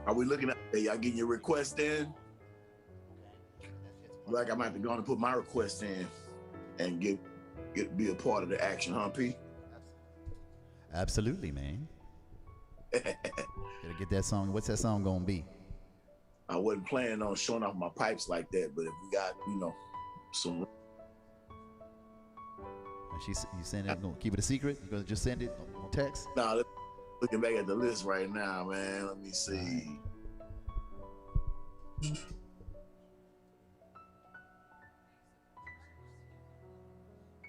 Are we looking at? Y'all getting your request in? Like I might have to go on and put my request in and be a part of the action, huh, P? Absolutely, man. Gotta get that song. What's that song gonna be? I wasn't planning on showing off my pipes like that, but if we got, some. You send it? Gonna keep it a secret? You gonna just send it on text? Nah, looking back at the list right now, man. Let me see.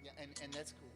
Yeah, and that's cool.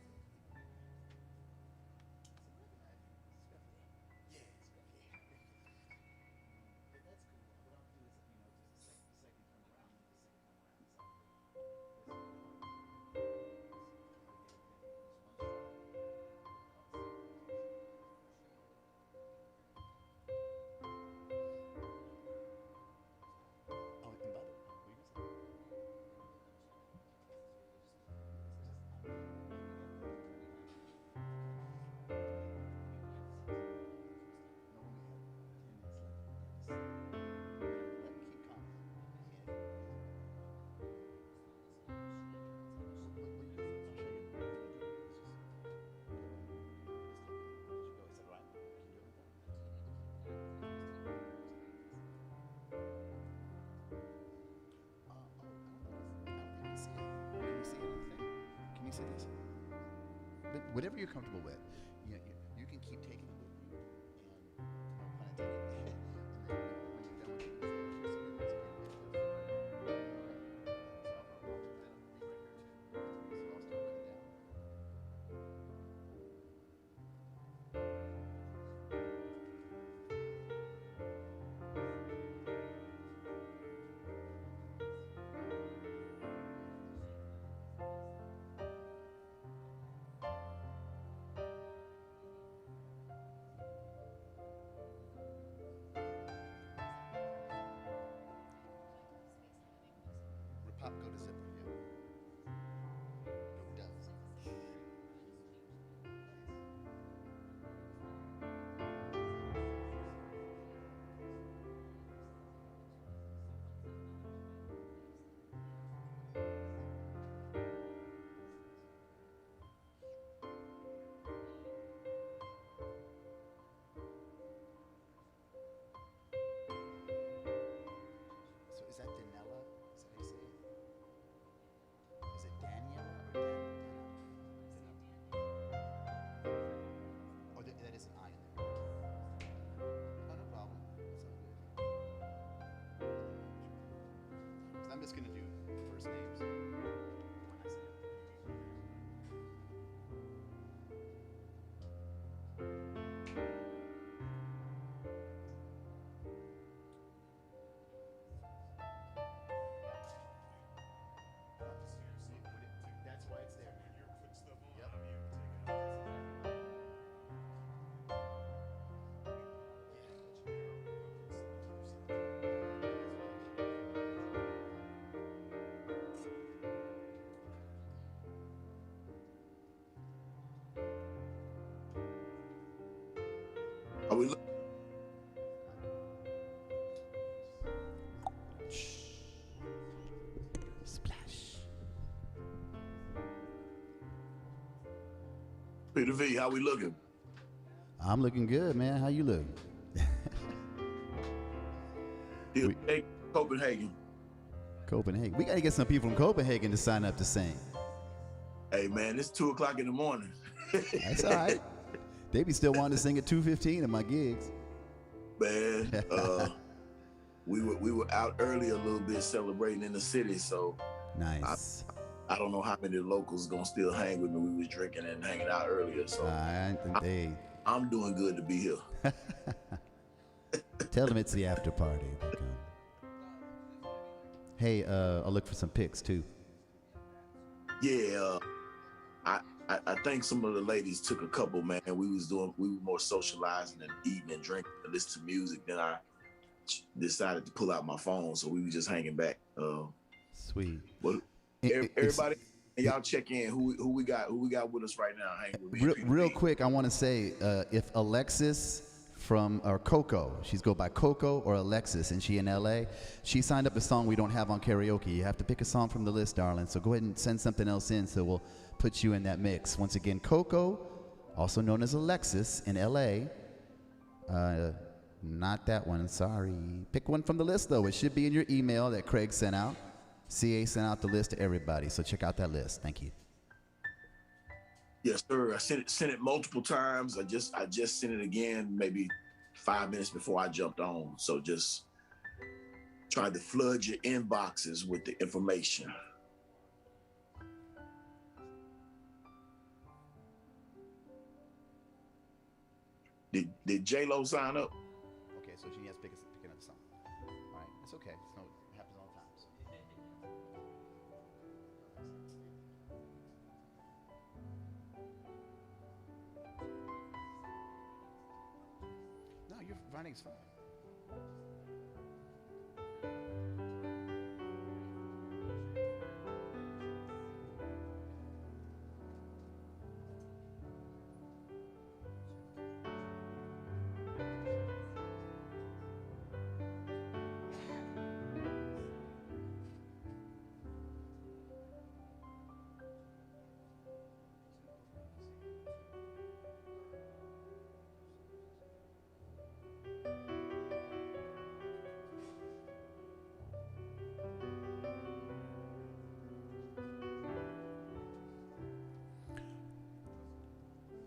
But whatever you're comfortable with, you can keep taking it with you, and no pun intended. And then when you're done with it, pop, go to zipper, yeah. Go does. So is that Danella? Is that how you say it? Is it Daniela or Or that is an I in there. Oh, no problem. It's all good. 'Cause I'm just gonna do first names when I say it. That's why it's there. When you're putting stuff on, yep. I'm Are we looking? Splash. Peter V, how we looking? I'm looking good, man. How you look? Copenhagen. Copenhagen. We gotta get some people from Copenhagen to sign up to sing. Hey man, it's 2 o'clock in the morning. That's all right. They be still wanting to sing at 2:15 at my gigs. Man, we were out early a little bit celebrating in the city, so nice. I don't know how many locals gonna still hang with me. We was drinking and hanging out earlier, so I'm doing good to be here. Tell them it's the after party. Hey, I'll look for some pics too. Yeah, I think some of the ladies took a couple, man. We were more socializing and eating and drinking and listening to music. Then I decided to pull out my phone, so we were just hanging back. Sweet. But everybody, y'all check in. Who we got with us right now? Hanging with me. Real quick, I want to say if Alexis from Coco. She's go by Coco or Alexis, and she in LA. She signed up a song we don't have on karaoke. You have to pick a song from the list, darling. So go ahead and send something else in, so we'll put you in that mix. Once again, Coco, also known as Alexis in LA. Not that one, sorry. Pick one from the list though. It should be in your email that Craig sent out. CA sent out the list to everybody, so check out that list. Thank you. Yes, sir. I sent it multiple times. I just sent it again maybe 5 minutes before I jumped on. So just trying to flood your inboxes with the information. Did J-Lo sign up? Okay, so she has to pick another song. All right, it's okay. So it happens all the time. No, your writing's fine.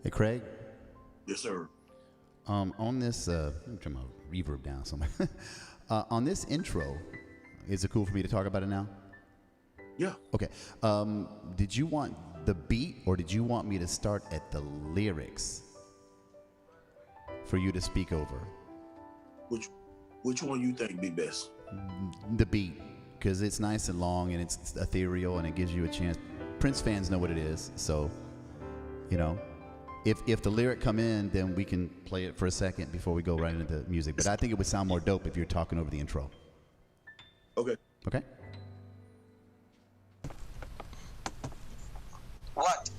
Hey, Craig. Yes, sir. On this, let me turn my reverb down somewhere. On this intro, is it cool for me to talk about it now? Yeah. Okay. Did you want the beat, or did you want me to start at the lyrics for you to speak over? Which one you think be best? The beat, because it's nice and long and it's ethereal and it gives you a chance. Prince fans know what it is, so you know. If the lyric come in, then we can play it for a second before we go right into the music. But I think it would sound more dope if you're talking over the intro. Okay. Okay? What?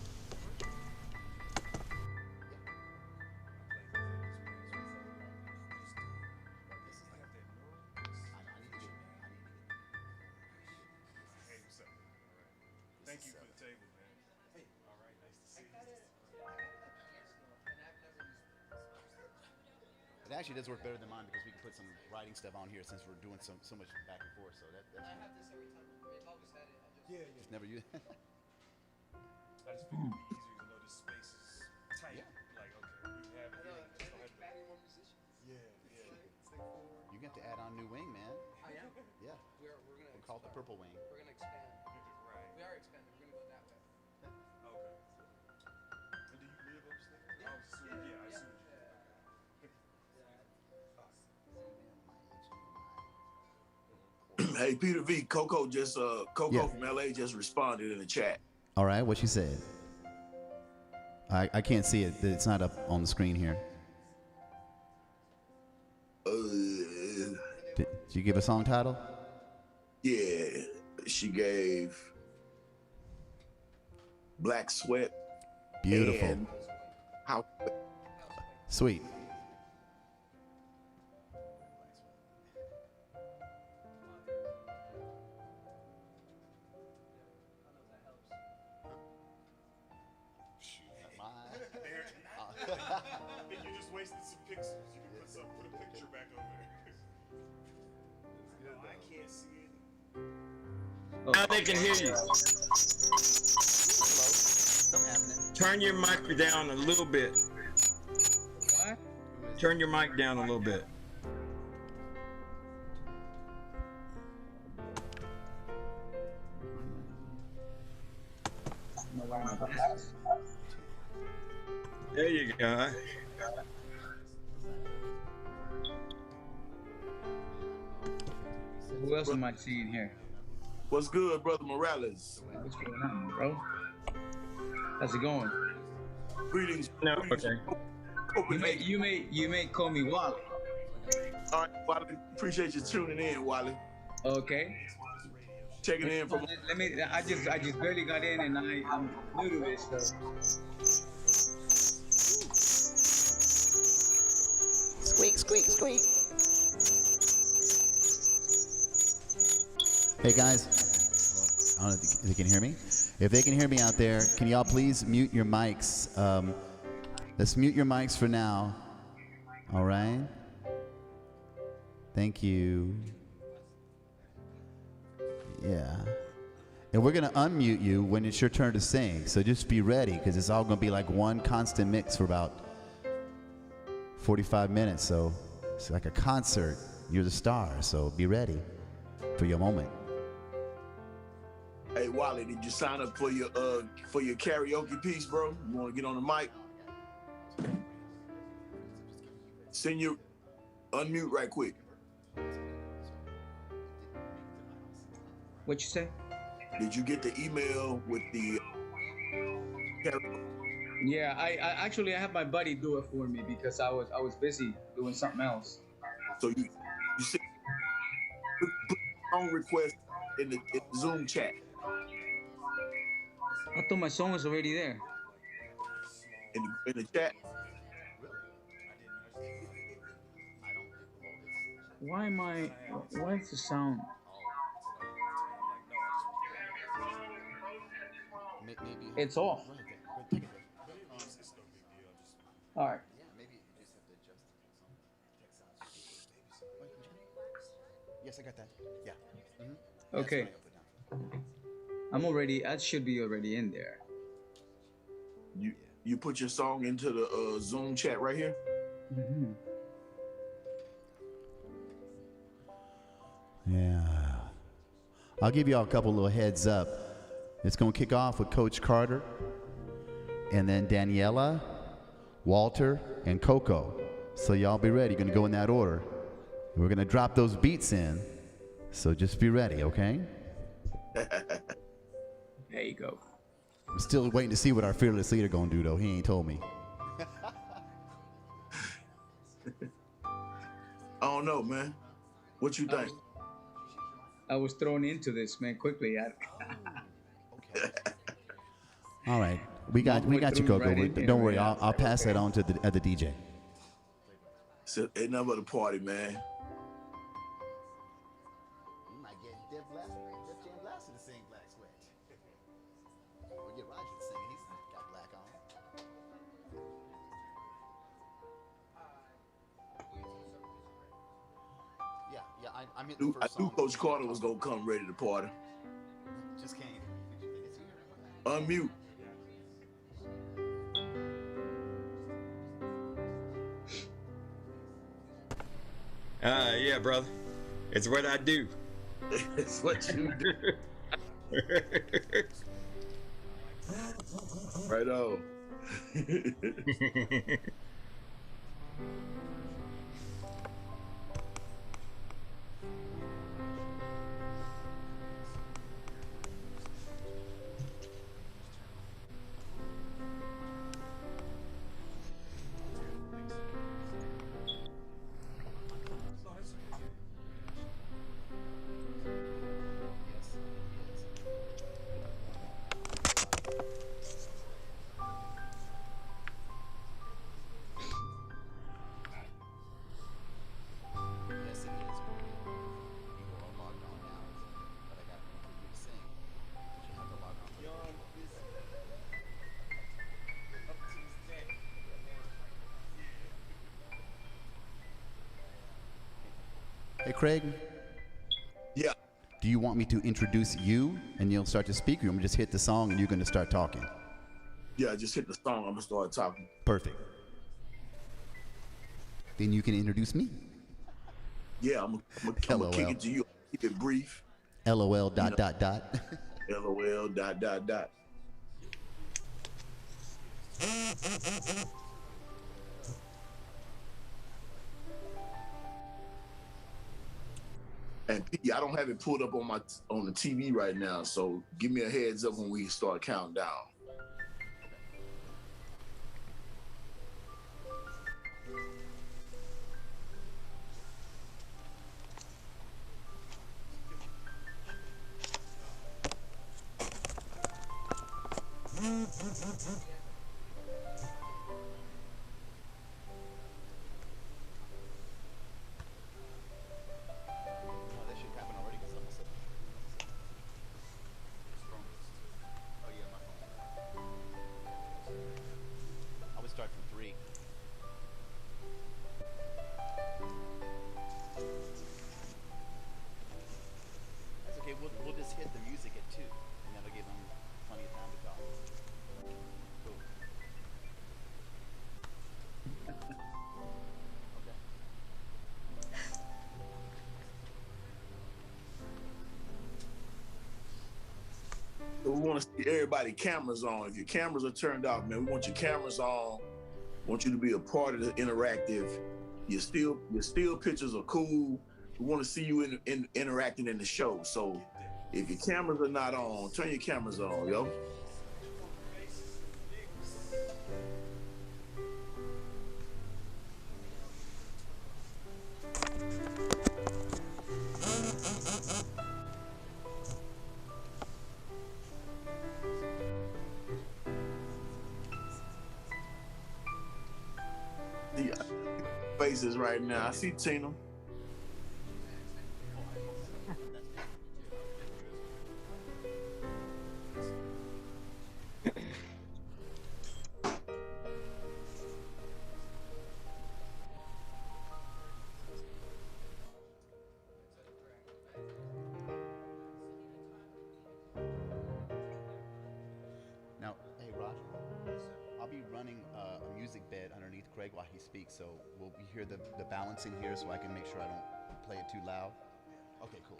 Thank you for the table, man. Hey. All right, nice to see you. It actually does work better than mine because we can put some writing stuff on here since we're doing so much back and forth. So that's I have this every time. I've always had it. just never use. I just figured it'd be easier to know this space is tight. Yeah. Like, okay, you have it here. Just don't have to. Adding more musicians. Yeah. You get to add on new wing, man. I am. Yeah. We're gonna. We'll call it the purple wing. We're gonna expand. Right. We are expanding. We're gonna go that way. Okay. And do you live upstairs? Yeah. I assume, yeah, I assume. Hey, Peter V, Coco Yeah. from LA just responded in the chat. All right, what she said. I can't see it. It's not up on the screen here. Did you give a song title? Yeah, she gave Black Sweat. Beautiful. And how? Sweet. I think you just wasted some pixels. You can put a picture back over there. No, I can't see it. Now they can hear you. Something happening. Turn your mic down a little bit. What? Turn your mic down a little bit. There you go. Who else am I seeing here? What's good, brother Morales? What's going on, bro? How's it going? Greetings. No, greetings. okay. You may call me Wally. All right, Wally. Appreciate you tuning in, Wally. Okay. Checking in from. Let me. I just barely got in, and I'm new to this stuff. Squeak, squeak, squeak. Hey guys, I don't know if they can hear me. If they can hear me out there, can y'all please mute your mics? Let's mute your mics for now. All right. Thank you. Yeah. And we're going to unmute you when it's your turn to sing. So just be ready, because it's all going to be like one constant mix for about 45 minutes. So it's like a concert. You're the star. So be ready for your moment. Hey, Wally, did you sign up for your karaoke piece, bro? You want to get on the mic? Send your unmute right quick. What you say? Did you get the email with the karaoke? Yeah, I actually I have my buddy do it for me because I was busy doing something else. So you send put song request in the Zoom chat. I thought my song was already there. In the chat. Why is the sound? It's off. All right. Yes, I got that. Yeah. Okay. I'm already. That should be already in there. You put your song into the Zoom chat right here. Mm-hmm. Yeah. I'll give y'all a couple little heads up. It's going to kick off with Coach Carter, and then Daniela, Walter, and Coco. So y'all be ready. You're going to go in that order. We're going to drop those beats in. So just be ready, okay? There you go. I'm still waiting to see what our fearless leader going to do, though. He ain't told me. I don't know, man. What you think? I was thrown into this, man, quickly. All right. We got you, Coco. Right Don't worry. I'll pass that on to the DJ. So, ain't nothing but a party, man. You might get Def Jam Blasted to sing Black Sweat. Or get Roger to sing. He's got black on. Yeah. I'm hitting the I first knew song. Coach Carter was gonna come ready to party. Just came. Unmute. Yeah, brother. It's what I do. It's what you do. Right on. Hey, Craig. Yeah. Do you want me to introduce you and you'll start to speak? Or you want me to just hit the song and you're going to start talking? Yeah, just hit the song. I'm gonna start talking. Perfect. Then you can introduce me. Yeah, I'm gonna kick it to you. Keep it brief. LOL dot know. dot dot. LOL dot dot dot. And P, I don't have it pulled up on the TV right now, so give me a heads up when we start counting down. want to see everybody cameras on. If your cameras are turned off, man, we want your cameras on. Want you to be a part of the interactive. Your still pictures are cool. We want to see you interacting in the show. So if your cameras are not on, turn your cameras on, yo. Faces right now. I see Tina. Now, hey Roger, I'll be running a music bed underneath Craig while he speaks, so we'll hear the balancing here, so I can make sure I don't play it too loud. Okay, cool.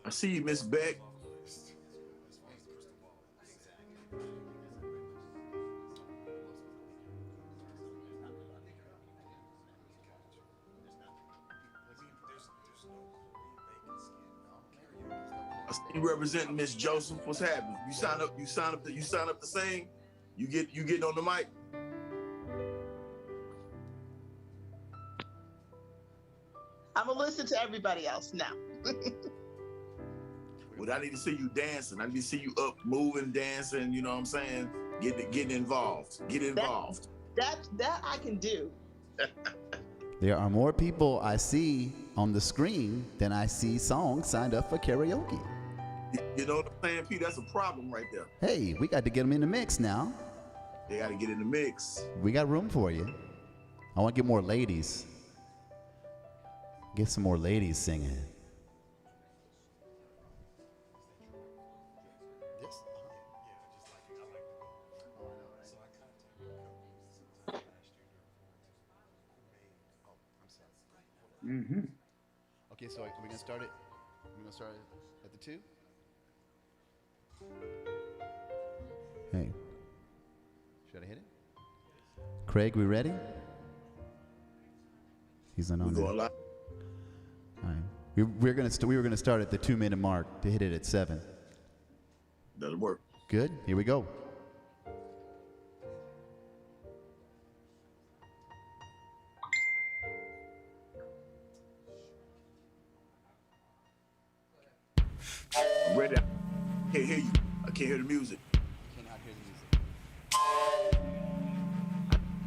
I see you, Miss Beck. I see you representing Miss Joseph. What's happening? You sign up to sing. You getting on the mic. I'm gonna listen to everybody else now. Well, I need to see you dancing. I need to see you up, moving, dancing. You know what I'm saying? Getting involved. Get involved. That I can do. There are more people I see on the screen than I see songs signed up for karaoke. You know what I'm saying, Pete? That's a problem right there. Hey, we got to get them in the mix now. They got to get in the mix. We got room for you. I want to get more ladies. Get some more ladies singing. Mm-hmm. Okay, so are we gonna start it? We're gonna start at the 2. Hey, should I hit it? Craig, we ready? He's not on there. All right. We were gonna start at the 2-minute mark to hit it at 7. That'll work. Good. Here we go. I'm ready. I can't hear you. I can't hear the music. Cannot hear the music.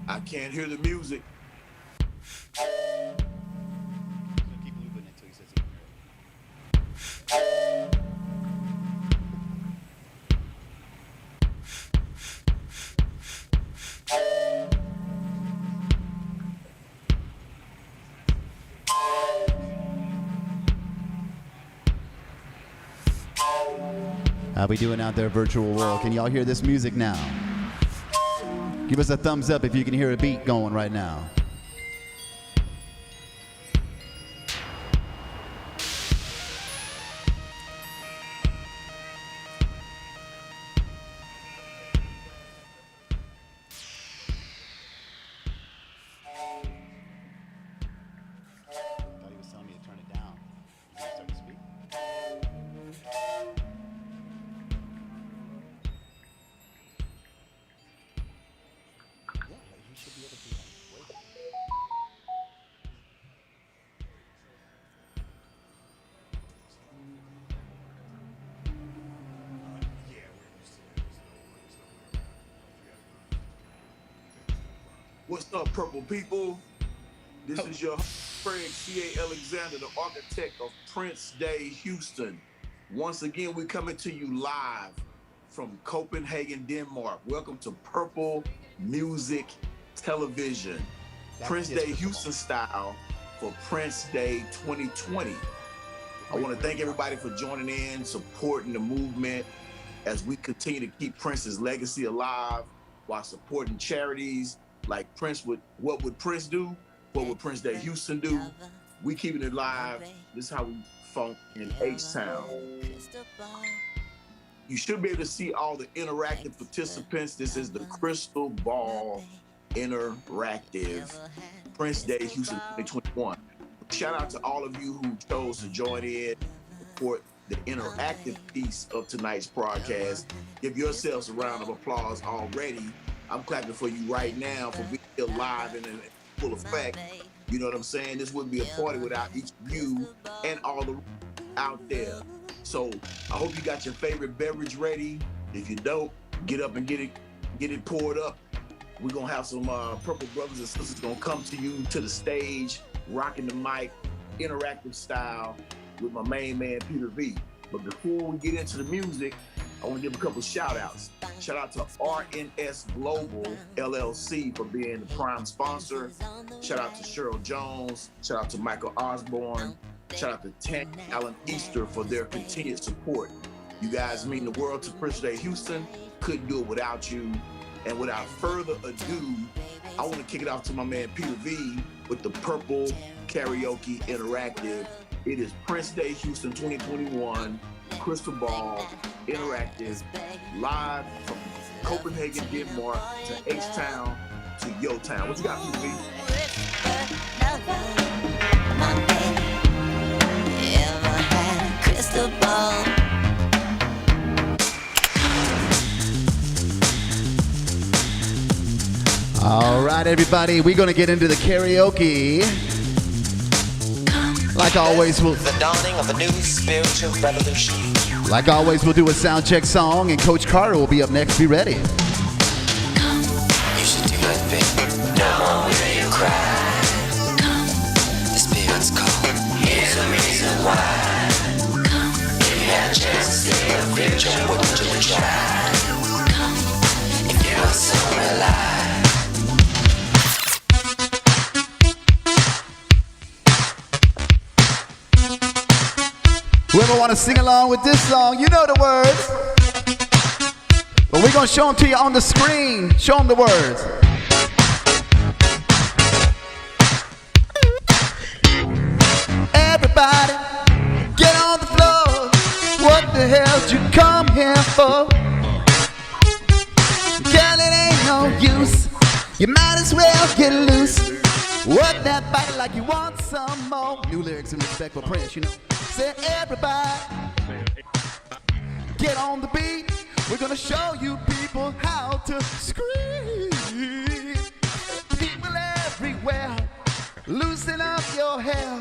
I can't hear the music. He's gonna keep looping until he says he can hear it. How we doing out there, virtual world? Can y'all hear this music now? Give us a thumbs up if you can hear a beat going right now. What's up, purple people? This is your Craig C.A. Alexander, the architect of Prince Day, Houston. Once again, we're coming to you live from Copenhagen, Denmark. Welcome to Purple Music Television. Prince Day Houston style for Prince Day 2020. I want to thank everybody for joining in, supporting the movement as we continue to keep Prince's legacy alive while supporting charities like Prince would. What would Prince do? What would Prince Day Houston do? We keeping it live. This is how we funk in H-Town. You should be able to see all the interactive participants. This is the Crystal Ball Interactive Prince Day Houston 2021. Shout out to all of you who chose to join in, support the interactive piece of tonight's broadcast. Give yourselves a round of applause already. I'm clapping for you right now for being here live and in full effect. You know what I'm saying? This wouldn't be a party without each of you and all the out there. So I hope you got your favorite beverage ready. If you don't, get up and get it poured up. We're gonna have some Purple brothers and sisters gonna come to you to the stage, rocking the mic, interactive style with my main man, Peter V. But before we get into the music, I want to give a couple shout outs. Shout out to RNS Global LLC for being the prime sponsor. Shout out to Cheryl Jones. Shout out to Michael Osborne. Shout out to Tank Allen Easter for their continued support. You guys mean the world to Prince Day Houston. Couldn't do it without you. And without further ado, I want to kick it off to my man Peter V with the Purple Karaoke Interactive. It is Prince Day Houston 2021, Crystal Ball Interactive, live from Copenhagen, Denmark to H-Town to Yo Town. What you got, Peter V? Crystal ball. All right, everybody, we're going to get into the karaoke. Like always, The dawning of a new spiritual revolution. Like always, we'll do a sound check song, and Coach Carter will be up next. Be ready. You should do that thing. No more will you cry. The spirit's called. Here's the reason why. If you had a chance to see the future, wouldn't you try? If you were so alive. Whoever want to sing along with this song, you know the words. But we're going to show them to you on the screen. Show them the words. Everybody, get on the floor. What the hell did you come here for? Girl, it ain't no use. You might as well get loose. Work that body like you want some more. New lyrics and respect for Prince, you know. Say everybody, get on the beat. We're gonna show you people how to scream. People everywhere, loosen up your hair.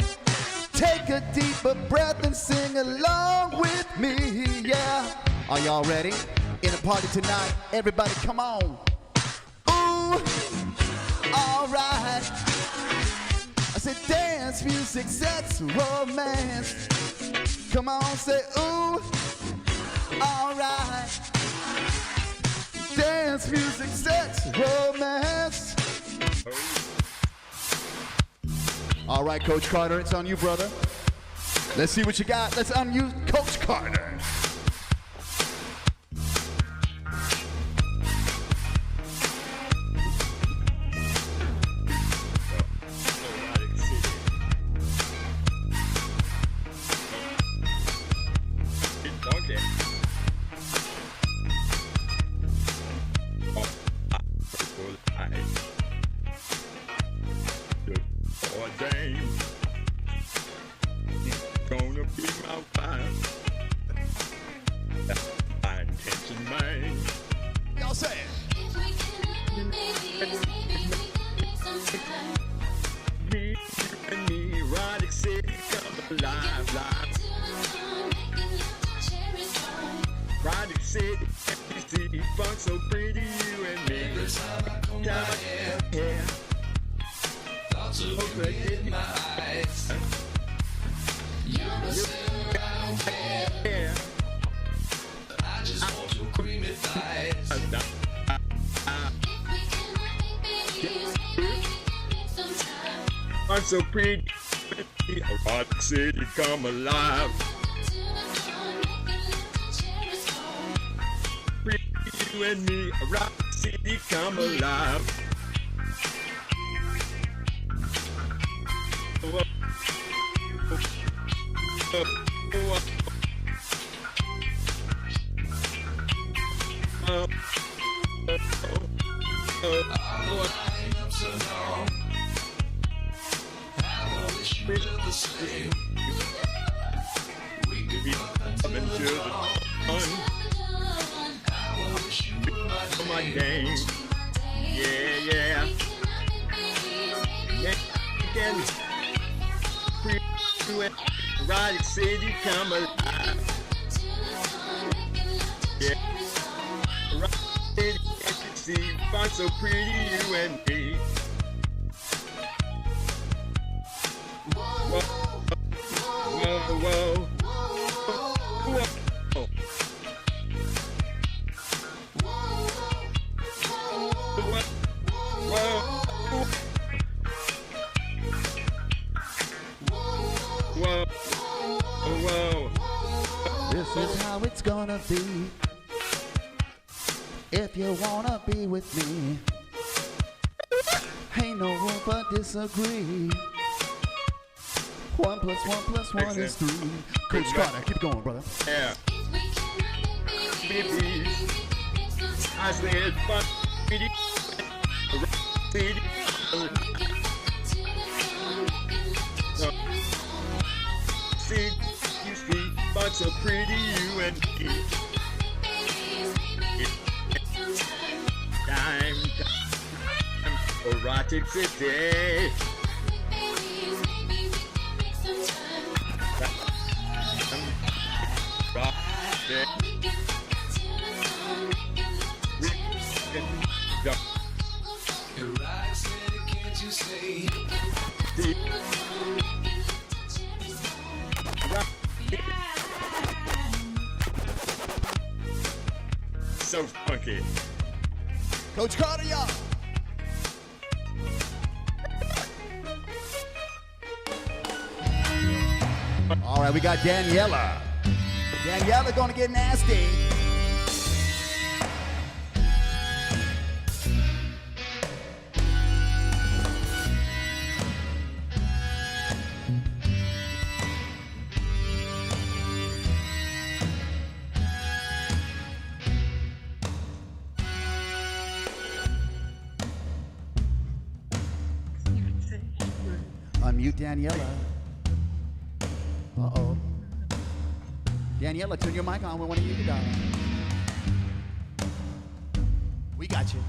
Take a deeper breath and sing along with me, yeah. Are y'all ready? In a party tonight, everybody come on. Ooh, all right. I said dance, music, sex, romance. Come on, say ooh, all right. Dance, music, sex, romance. All right, Coach Carter, it's on you, brother. Let's see what you got. Let's unmute Coach Carter. I'm so pretty, Rock City come alive. You and me, Rock City come alive. My game. Yeah, yeah. Making Rocket City come alive. Yeah. Rocket City, can't you see? Fun so pretty, you and me. Whoa, whoa, whoa. Whoa. This is how it's gonna be. If you wanna be with me, ain't no room for disagree. 1 + 1 + 1 is 3. Coach Carter, keep going, brother. Yeah. Baby, I said, fuck, see, you see, but so pretty, you and me. Time, erotic city. So funky. Coach Carter, y'all. All right, we got Daniela. Daniela gonna get nasty. Unmute Daniela. Uh-oh. Daniela, turn your mic on. We want to hear you, darling. We got you.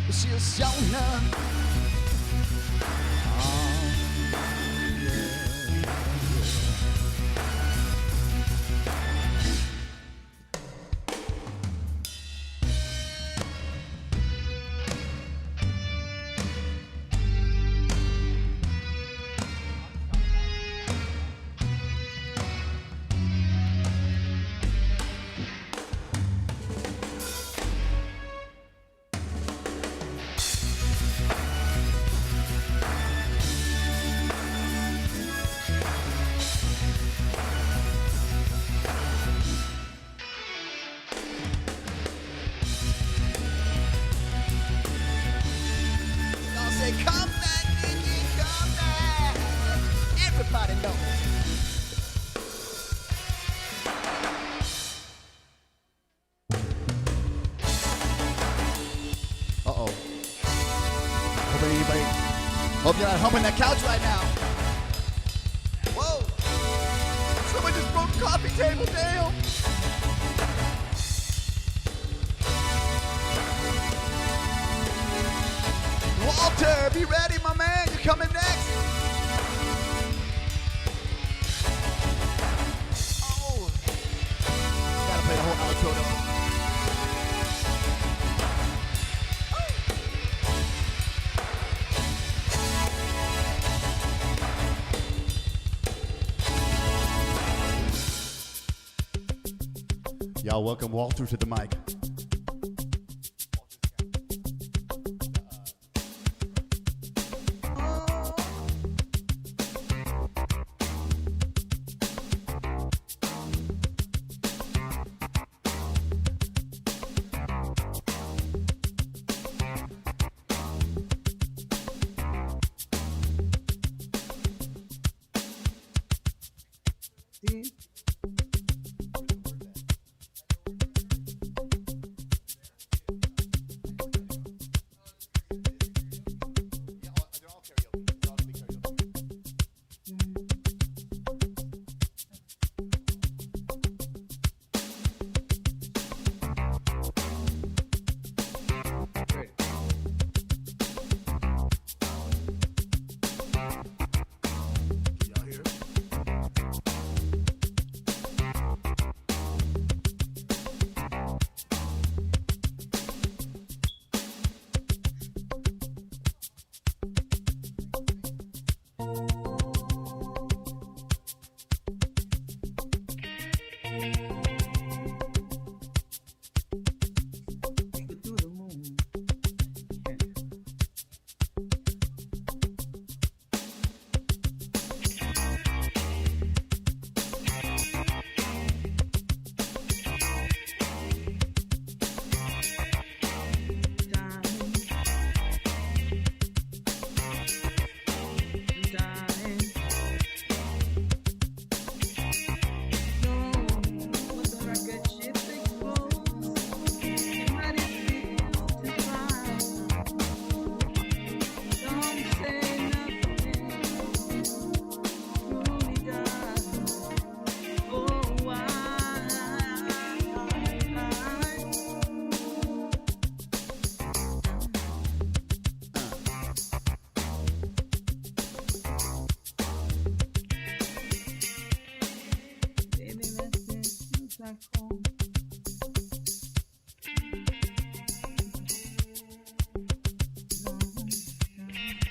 She's younger. Come back, Nikki, come back. Everybody knows. Uh-oh. Hope you're not humping that couch right now. coffee table, damn. Walter, be ready, my man. You're coming next. Oh. Gotta play the whole outro though. Y'all welcome Walter to the mic.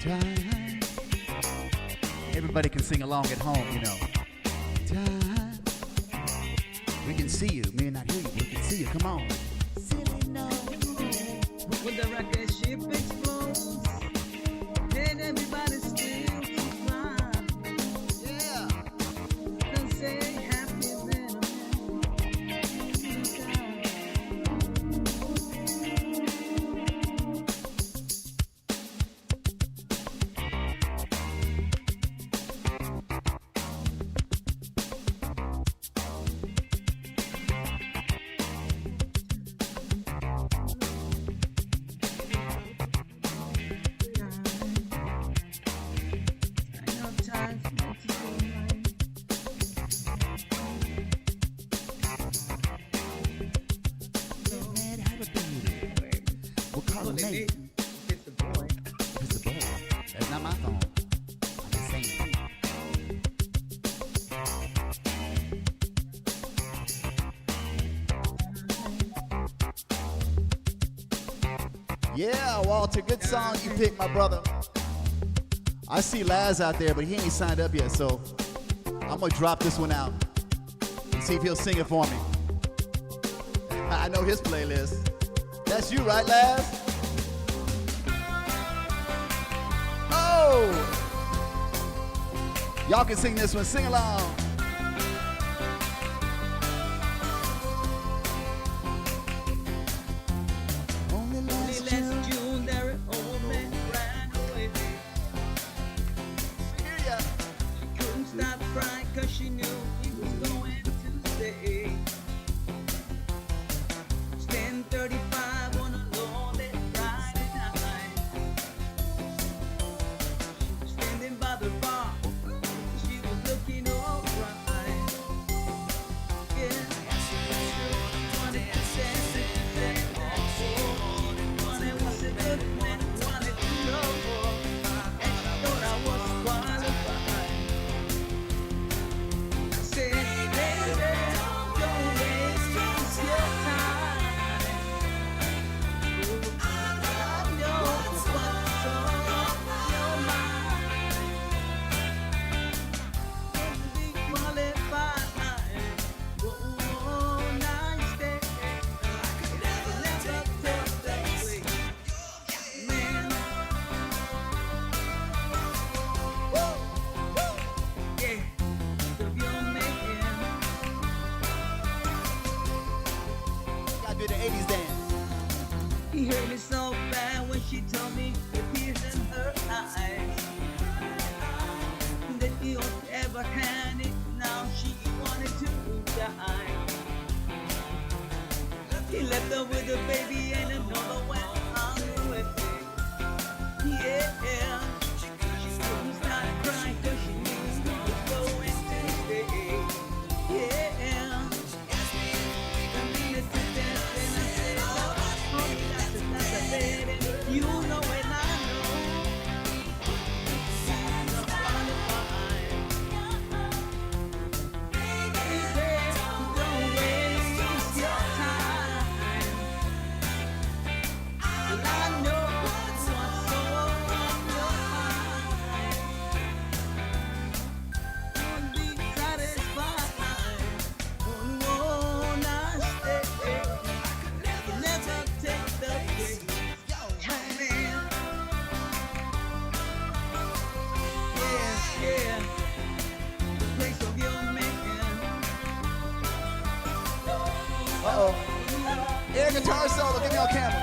Time. Everybody can sing along at home, you know. Time. We can see you. May not hear you, but we can see you. Come on. Silly no. When the rocket ship explodes, then everybody still survive. Yeah. Don't say happy then. That's not my phone. I'm just saying. Yeah, Walter, good song you picked, my brother. I see Laz out there, but he ain't signed up yet, so I'm gonna drop this one out and see if he'll sing it for me. I know his playlist. That's you, right, Laz? Oh! Y'all can sing this one. Sing along. Only last June, there an old man ran away. I hear ya. She couldn't stop crying 'cause she knew he was going to stay. It's 10:35 on a lonely Friday night. She was standing by the bar. She was looking all right. made me so bad when she told me the tears in her eyes. That he ever had it, now she wanted to die. He left her with a baby and another went on with it. Yeah, she couldn't start crying 'cause she knew he was going to stay. Yeah, I mean it's a death and I said, oh, that's a baby. You know and I know. Uh-oh. Air guitar solo, give me on camera.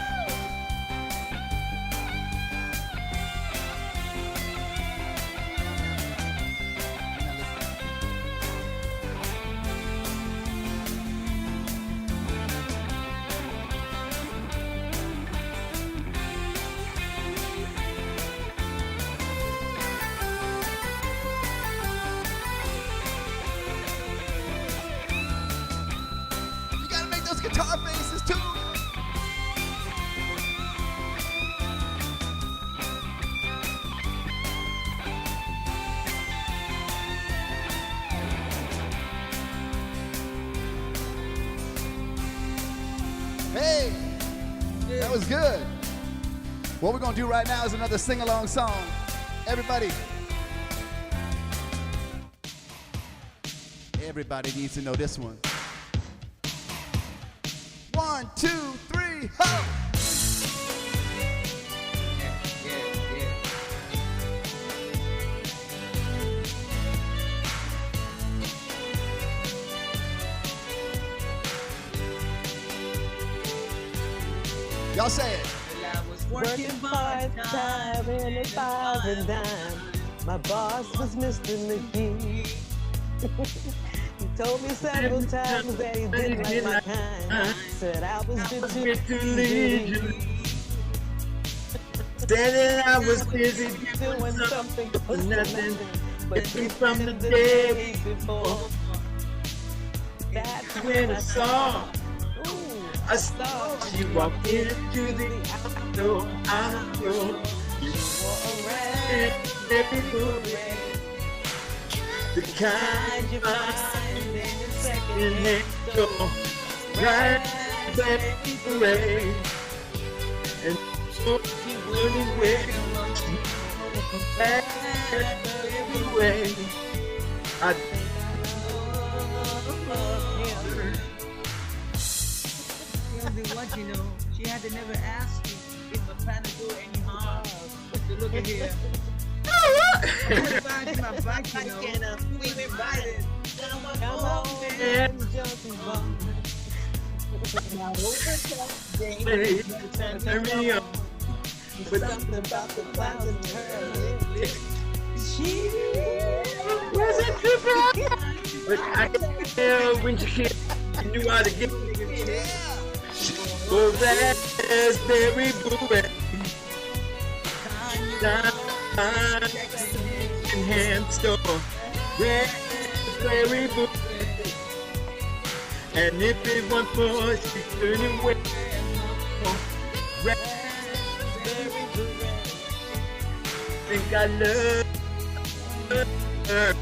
Guitar basses too. Hey, that was good. What we're gonna do right now is another sing-along song. Everybody needs to know this one. 1, 2, 3, ho! Y'all say it. I was Working part-time in a $1,000 dime. My boss was Mr. McGee. He told me several times that he didn't like my kind. Said I was a bit too leisure. Said that I was busy doing something for nothing. But from the day before, that's when I saw you walked into the outdoor. You wore around every movie. The kind you find in your second-hand store, right there in the parade, and you wouldn't wait back every way. I what you know, she had to never ask me if I plan to do any harm. But look at here. Back my bike, you know. We've invited. Come on, man. turn me on. But something about the clouds and her lip. She wasn't too bad. But I can tell when she came, you knew how to get it. Oh, raspberry blueberry. Hand store, raspberry blueberry. And if it weren't for she turning away, raspberry blueberry. Think I love her.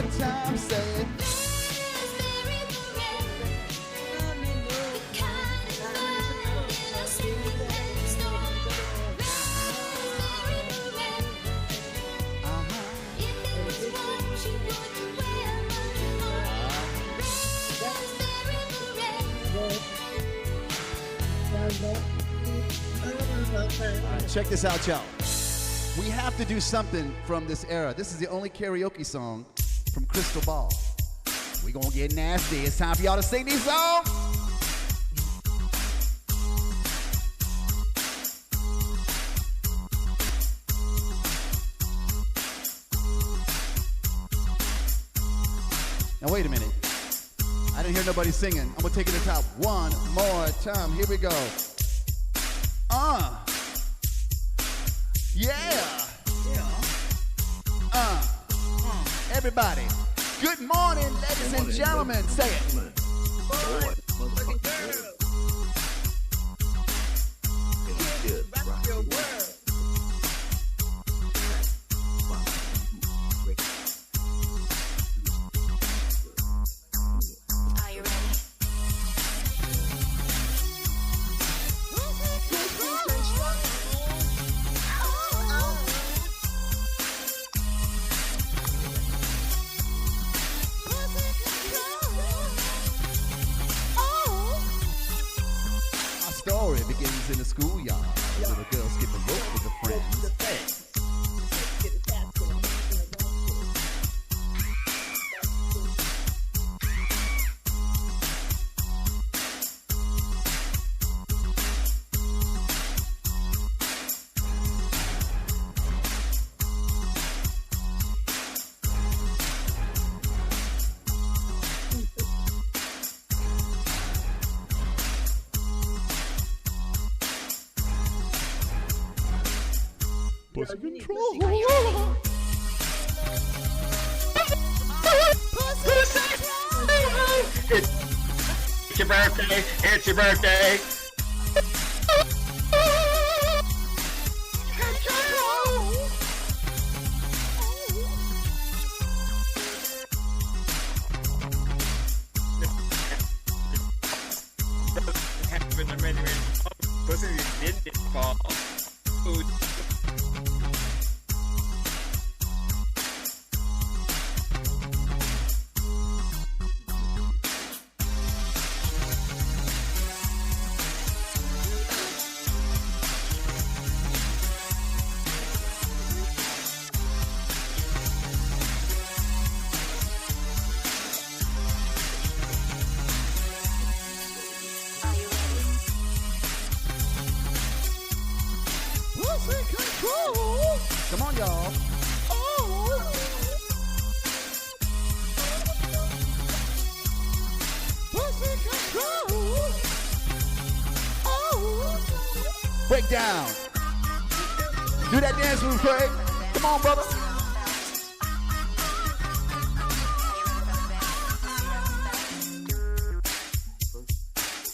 more time, say it. Check this out, y'all. We have to do something from this era. This is the only karaoke song from Crystal Ball. We gonna get nasty. It's time for y'all to sing these songs. Now wait a minute. I didn't hear nobody singing. I'm gonna take it to the top one more time. Here we go. Yeah. Everybody. Good morning, ladies and gentlemen. Say it. Rock your world. Are you ready? Our story begins in the schoolyard. A little girl skipping rope with her friends. Hey. Pussy control. It's your birthday. It's your birthday. Pussy didn't fall. Come on, y'all. Break down. Do that dance move, Craig. Come on, brother.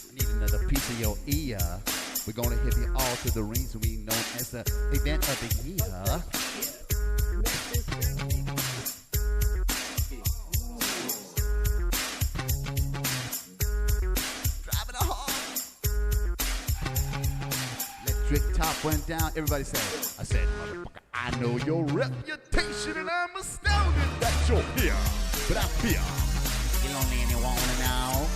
I need another piece of your ear. We're gonna hit the all to the rings we know as the event of the year. Driving a hard. Electric top went down. Everybody say, I said, motherfucker, I know your reputation and I'm astounded that you're here. But I fear you only anyone wanna know.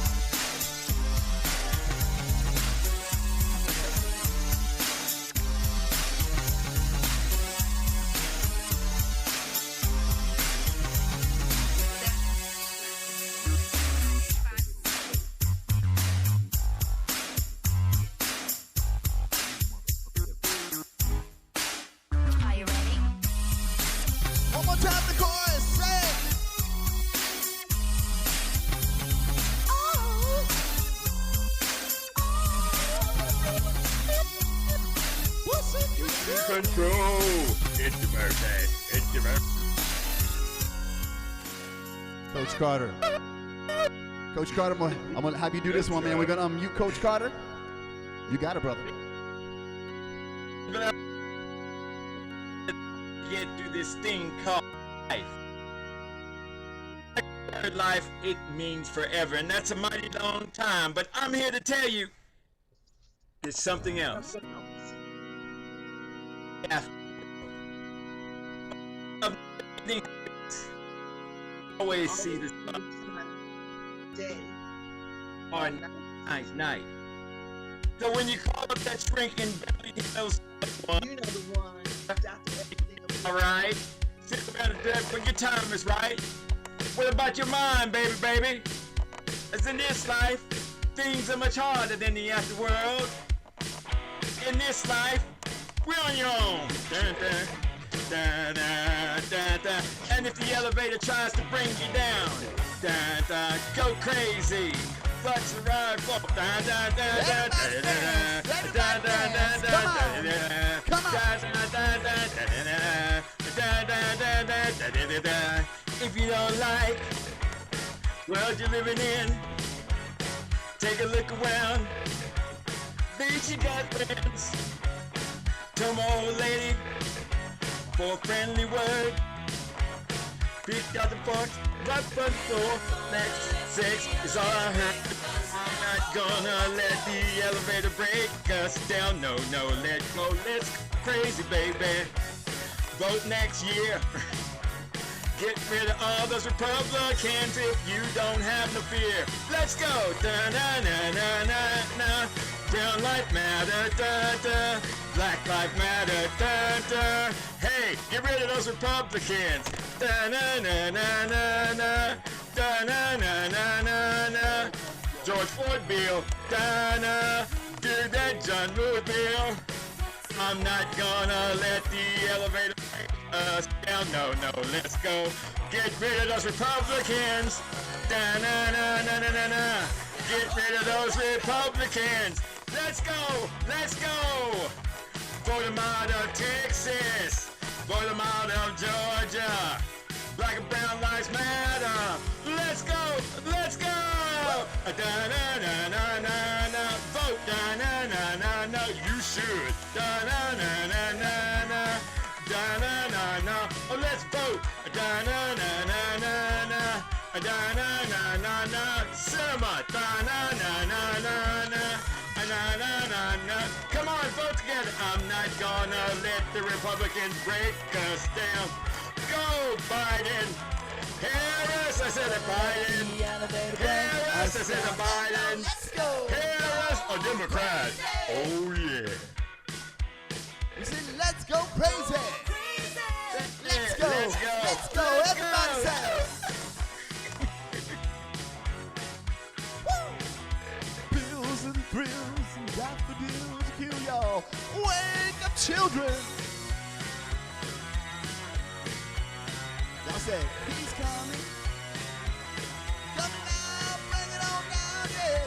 Control. It's your birthday. It's your birthday. Coach Carter. Coach Carter, I'm gonna have you do this one, man. We're gonna unmute Coach Carter. You got it, brother. I'm gonna get through this thing called life. word life, it means forever, and that's a mighty long time. But I'm here to tell you, it's something else. Always see the sun. Day. Or night. So when you call up that shrinking belly hills, You know the one. Dr. Everything all right, sit around the desk when your time is right. What about your mind, baby? As in this life, things are much harder than the afterworld. In this life, we're on your own. Dun, dun, dun, dun, dun, dun. And if the elevator tries to bring you down, dun, dun, go crazy. Flex the ride, flow. Dun, dun, dun, dun, dun, dun, dun, dun, dun, dun, dun, Come on. if you don't like world you're living in, take a look around. Bitch, you got friends. Tell my old lady for a friendly word. Pick out the box, right front door. Next sex is all I heard. I'm not gonna let the elevator break us down. No, let go. Let's go crazy, baby. Vote next year. Get rid of all those Republicans if you don't have no fear. Let's go. Da-na-na-na-na-na. Brown life matter. Da-da. Black life matter. Da-da. Hey, get rid of those Republicans. Da-na-na-na-na-na. Da-na-na-na-na-na. George Floyd bill. Da-na. Do that John Lewis bill. I'm not gonna let the elevator break us down. No, let's go. Get rid of those Republicans. Da-na-na-na-na-na-na. Get rid of those Republicans. Let's go. Vote them out of Texas. Vote them out of Georgia. Black and brown lives matter. Let's go. Da-na-na-na-na-na. Vote. Da-na-na-na-na. You should. Da-na-na-na-na-na. Da-na-na-na. Oh, let's vote. Da-na-na-na-na-na. Da-na-na-na-na. Cinema. Da-na-na-na-na-na. Da-na-na-na-na. Come on, vote together. I'm not gonna let the Republicans break us down. Go, Biden. Harris, I said it, Biden. Harris, I said it, Biden. Harris, a Democrat. Oh, yeah. We said, let's go crazy. Let's go. Everybody say it. Pills and thrills and daffodils to kill y'all. Wake up, children. Y'all say, he's coming. Coming now, bring it on down, yeah.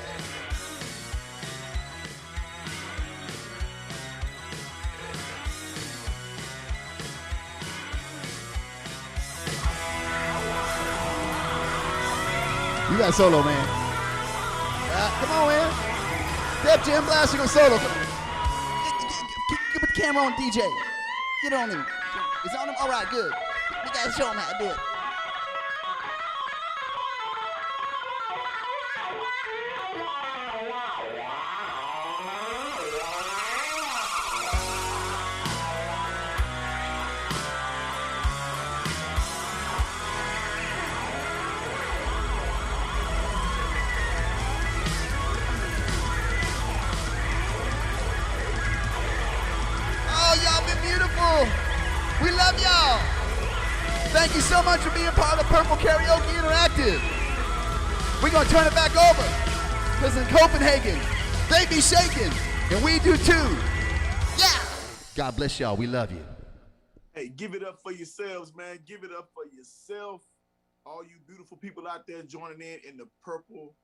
You got solo, man. Come on, man. Def Jam Blast, you go solo. Put the camera on DJ. Get on him. It's on him? All right, good. We got to show him how to do it. Oh, y'all been beautiful. We love y'all. Thank you so much for being part of Purple Karaoke Interactive. We're going to turn it back over. Because in Copenhagen, they be shaking. And we do too. Yeah. God bless y'all. We love you. Hey, give it up for yourselves, man. Give it up for yourself. All you beautiful people out there joining in the Purple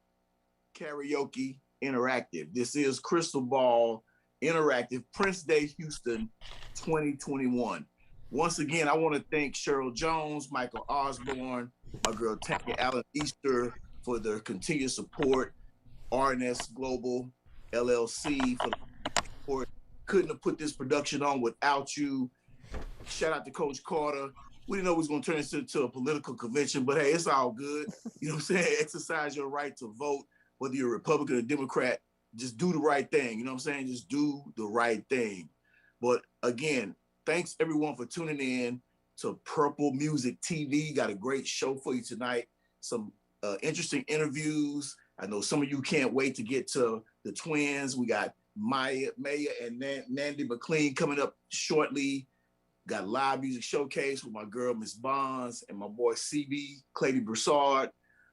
Karaoke Interactive. This is Crystal Ball Interactive Prince Day Houston 2021. Once again, I want to thank Cheryl Jones, Michael Osborne, my girl Tanya Allen Easter for their continued support, RNS Global LLC for the support. Couldn't have put this production on without you. Shout out to Coach Carter. we didn't know it was going to turn into a political convention, but hey, it's all good. You know what I'm saying? Exercise your right to vote, whether you're a Republican or Democrat. Just do the right thing. You know what I'm saying? Just do the right thing. But again, thanks everyone for tuning in to Purple Music TV. Got a great show for you tonight. Some interesting interviews. I know some of you can't wait to get to the twins. We got Mayor and NANDY McCLEAN coming up shortly. Got a live music showcase with my girl, Miss Bonds, and my boy, CB, Clady Broussard.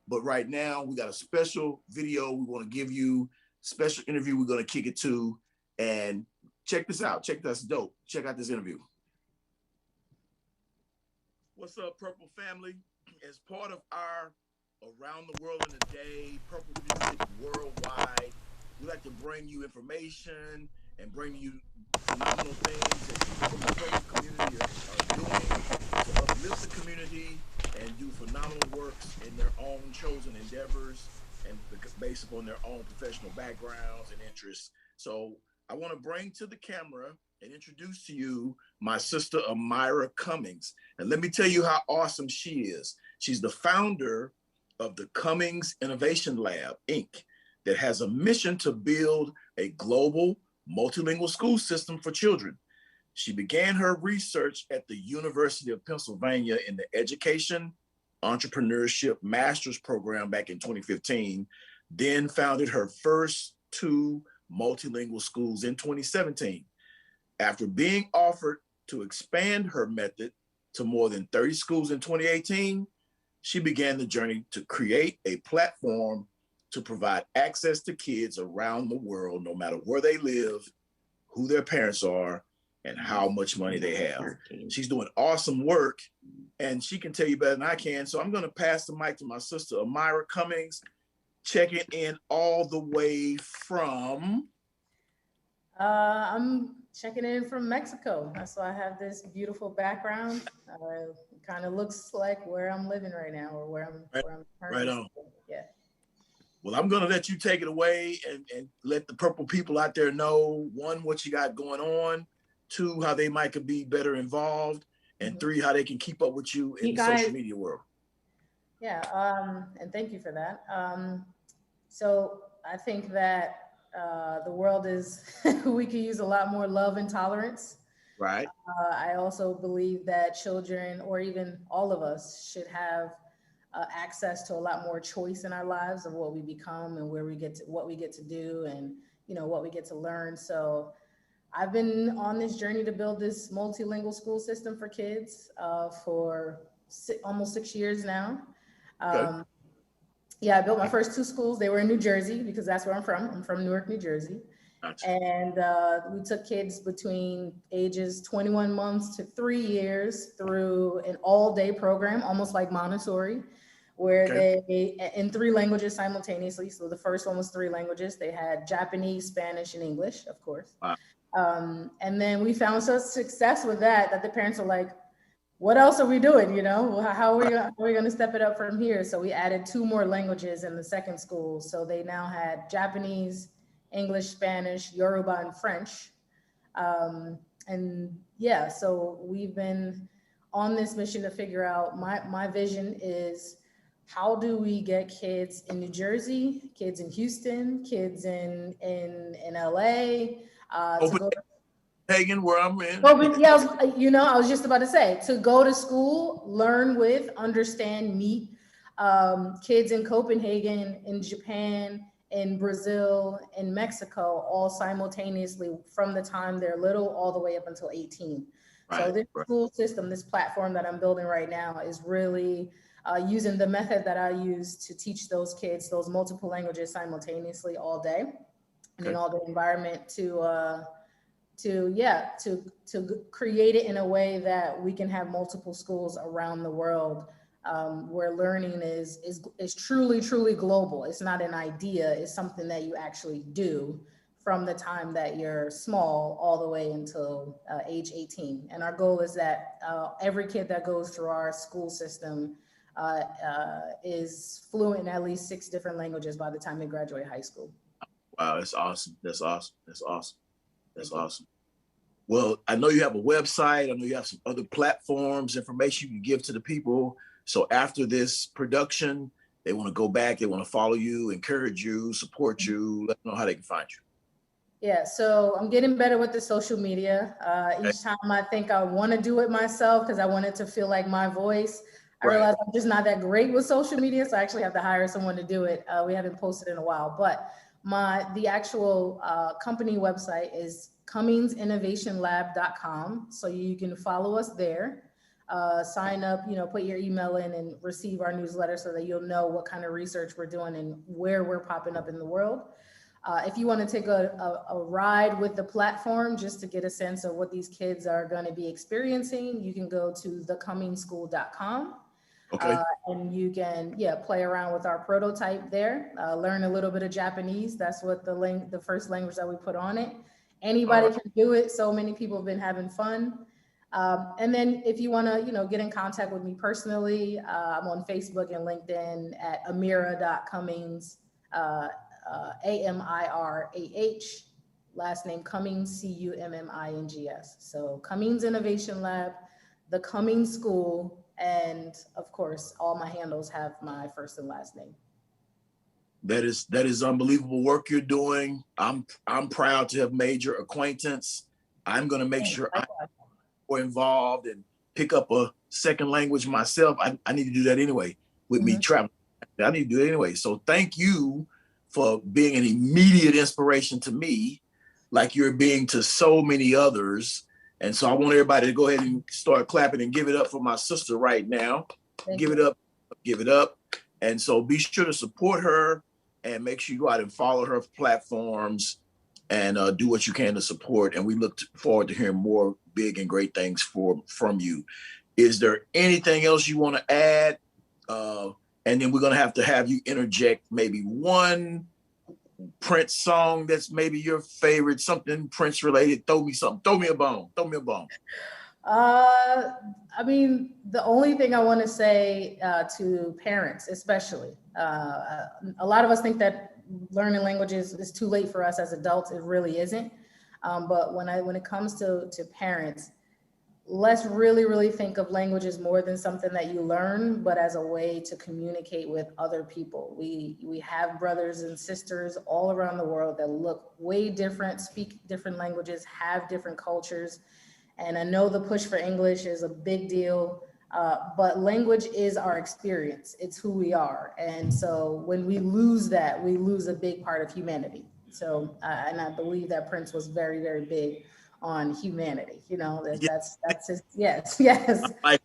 But right now, we got a special video we want to give you, special interview we're going to kick it to. And check this out. Check this dope. Check out this interview. What's up, Purple family? As part of our Around the World in a Day, Purple Music Worldwide, we like to bring you information and bring you phenomenal things that people from the purple community are doing to uplift the community and do phenomenal works in their own chosen endeavors and based upon their own professional backgrounds and interests. So I want to bring to the camera and introduce to you my sister, Amira Cummings. And let me tell you how awesome she is. She's the founder of the Cummings Innovation Lab, Inc., that has a mission to build a global multilingual school system for children. She began her research at the University of Pennsylvania in the Education Entrepreneurship Master's Program back in 2015, then founded her first 2 multilingual schools in 2017. After being offered to expand her method to more than 30 schools in 2018, she began the journey to create a platform to provide access to kids around the world, no matter where they live, who their parents are, and how much money they have. She's doing awesome work, and she can tell you better than I can. So I'm going to pass the mic to my sister, Amira Cummings, checking in all the way from... I'm checking in from Mexico. That's why I have this beautiful background. It kind of looks like where I'm living right now, or where I'm right on. Yeah. Well, I'm going to let you take it away and let the purple people out there know, 1, what you got going on, 2, how they might could be better involved, and 3, how they can keep up with you in the social media world. Yeah, and thank you for that. So I think that the world is, we could use a lot more love and tolerance. Right. I also believe that children, or even all of us, should have access to a lot more choice in our lives of what we become and where we get to, what we get to do, and what we get to learn. So I've been on this journey to build this multilingual school system for kids for almost 6 years now. Okay. Yeah, I built my first 2 schools. They were in New Jersey because that's where I'm from. I'm from Newark, New Jersey. Gotcha. And we took kids between ages 21 months to 3 years through an all-day program, almost like Montessori, where they, in 3 languages simultaneously. So the first one was 3 languages. They had Japanese, Spanish, and English, of course. Wow. And then we found such success with that the parents are like, what else are we doing? How are we going to step it up from here? So we added 2 more languages in the second school. So they now had Japanese, English, Spanish, Yoruba, and French. And yeah, so we've been on this mission to figure out, my vision is, how do we get kids in New Jersey, kids in Houston, kids in LA, to go to Hagen, where I'm in. Yeah, I was just about to say, to go to school, learn with, understand, meet kids in Copenhagen, in Japan, in Brazil, in Mexico, all simultaneously from the time they're little all the way up until 18. Right, so this school system, this platform that I'm building right now is really using the method that I use to teach those kids those multiple languages simultaneously all day, and in all the environment to create it in a way that we can have multiple schools around the world, where learning is truly, truly global. It's not an idea, it's something that you actually do from the time that you're small all the way until age 18. And our goal is that every kid that goes through our school system is fluent in at least 6 different languages by the time they graduate high school. Wow, that's awesome. That's awesome. That's awesome. That's awesome. Well, I know you have a website. I know you have some other platforms, information you can give to the people. So after this production, they want to go back, they want to follow you, encourage you, support you, let them know how they can find you. Yeah, so I'm getting better with the social media. Each time I think I want to do it myself because I want it to feel like my voice. I realize I'm just not that great with social media, so I actually have to hire someone to do it. We haven't posted in a while, but the actual company website is cummingsinnovationlab.com. So you can follow us there, sign up, put your email in and receive our newsletter so that you'll know what kind of research we're doing and where we're popping up in the world. If you want to take a ride with the platform just to get a sense of what these kids are going to be experiencing, you can go to thecommingschool.com. Okay. And you can, play around with our prototype there, learn a little bit of Japanese. That's what the first language that we put on it. Anybody can do it. So many people have been having fun. And then if you want to, get in contact with me personally, I'm on Facebook and LinkedIn at amira.cummings, AMIRAH, last name Cummings, CUMMINGS. So Cummings Innovation Lab, the Cummings School, and of course, all my handles have my first and last name. That is unbelievable work you're doing. I'm proud to have made your acquaintance. I'm going to make sure I'm more involved and pick up a second language myself. I need to do that anyway with me traveling. I need to do it anyway. So thank you for being an immediate inspiration to me, like you're being to so many others. And so I want everybody to go ahead and start clapping and give it up for my sister right now. Give it up. And so be sure to support her and make sure you go out and follow her platforms and do what you can to support. And we look forward to hearing more big and great things from you. Is there anything else you want to add? And then we're going to have you interject maybe one Prince song that's maybe your favorite, something Prince related. Throw me something. Throw me a bone. I mean, the only thing I want to say to parents, especially, a lot of us think that learning languages is too late for us as adults. It really isn't. But when it comes to parents, let's really think of languages more than something that you learn, but as a way to communicate with other people. We have brothers and sisters all around the world that look way different, speak different languages, have different cultures. And I know the push for English is a big deal, but language is our experience. It's who we are. And so when we lose that, we lose a big part of humanity. So, and I believe that Prince was very, very big on humanity. That's his, yes. I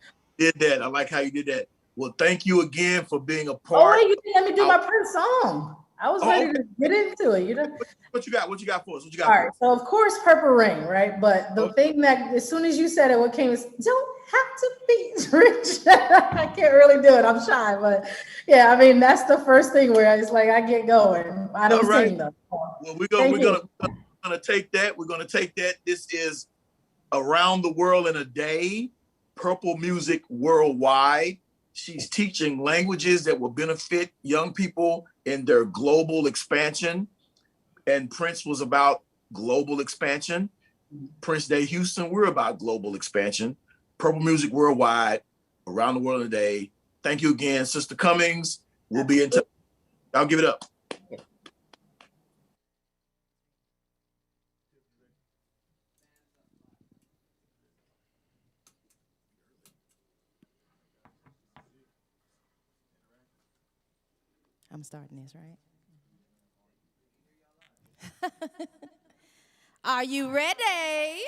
like how you did that. Well, thank you again for being a part. Oh, wait, you didn't let me do my Prince song. I was ready to get into it. What you got for us? All right. So of course, Purple Rain, right? But the thing that as soon as you said it, what came is don't have to be rich. I can't really do it. I'm shy, but yeah, I mean that's the first thing where it's like I get going. I don't sing though. Well, we're gonna take that. We're gonna take that. This is Around the World in a Day, Purple Music Worldwide. She's teaching languages that will benefit young people in their global expansion. And Prince was about global expansion. Prince Day Houston, we're about global expansion. Purple Music Worldwide, Around the World in a Day. Thank you again, Sister Cummings. We'll be in touch. I'll give it up. I'm starting this, right? Are you ready?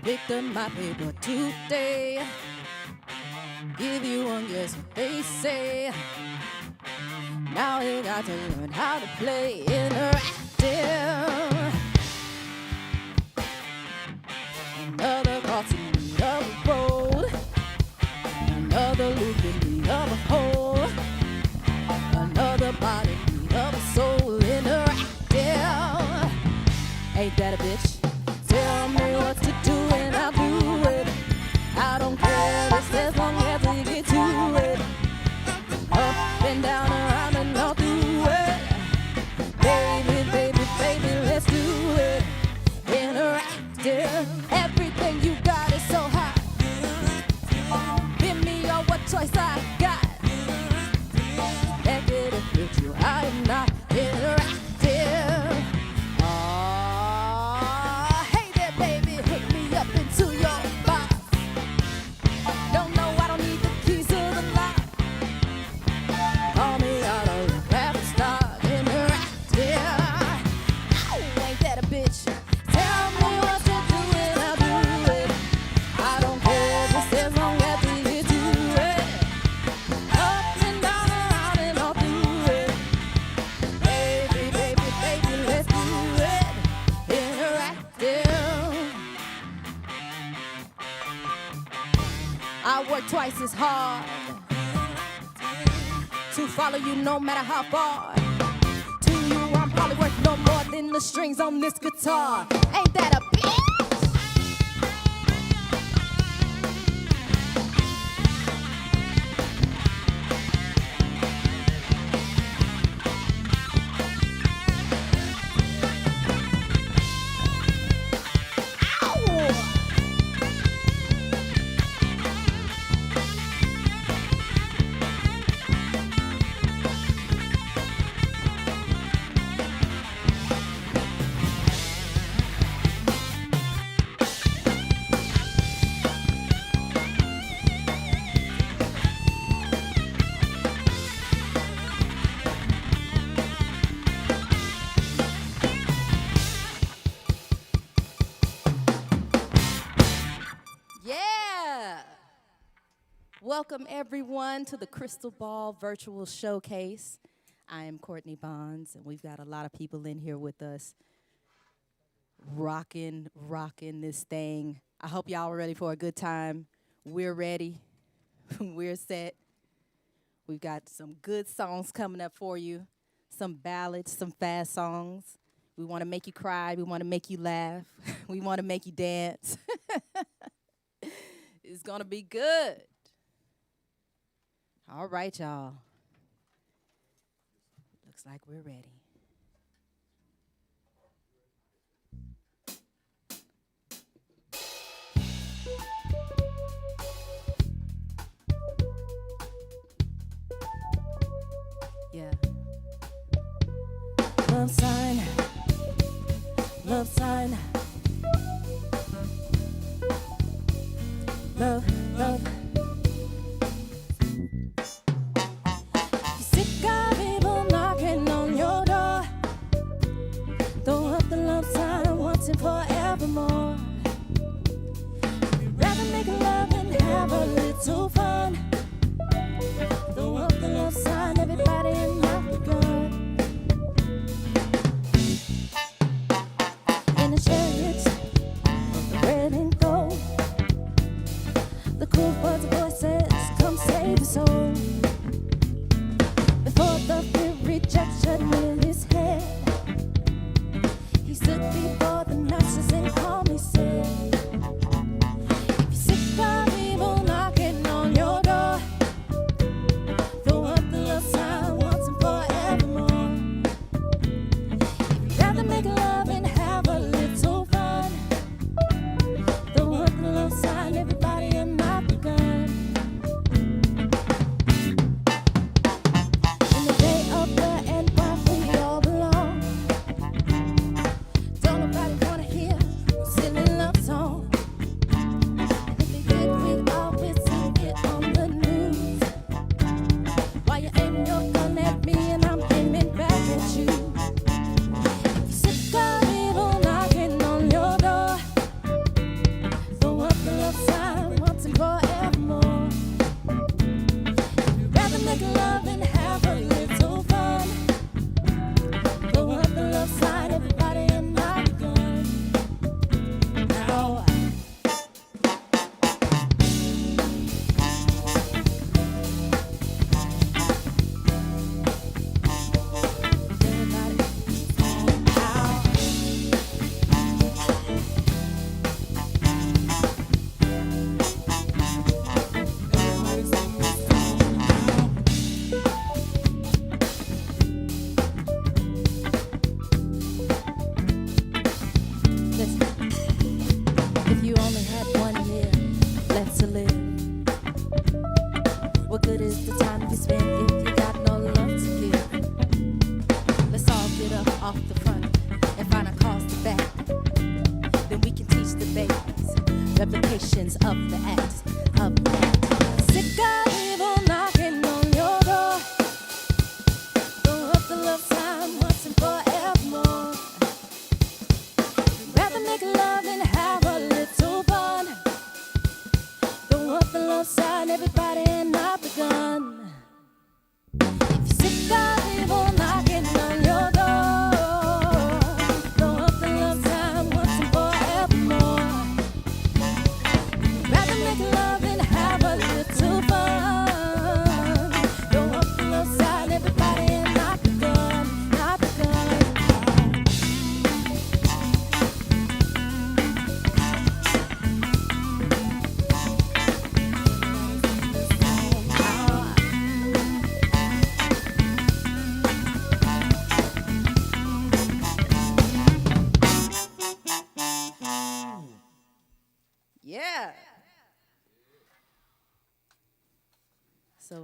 Picked up my paper today. Give you one guess what they say. Now you got to learn how to play interactive. Another crossing of the road. Another loop in the other hole. Another body Ain't that a bitch? Tell me what to do and I'll do it. I don't care just as long as we get to it. Up and down, around and all through it. Baby, baby, baby, let's do it. Interactive, everything you got is so hot. Give me all what choice I got. Negative with you, I am not interactive. Hey there, baby, hook me up into your box. Don't know, I don't need the keys to the lock. Call me out of the rap star, interactive. Oh, ain't that a bitch? Tell me what to do and I'll do it. I don't care just as long as we get to it. Up and down, around and all through it. Baby, baby, baby, let's do it. Interactive. I work twice as hard to follow you no matter how far. To you, I'm probably worth no more than the strings on this guitar. Ain't that a bitch? Yeah! Welcome everyone to the Crystal Ball Virtual Showcase. I am Courtney Bonds, and we've got a lot of people in here with us rocking this thing. I hope y'all are ready for a good time. We're ready. We're set. We've got some good songs coming up for you, some ballads, some fast songs. We want to make you cry. We want to make you laugh. We want to make you dance. It's going to be good. All right, y'all. Looks like we're ready. Yeah. Love sign. Love sign. Love, love. You're sick of people knocking on your door. Throw up the love sign once and forevermore. You'd rather make love and have a little fun. Throw up the love sign, everybody in my gun. In the chariots of the red and gold, the cool birds' voices come save your soul. Before the fury judged with his head, he stood before the masses and calmly said, if you're sick of evil knocking on your door, throw up the love sign once and forevermore. If you'd rather make love and have a little fun, throw up the love sign, everybody and not the gun. babies, replications of the acts, of the act. Sick of evil knocking on your door. Throw up the love sign once and forevermore. Rather make love and have a little fun. Throw up the love sign, everybody, and not the gun. If you're sick of evil knocking on your door, throw up the love sign once and forevermore. Rather make love and have a little fun. Throw up the love sign, everybody, and not the gun, not the gun. Yeah. So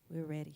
we're ready.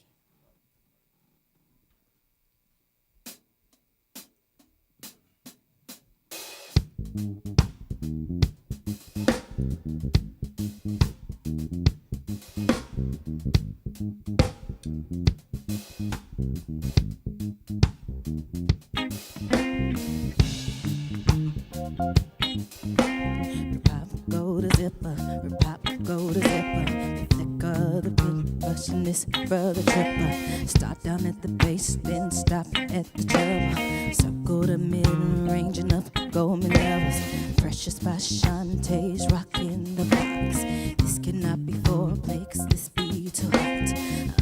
Pop, go to zipper, pop, go to zipper. Flick of the pink, brushing this brother tripper. Start down at the base, then stop at the treble. Circle the mid-range and up, go me levels. Precious by Shantae's rocking the box. This cannot be foreplay, 'cause this be too hot.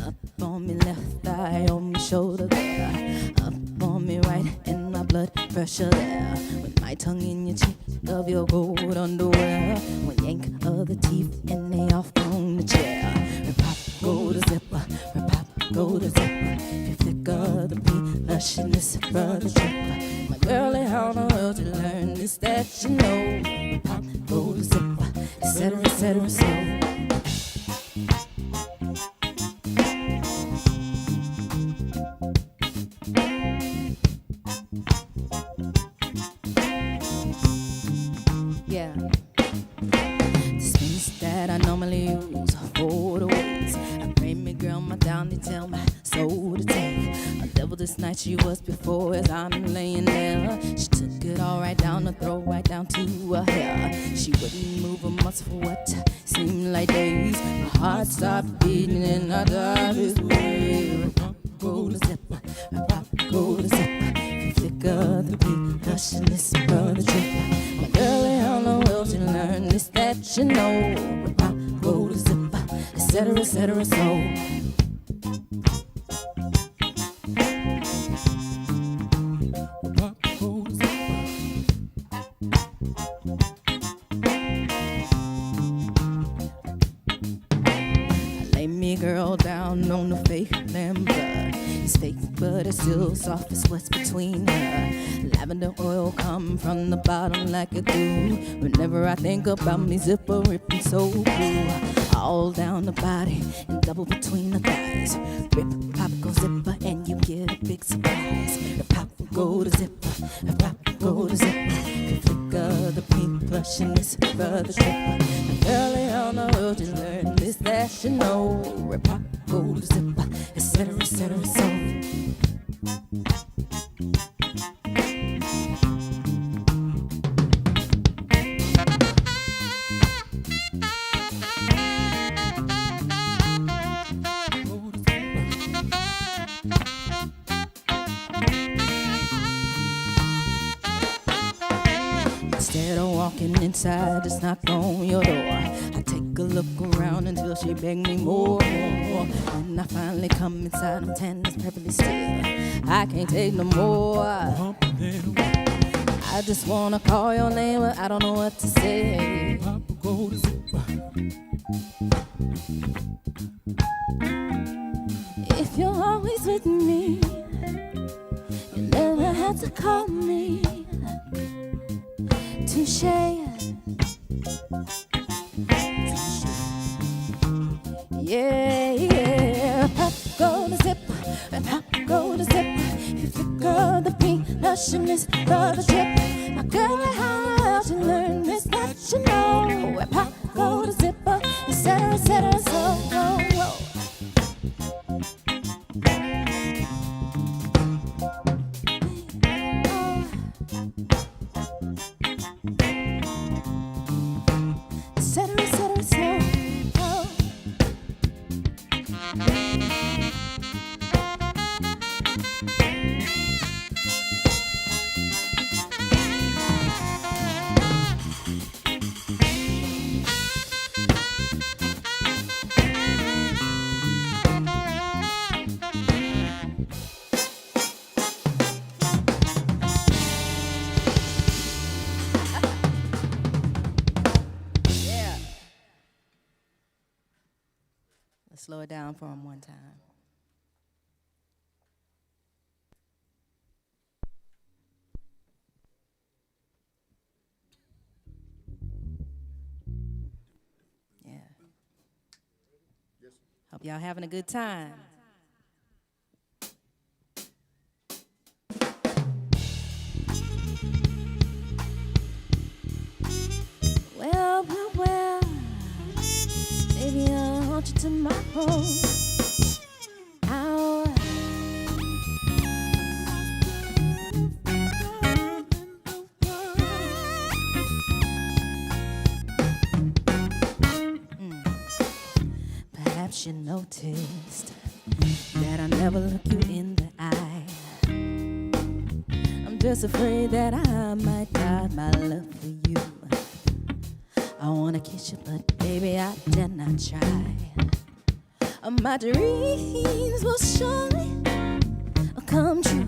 Up on me left thigh, on me shoulder there. Up on me right, and my blood pressure there. With my tongue in your cheek of your gold underwear. One yank of the teeth, and they off on the chair. Pop, go to zipper, pop, go to zipper. If you flick of the pink, lush in this brother tripper. My girlie, how in the world you learn this that you know? Pop, go to zipper, etc., so. Yeah. The spins that I normally use for the weights. I pray me girl my down, they tell my soul to take. A devil this night she was before as I'm laying there. She took it all right down the throat, right down to her hair. She wouldn't move a muscle for what seemed like days. My heart stopped beating and I died this way. Go to zipper, go to zipper. Flick of the beat, hushing this brother tripper. My girlie, how in the world you learn this that you know? Pop, go to zipper, etc., so. Lay me girl down on the fake lamb. It's fake, but it's still soft as what's between her. Lavender oil come from the bottom like it do. Whenever I think about me, zipper ripping so blue. All down the body and double between the thighs. Rip, pop, go zipper, and you get a big surprise. Pop, go to zipper, pop, go to zipper. Flick of the pink plush and this brother tripper. Girlie, how in the world you learn this that you know? Pop, go to zipper, etc., so. Instead of walking inside, just knock on your door. I take a look around until she begged me more. When I finally come inside, I'm tan as perfectly still. I can't take no more. I just wanna call your name, but I don't know what to say. If you're always with me, you never have to call me. Touche. Yeah, yeah. Pop, go to zipper, pop, go to zipper. You flick of the pink, lush in this brother trip. My girl, how to learn this that you know. Where pop go to zipper, etc., so. Slow it down for him one time. Yeah. Hope y'all having a good time. Well, baby, I want you tomorrow. Perhaps you noticed that I never look you in the eye. I'm just afraid that I might doubt my love for you. I wanna kiss you, but baby, I dare not try. My dreams will surely come true.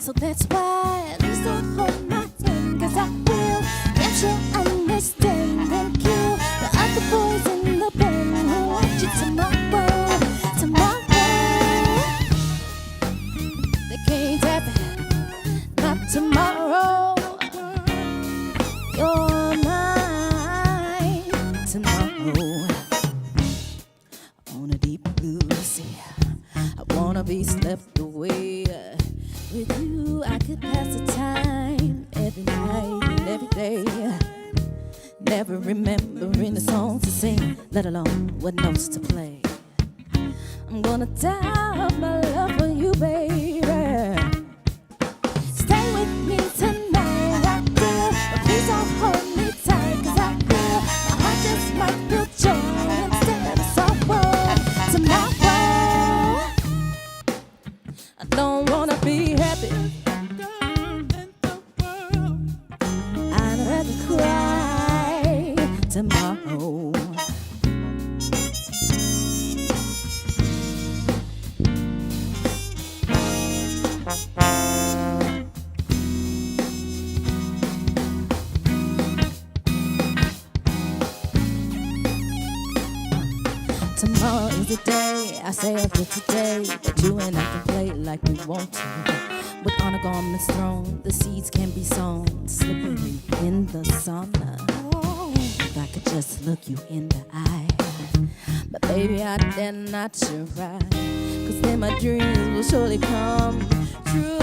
So that's why, please don't hold my hand, 'cause I will get you understand and kill the other boys in the band who want you tomorrow. They can't have it, not tomorrow. You're mine tomorrow. On a deep blue sea, I wanna be swept away. With you, I could pass the time every night and every day. Never remembering the songs to sing, let alone what notes to play. I'm gonna die of my love for you, baby. Stay with me tonight, I will, but please don't hold me tight, 'cause I feel my heart just might feel joy instead of sorrow. Tomorrow, I don't wanna be happy, I'd rather cry tomorrow. Tomorrow is the day, I say after today, that you and I can play like we want to. With honor garments thrown, the seeds can be sown, slippery in the sauna. If I could just look you in the eye, but baby, I dare not try, 'cause then my dreams will surely come true.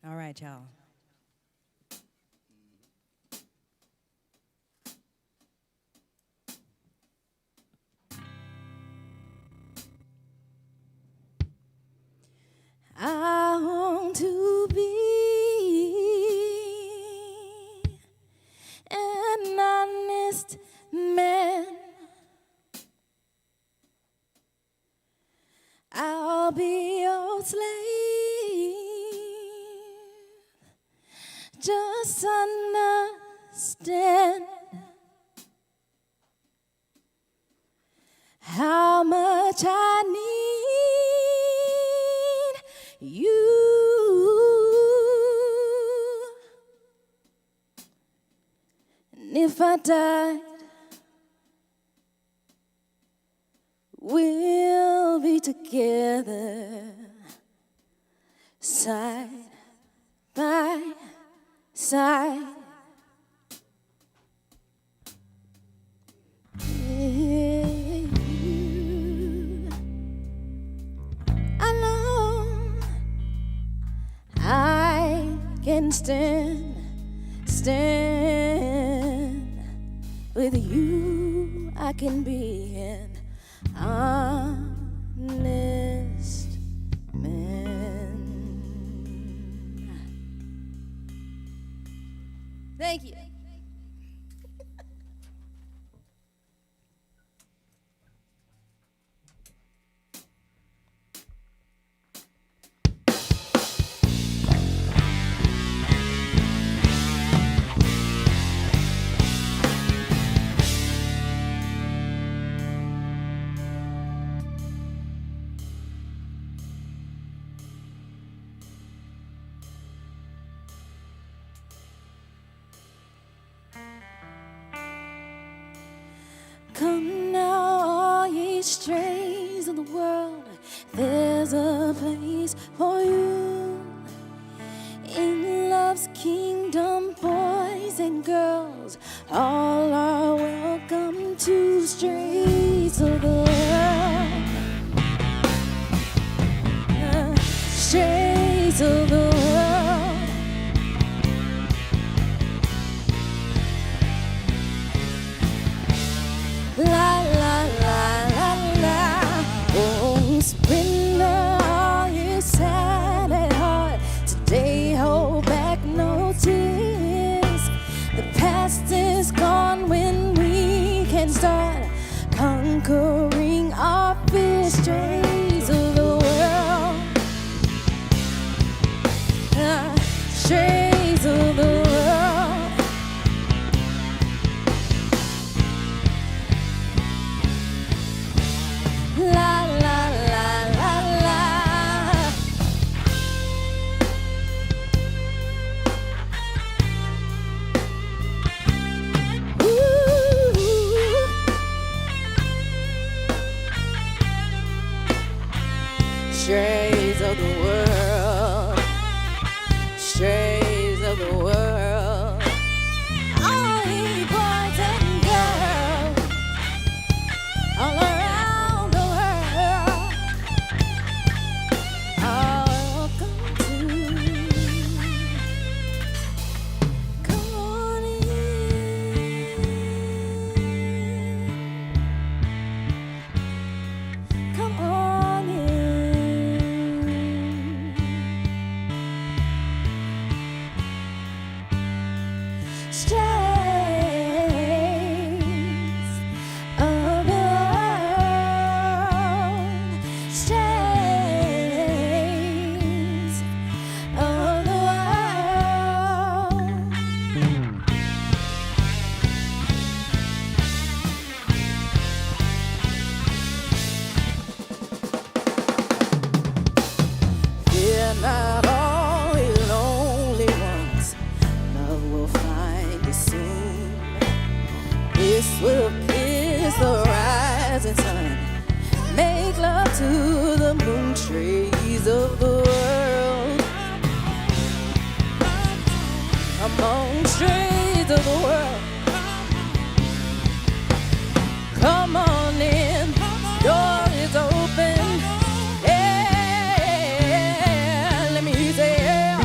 All right, y'all. I want to be an honest man. I'll be your slave. Just understand how much I need you. And if I died, we'll be together, side by side. I know I can stand with you. I can be an honest man. Thank you. Come now, all ye strays of the world, there's a place for you. In love's kingdom, boys and girls, all are welcome to strays of the world. Strays of the world. La la la la la. Oh, surrender all you sad at heart. Today hold back no tears. The past is gone when we can start conquering our fears. Strays of the world. Strays of the world. La la la la la. Ooh. Strays of the world. Strays of the world. All ye boys and girls all around the world are welcome to. Come on in. Come on in. Strays of the world. Strays of the world. Fear not all ye lonely ones, love will find you soon. This will kiss the rising sun, make love to the moon. Trees of the world, among trees of the world. Come on in, door is open. Yeah, let me say yeah.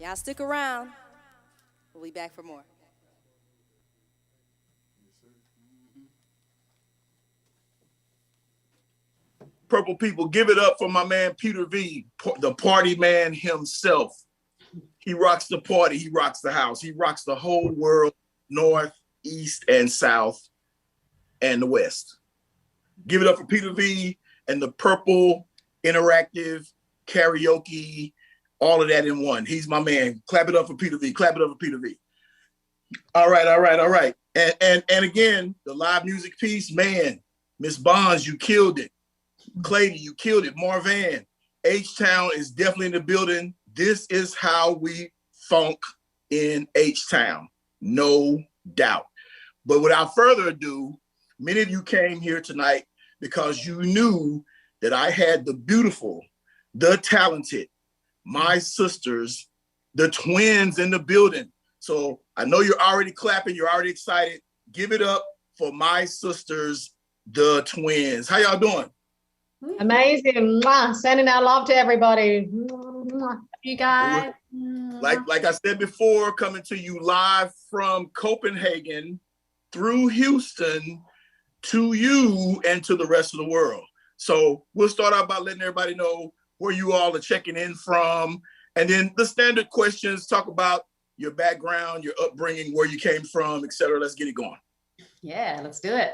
Now stick around. We'll be back for more. Purple people, give it up for my man Peter V, the party man himself. He rocks the party, he rocks the house, he rocks the whole world, north, east, and south, and the west. Give it up for Peter V and the Purple Interactive Karaoke, all of that in one. He's my man. Clap it up for Peter V. Clap it up for Peter V. All right. And again, the live music piece, man, Miss Bonds, you killed it. Clady, you killed it. Marvan, H-Town is definitely in the building. This is how we funk in H-Town, no doubt. But without further ado, many of you came here tonight because you knew that I had the beautiful, the talented, my sisters, the twins in the building. So I know you're already clapping, you're already excited. Give it up for my sisters, the twins. How y'all doing? Amazing. Mwah. Sending our love to everybody. You guys. Like I said before, coming to you live from Copenhagen through Houston to you and to the rest of the world. So we'll start out by letting everybody know where you all are checking in from. And then the standard questions, talk about your background, your upbringing, where you came from, etc. Let's get it going. Yeah, let's do it.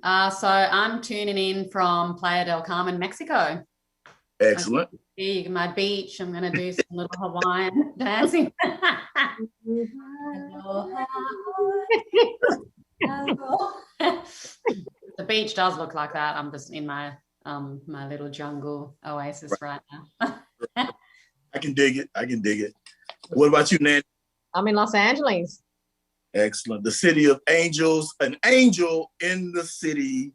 So I'm tuning in from Playa del Carmen, Mexico. Excellent. My beach. I'm going to do some little Hawaiian dancing. The beach does look like that. I'm just in my my little jungle oasis right now. I can dig it. What about you, Nandy? I'm in Los Angeles. Excellent. The city of angels, an angel in the city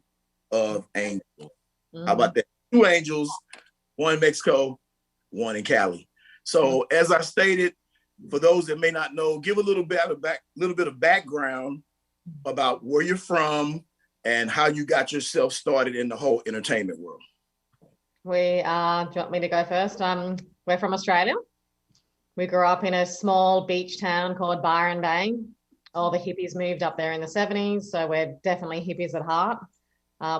of angels. How about that? 2 angels, one in Mexico, one in Cali. So as I stated, for those that may not know, give a little bit of background about where you're from and how you got yourself started in the whole entertainment world. Do you want me to go first? We're from Australia. We grew up in a small beach town called Byron Bay. All the hippies moved up there in the 70s, so we're definitely hippies at heart.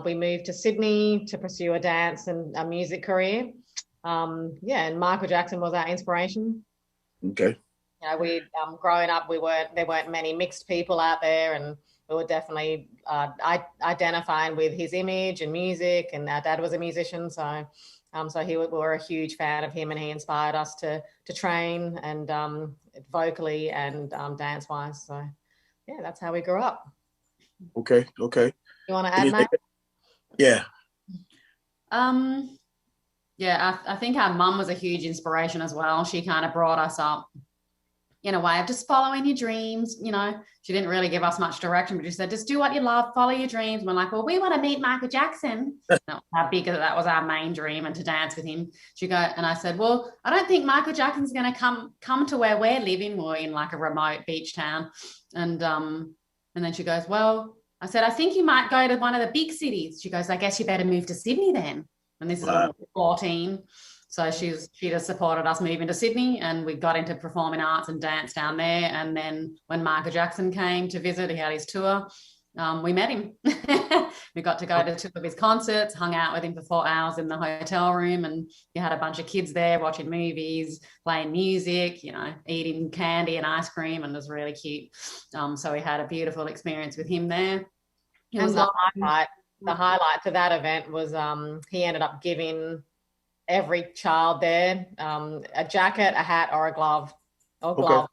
We moved to Sydney to pursue a dance and a music career. And Michael Jackson was our inspiration. Okay. You know, we growing up, there weren't many mixed people out there, and we were definitely identifying with his image and music. And our dad was a musician, so we were a huge fan of him, and he inspired us to train and vocally and dance wise. So yeah, that's how we grew up. Okay. You want to add, Matt? Yeah. I think our mum was a huge inspiration as well. She kind of brought us up in a way of just following your dreams. You know, she didn't really give us much direction, but she said, just do what you love, follow your dreams. And we're like, well, we want to meet Michael Jackson. How big that was our main dream, and to dance with him. And I said, well, I don't think Michael Jackson's going to come to where we're living. We're in like a remote beach town. And then she goes, well, I said, I think you might go to one of the big cities. She goes, I guess you better move to Sydney then. And this is 14. So she just supported us moving to Sydney, and we got into performing arts and dance down there. And then when Michael Jackson came to visit, he had his tour, we met him. We got to go to 2 of his concerts, hung out with him for 4 hours in the hotel room, and you had a bunch of kids there watching movies, playing music, you know, eating candy and ice cream, and it was really cute. So we had a beautiful experience with him there. It was the highlight to that event was he ended up giving every child there a jacket, a hat, or a glove. So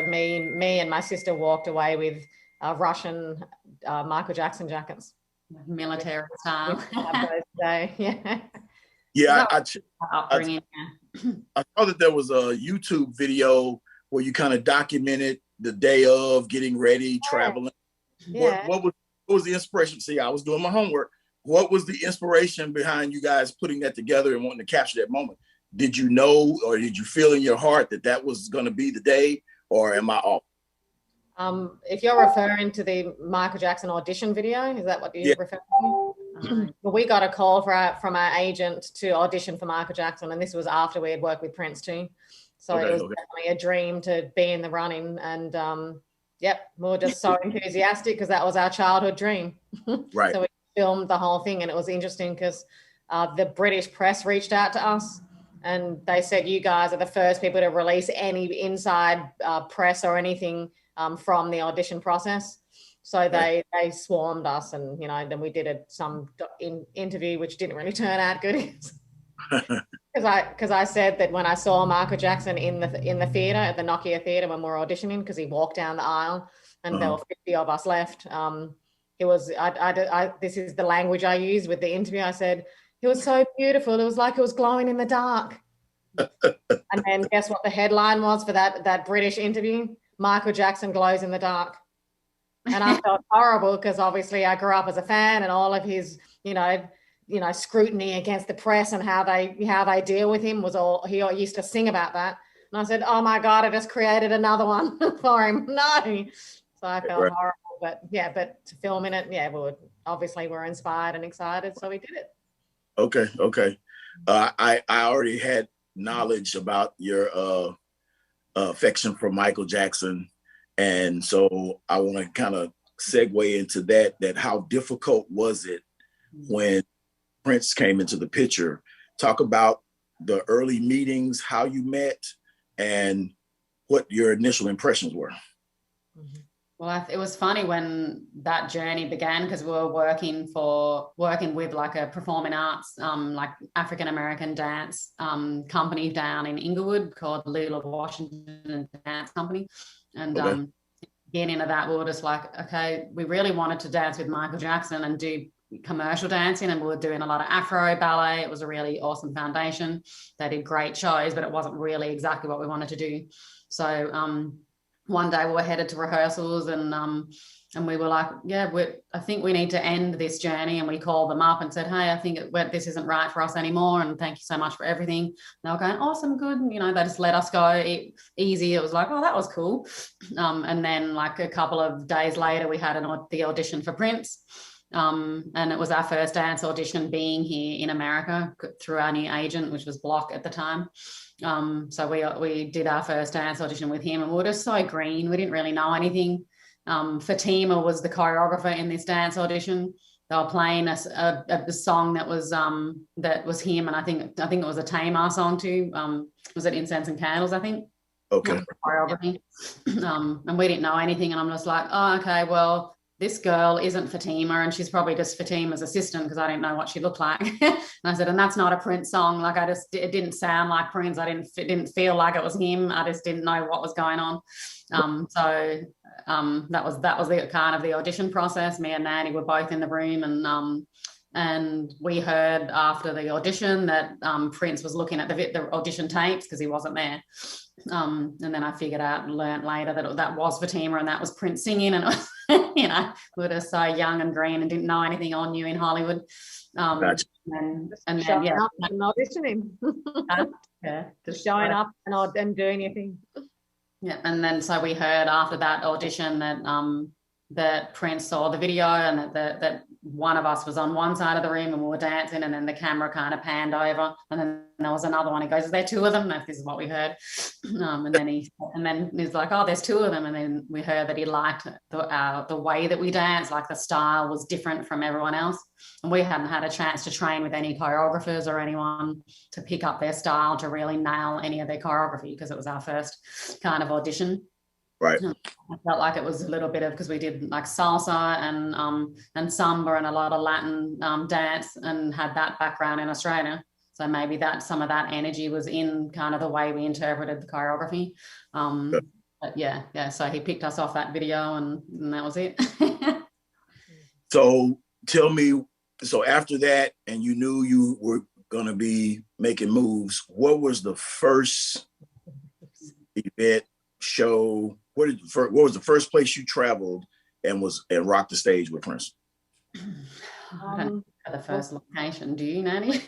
me and my sister walked away with Russian Michael Jackson jackets. Military style. Yeah, I saw that there was a YouTube video where you kind of documented the day of getting ready, traveling. Yeah. What was the inspiration? See, I was doing my homework. What was the inspiration behind you guys putting that together and wanting to capture that moment? Did you know, or did you feel in your heart that was going to be the day, or am I off? If you're referring to the Michael Jackson audition video, is that what you refer to? Well, we got a call from our agent to audition for Michael Jackson, and this was after we had worked with Prince too. So Okay, it was okay. definitely a dream to be in the running. And yep, we were just so enthusiastic because that was our childhood dream. Right. So we filmed the whole thing, and it was interesting because the British press reached out to us, and they said, you guys are the first people to release any inside press or anything from the audition process. So they swarmed us, and then we did some interview which didn't really turn out good. Because I said that when I saw Michael Jackson in the theater at the Nokia Theater when we were auditioning, because he walked down the aisle and there were 50 of us left. It was this is the language I used with the interview. I said it was so beautiful. It was like it was glowing in the dark. And then guess what the headline was for that British interview? Michael Jackson glows in the dark. And I felt horrible because obviously I grew up as a fan, and all of his, scrutiny against the press and how they deal with him was all he used to sing about that. And I said, oh my God, I just created another one for him. No. So I felt horrible, but to film in it, we're inspired and excited. So we did it. Okay. I already had knowledge about your affection for Michael Jackson. And so I want to kind of segue into that how difficult was it when Prince came into the picture? Talk about the early meetings, how you met, and what your initial impressions were. Well, it was funny when that journey began, because we were working with like a performing arts, like African-American dance company down in Inglewood called Lula Washington Dance Company. And getting into that, we were just like, okay, we really wanted to dance with Michael Jackson and do commercial dancing, and we were doing a lot of Afro ballet. It was a really awesome foundation. They did great shows, but it wasn't really exactly what we wanted to do. So one day we were headed to rehearsals, and we were like, I think we need to end this journey. And we called them up and said, hey, I think this isn't right for us anymore, and thank you so much for everything. And they were going, awesome, good. And, they just let us go easy. It was like, oh, that was cool. And then like a couple of days later, we had the audition for Prince. And it was our first dance audition being here in America through our new agent, which was Block at the time. So we did our first dance audition with him, and we were just so green. We didn't really know anything. Fatima was the choreographer in this dance audition. They were playing a song that was him, and I think it was a Tamar song too. Was it Incense and Candles, I think? Okay. Choreography. And we didn't know anything, and I'm just like, oh, okay, well, this girl isn't Fatima, and she's probably just Fatima's assistant, because I didn't know what she looked like. And I said, and that's not a Prince song. Like it didn't sound like Prince. It didn't feel like it was him. I just didn't know what was going on. So that was the kind of the audition process. Me and NANDY were both in the room, and we heard after the audition that Prince was looking at the audition tapes because he wasn't there. And then I figured out and learned later that was Fatima, and that was Prince singing. And it was, we were just so young and green and didn't know anything on you in Hollywood. Gotcha. And then and auditioning. Just showing up and doing your thing. Yeah, and then so we heard after that audition that Prince saw the video, and that one of us was on one side of the room and we were dancing, and then the camera kind of panned over, and then there was another one. He goes, "Is there two of them?" And this is what we heard. And then he's like, "Oh, there's two of them." And then we heard that he liked the way that we danced, like the style was different from everyone else, and we hadn't had a chance to train with any choreographers or anyone to pick up their style to really nail any of their choreography, because it was our first kind of audition. Right. I felt like it was a little bit of, because we did like salsa and samba and a lot of Latin dance, and had that background in Australia. So maybe that some of that energy was in kind of the way we interpreted the choreography. But yeah. So he picked us off that video, and that was it. So tell me, so after that, and you knew you were going to be making moves, what was the first event, show? What was the first place you traveled and rocked the stage with Prince? The first location. Do you, NANDY?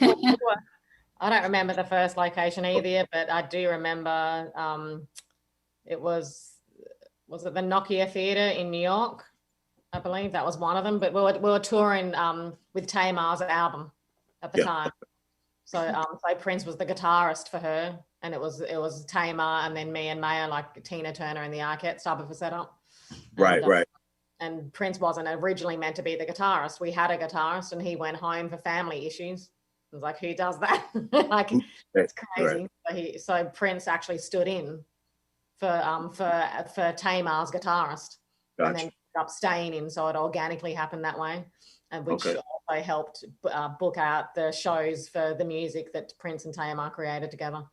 I don't remember the first location either, but I do remember it was it the Nokia Theater in New York? I believe that was one of them. But we were touring with Tamar's album at the time. So Prince was the guitarist for her, and it was Tamar, and then me and Mayor, like Tina Turner and the Arquettes type of a setup. Right, right. And Prince wasn't originally meant to be the guitarist. We had a guitarist, and he went home for family issues. I was like, who does that? Like, it's crazy. Right. So Prince actually stood in for Tamar's guitarist, and then ended up staying in. So it organically happened that way, and which also helped book out the shows for the music that Prince and Tamar created together.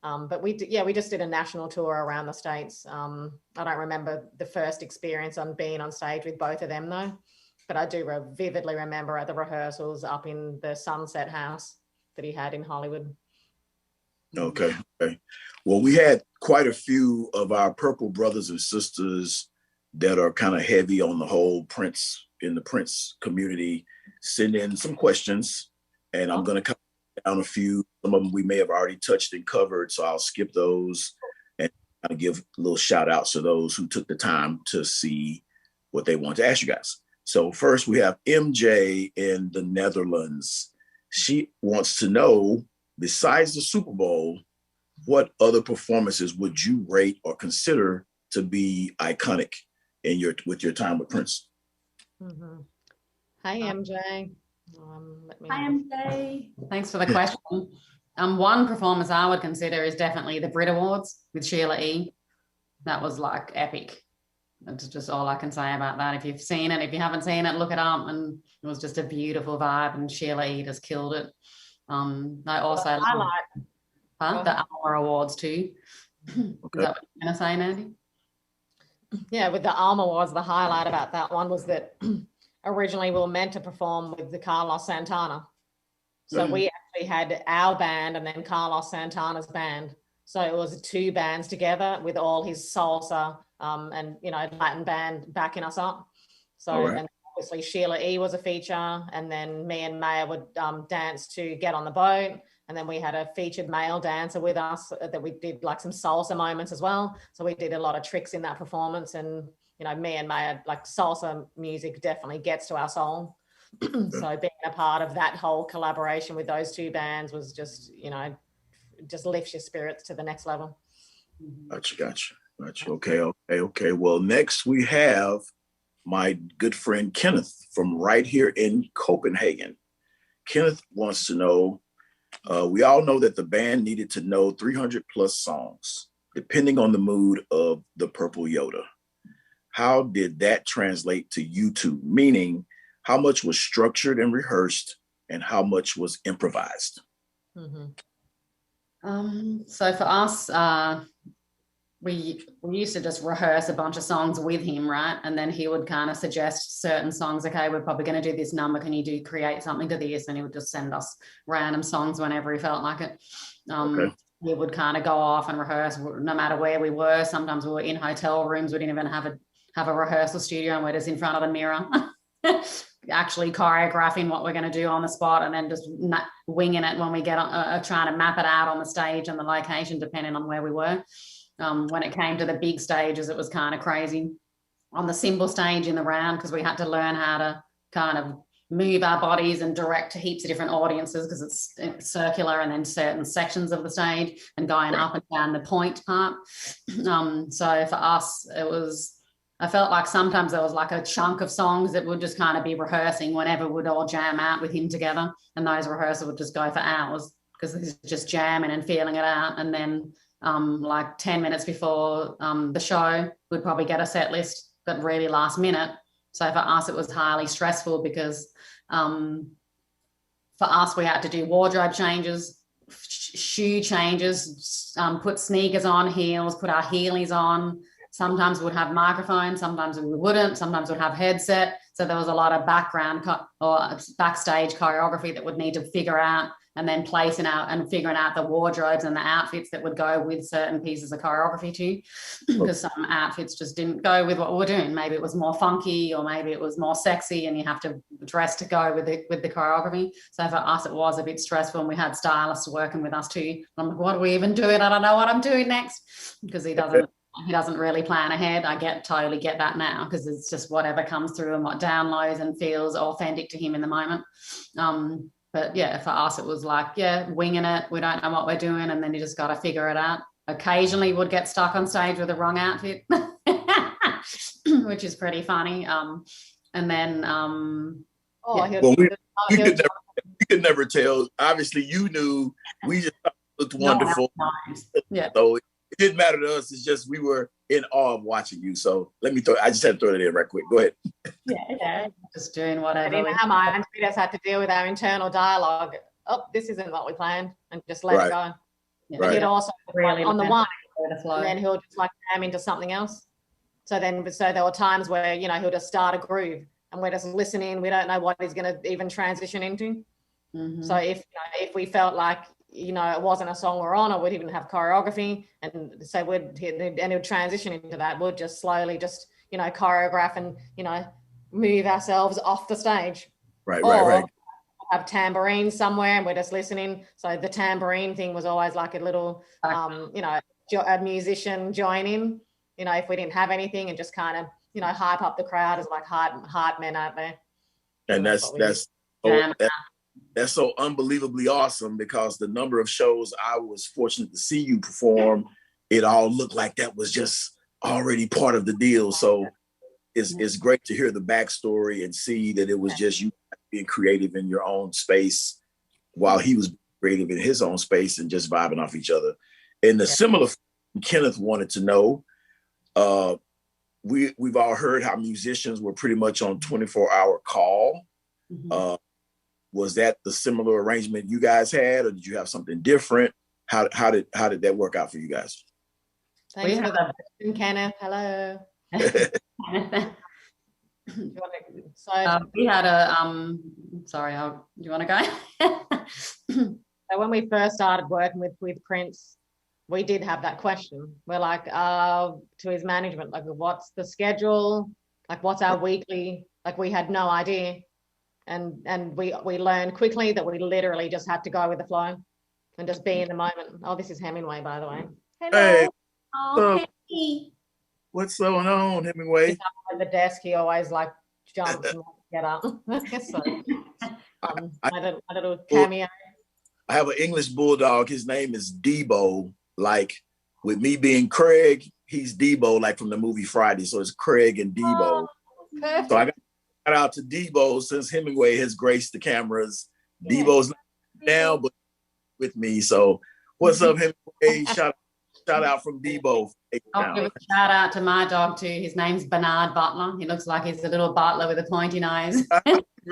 But we just did a national tour around the States. I don't remember the first experience on being on stage with both of them though, but I do vividly remember at the rehearsals up in the Sunset House that he had in Hollywood. Okay. Well, we had quite a few of our Purple brothers and sisters that are kind of heavy on the whole Prince, in the Prince community, send in some questions, and I'm going to come down a few. Some of them we may have already touched and covered, so I'll skip those and kind of give a little shout outs to those who took the time to see what they want to ask you guys. So first we have MJ in the Netherlands. She wants to know, besides the Super Bowl, what other performances would you rate or consider to be iconic with your time with Prince? Mm-hmm. Hi, MJ. Hi, MJ. Thanks for the question. One performance I would consider is definitely the Brit Awards with Sheila E. That was like epic. That's just all I can say about that. If you've seen it, if you haven't seen it, look it up. And it was just a beautiful vibe, and Sheila E. just killed it. I also love the Alma Awards too. Is that what you're going to say, Nandy? Yeah, with the Alma Awards, the highlight about that one was that originally we were meant to perform with the Carlos Santana. So we actually had our band and then Carlos Santana's band. So it was two bands together with all his salsa and, Latin band backing us up. So and obviously Sheila E. was a feature, and then me and Maya would dance to Get on the Boat. And then we had a featured male dancer with us that we did like some salsa moments as well. So we did a lot of tricks in that performance, and me and Maya, like salsa music definitely gets to our soul. So being a part of that whole collaboration with those two bands was just, just lifts your spirits to the next level. Gotcha. Okay. Well, next we have my good friend Kenneth from right here in Copenhagen. Kenneth wants to know, we all know that the band needed to know 300 plus songs, depending on the mood of the Purple Yoda. How did that translate to you two? Meaning, how much was structured and rehearsed, and how much was improvised? Mm-hmm. So for us, we used to just rehearse a bunch of songs with him, right? And then he would kind of suggest certain songs. Okay, we're probably going to do this number. Can you create something to this? And he would just send us random songs whenever he felt like it. We would kind of go off and rehearse no matter where we were. Sometimes we were in hotel rooms. We didn't even have a rehearsal studio, and we're just in front of the mirror, actually choreographing what we're going to do on the spot, and then just winging it when we get trying to map it out on the stage and the location, depending on where we were. When it came to the big stages, it was kind of crazy. On the cymbal stage in the round, because we had to learn how to kind of move our bodies and direct to heaps of different audiences, because it's circular, and then certain sections of the stage and going up and down the point part. So for us, I felt like sometimes there was like a chunk of songs that would just kind of be rehearsing whenever we'd all jam out with him together. And those rehearsals would just go for hours, because it's just jamming and feeling it out. And then like 10 minutes before the show, we'd probably get a set list, but really last minute. So for us, it was highly stressful, because for us, we had to do wardrobe changes, shoe changes, put sneakers on, heels, put our heelys on. Sometimes we'd have microphones, sometimes we wouldn't, sometimes we'd have headset. So there was a lot of background or backstage choreography that would need to figure out, and then placing out and figuring out the wardrobes and the outfits that would go with certain pieces of choreography too, because some outfits just didn't go with what we were doing. Maybe it was more funky, or maybe it was more sexy, and you have to dress to go with the choreography. So for us, it was a bit stressful, and we had stylists working with us too. I'm like, what are we even doing? I don't know what I'm doing next, because he doesn't really plan ahead. I totally get that now, because it's just whatever comes through and what downloads and feels authentic to him in the moment. But yeah, for us, it was like, yeah, winging it. We don't know what we're doing. And then you just got to figure it out. Occasionally would get stuck on stage with the wrong outfit, which is pretty funny. And then, well, you could never tell. Obviously, you knew. We just looked wonderful. Yeah. So it didn't matter to us. It's just we were in awe of watching you. So I just had to throw that in right quick. Go ahead. Yeah. Just doing whatever. In our minds, we just had to deal with our internal dialogue. Oh, this isn't what we planned, and just let it go. Yeah. He'd also really on the one, and then he'll just like jam into something else. So there were times where, you know, he'll just start a groove and we're just listening. We don't know what he's going to even transition into. Mm-hmm. So if we felt like, you know, it wasn't a song we're on, or we'd even have choreography, and so it would transition into that. We'd just slowly just, you know, choreograph and, you know, move ourselves off the stage. Right. Have tambourine somewhere and we're just listening. So the tambourine thing was always like a little, you know, a musician joining, you know, if we didn't have anything, and just kind of, you know, hype up the crowd as like hype men out there. And that's so unbelievably awesome, because the number of shows I was fortunate to see you perform, it all looked like that was just already part of the deal. So it's great to hear the backstory and see that it was just you being creative in your own space while he was creative in his own space and just vibing off each other. And the similar, Kenneth wanted to know, we've all heard how musicians were pretty much on 24-hour call. Mm-hmm. Was that the similar arrangement you guys had, or did you have something different? How did that work out for you guys? Thanks for the question, Kenneth. Hello. We had a sorry, do you want to go? So when we first started working with Prince, we did have that question. We're like, to his management, like, what's the schedule? Like, what's our weekly? Like, we had no idea. And we learned quickly that we literally just had to go with the flow and just be in the moment. Oh, this is Hemingway, by the way. Hello. Hey. Oh, hey. What's going on, Hemingway? At the desk, he always like jumps and get up. So, my little cameo. I have an English bulldog. His name is Debo. Like, with me being Craig, he's Debo, like from the movie Friday. So it's Craig and Debo. Perfect. So I got out to Debo, since Hemingway has graced the cameras. Yeah. Debo's not down, but with me. So what's up, Hemingway? Shout out from Debo. I'll give a shout out to my dog too. His name's Bernard Butler. He looks like he's a little butler with a pointy nose.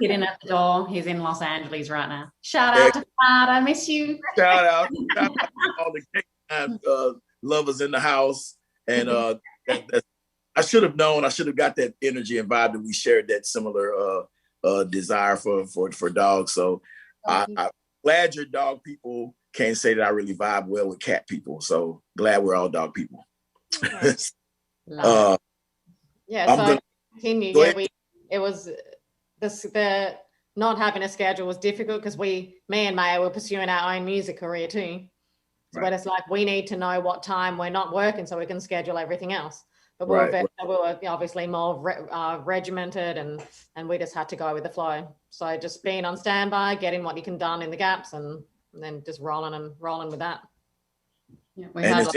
Sitting at the door. He's in Los Angeles right now. Shout out to Bernard. I miss you. Shout out to all the lovers in the house. And I should have known. I should have got that energy and vibe that we shared, that similar desire for dogs. So I'm glad your dog people can't say that I really vibe well with cat people. So glad we're all dog people. So continue. Yeah, it was the not having a schedule was difficult because me and Mayor were pursuing our own music career too. So But it's like we need to know what time we're not working so we can schedule everything else. But we were obviously more regimented and we just had to go with the flow. So just being on standby, getting what you can done in the gaps, and then just rolling with that. Yeah, we had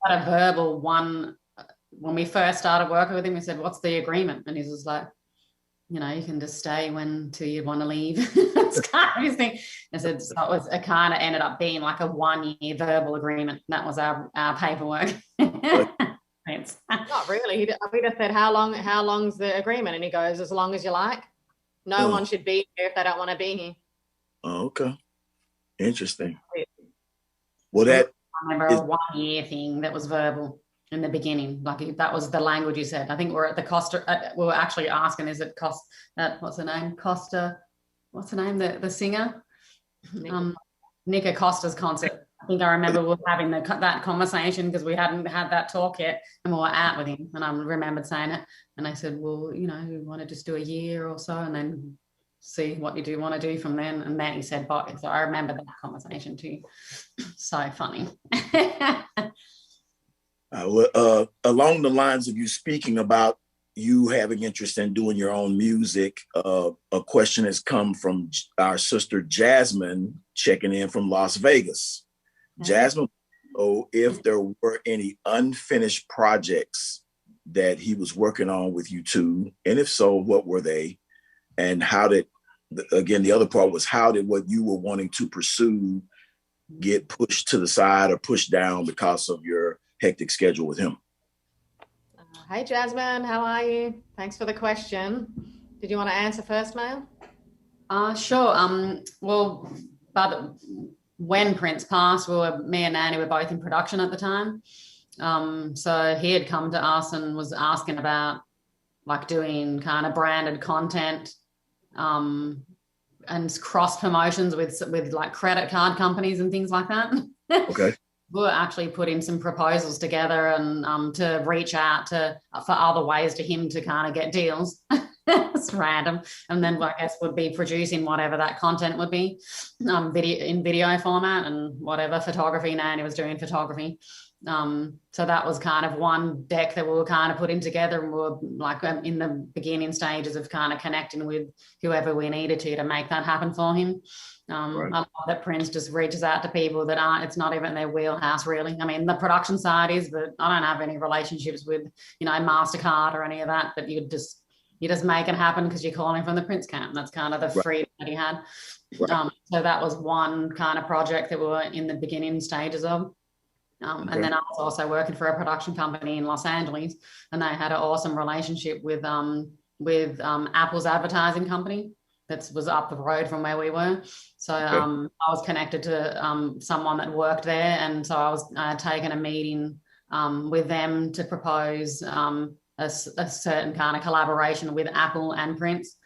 a verbal one when we first started working with him. We said, "What's the agreement?" And he was like, "You know, you can just stay till you want to leave." It's kind of his thing. I said, so it kind of ended up being like a 1-year verbal agreement. That was our paperwork. Not really. We just said, how long's the agreement? And he goes, as long as you like. No one should be here if they don't want to be here. Oh, okay. Interesting. Well, I remember a 1-year thing that was verbal in the beginning. Like that was the language you said. I think we're at the Costa. We were actually asking, is it what's her name? Costa. What's her name? The singer. Nick Acosta's concert. I think I remember we were having that conversation because we hadn't had that talk yet, and we were out with him, and I remembered saying it, and I said, well, you know, we want to just do a year or so and then see what you do want to do from then. And then he said, bye. So I remember that conversation too. So funny. Along the lines of you speaking about, you having interest in doing your own music, a question has come from our sister Jasmine, checking in from Las Vegas. Jasmine, if there were any unfinished projects that he was working on with you two, and if so, what were they? And how did, again, the other part was, how did what you were wanting to pursue get pushed to the side or pushed down because of your hectic schedule with him? Hey, Jasmine, how are you? Thanks for the question. Did you want to answer first, Mayor? Sure. Well, but when Prince passed, me and Nandy were both in production at the time. So he had come to us and was asking about like doing kind of branded content and cross promotions with like credit card companies and things like that. Okay. We were actually putting some proposals together and to reach out for other ways to him to kind of get deals. It's random. And then I guess would be producing whatever that content would be, video format and whatever photography. Nandy was doing photography. So that was kind of one deck that we were kind of putting together, and we were like in the beginning stages of kind of connecting with whoever we needed to make that happen for him. Right. I love that Prince just reaches out to people that it's not even their wheelhouse really. I mean, the production side is, but I don't have any relationships with, MasterCard or any of that, but you just make it happen because you're calling from the Prince camp. That's kind of the freedom that he had. Right. So that was one kind of project that we were in the beginning stages of. And then I was also working for a production company in Los Angeles, and they had an awesome relationship with Apple's advertising company that was up the road from where we were. So I was connected to someone that worked there, and so I had taken a meeting with them to propose a certain kind of collaboration with Apple and Prince.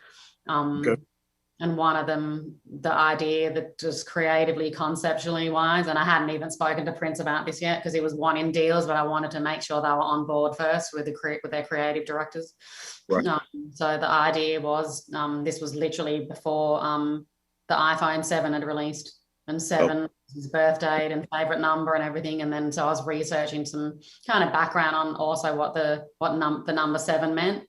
And one of them, the idea that just creatively, conceptually wise, and I hadn't even spoken to Prince about this yet because he was wanting deals, but I wanted to make sure they were on board first with their creative directors. Right. So the idea was, this was literally before the iPhone 7 had released, and 7 was his birth date and favorite number and everything. And then so I was researching some kind of background on also what the number 7 meant.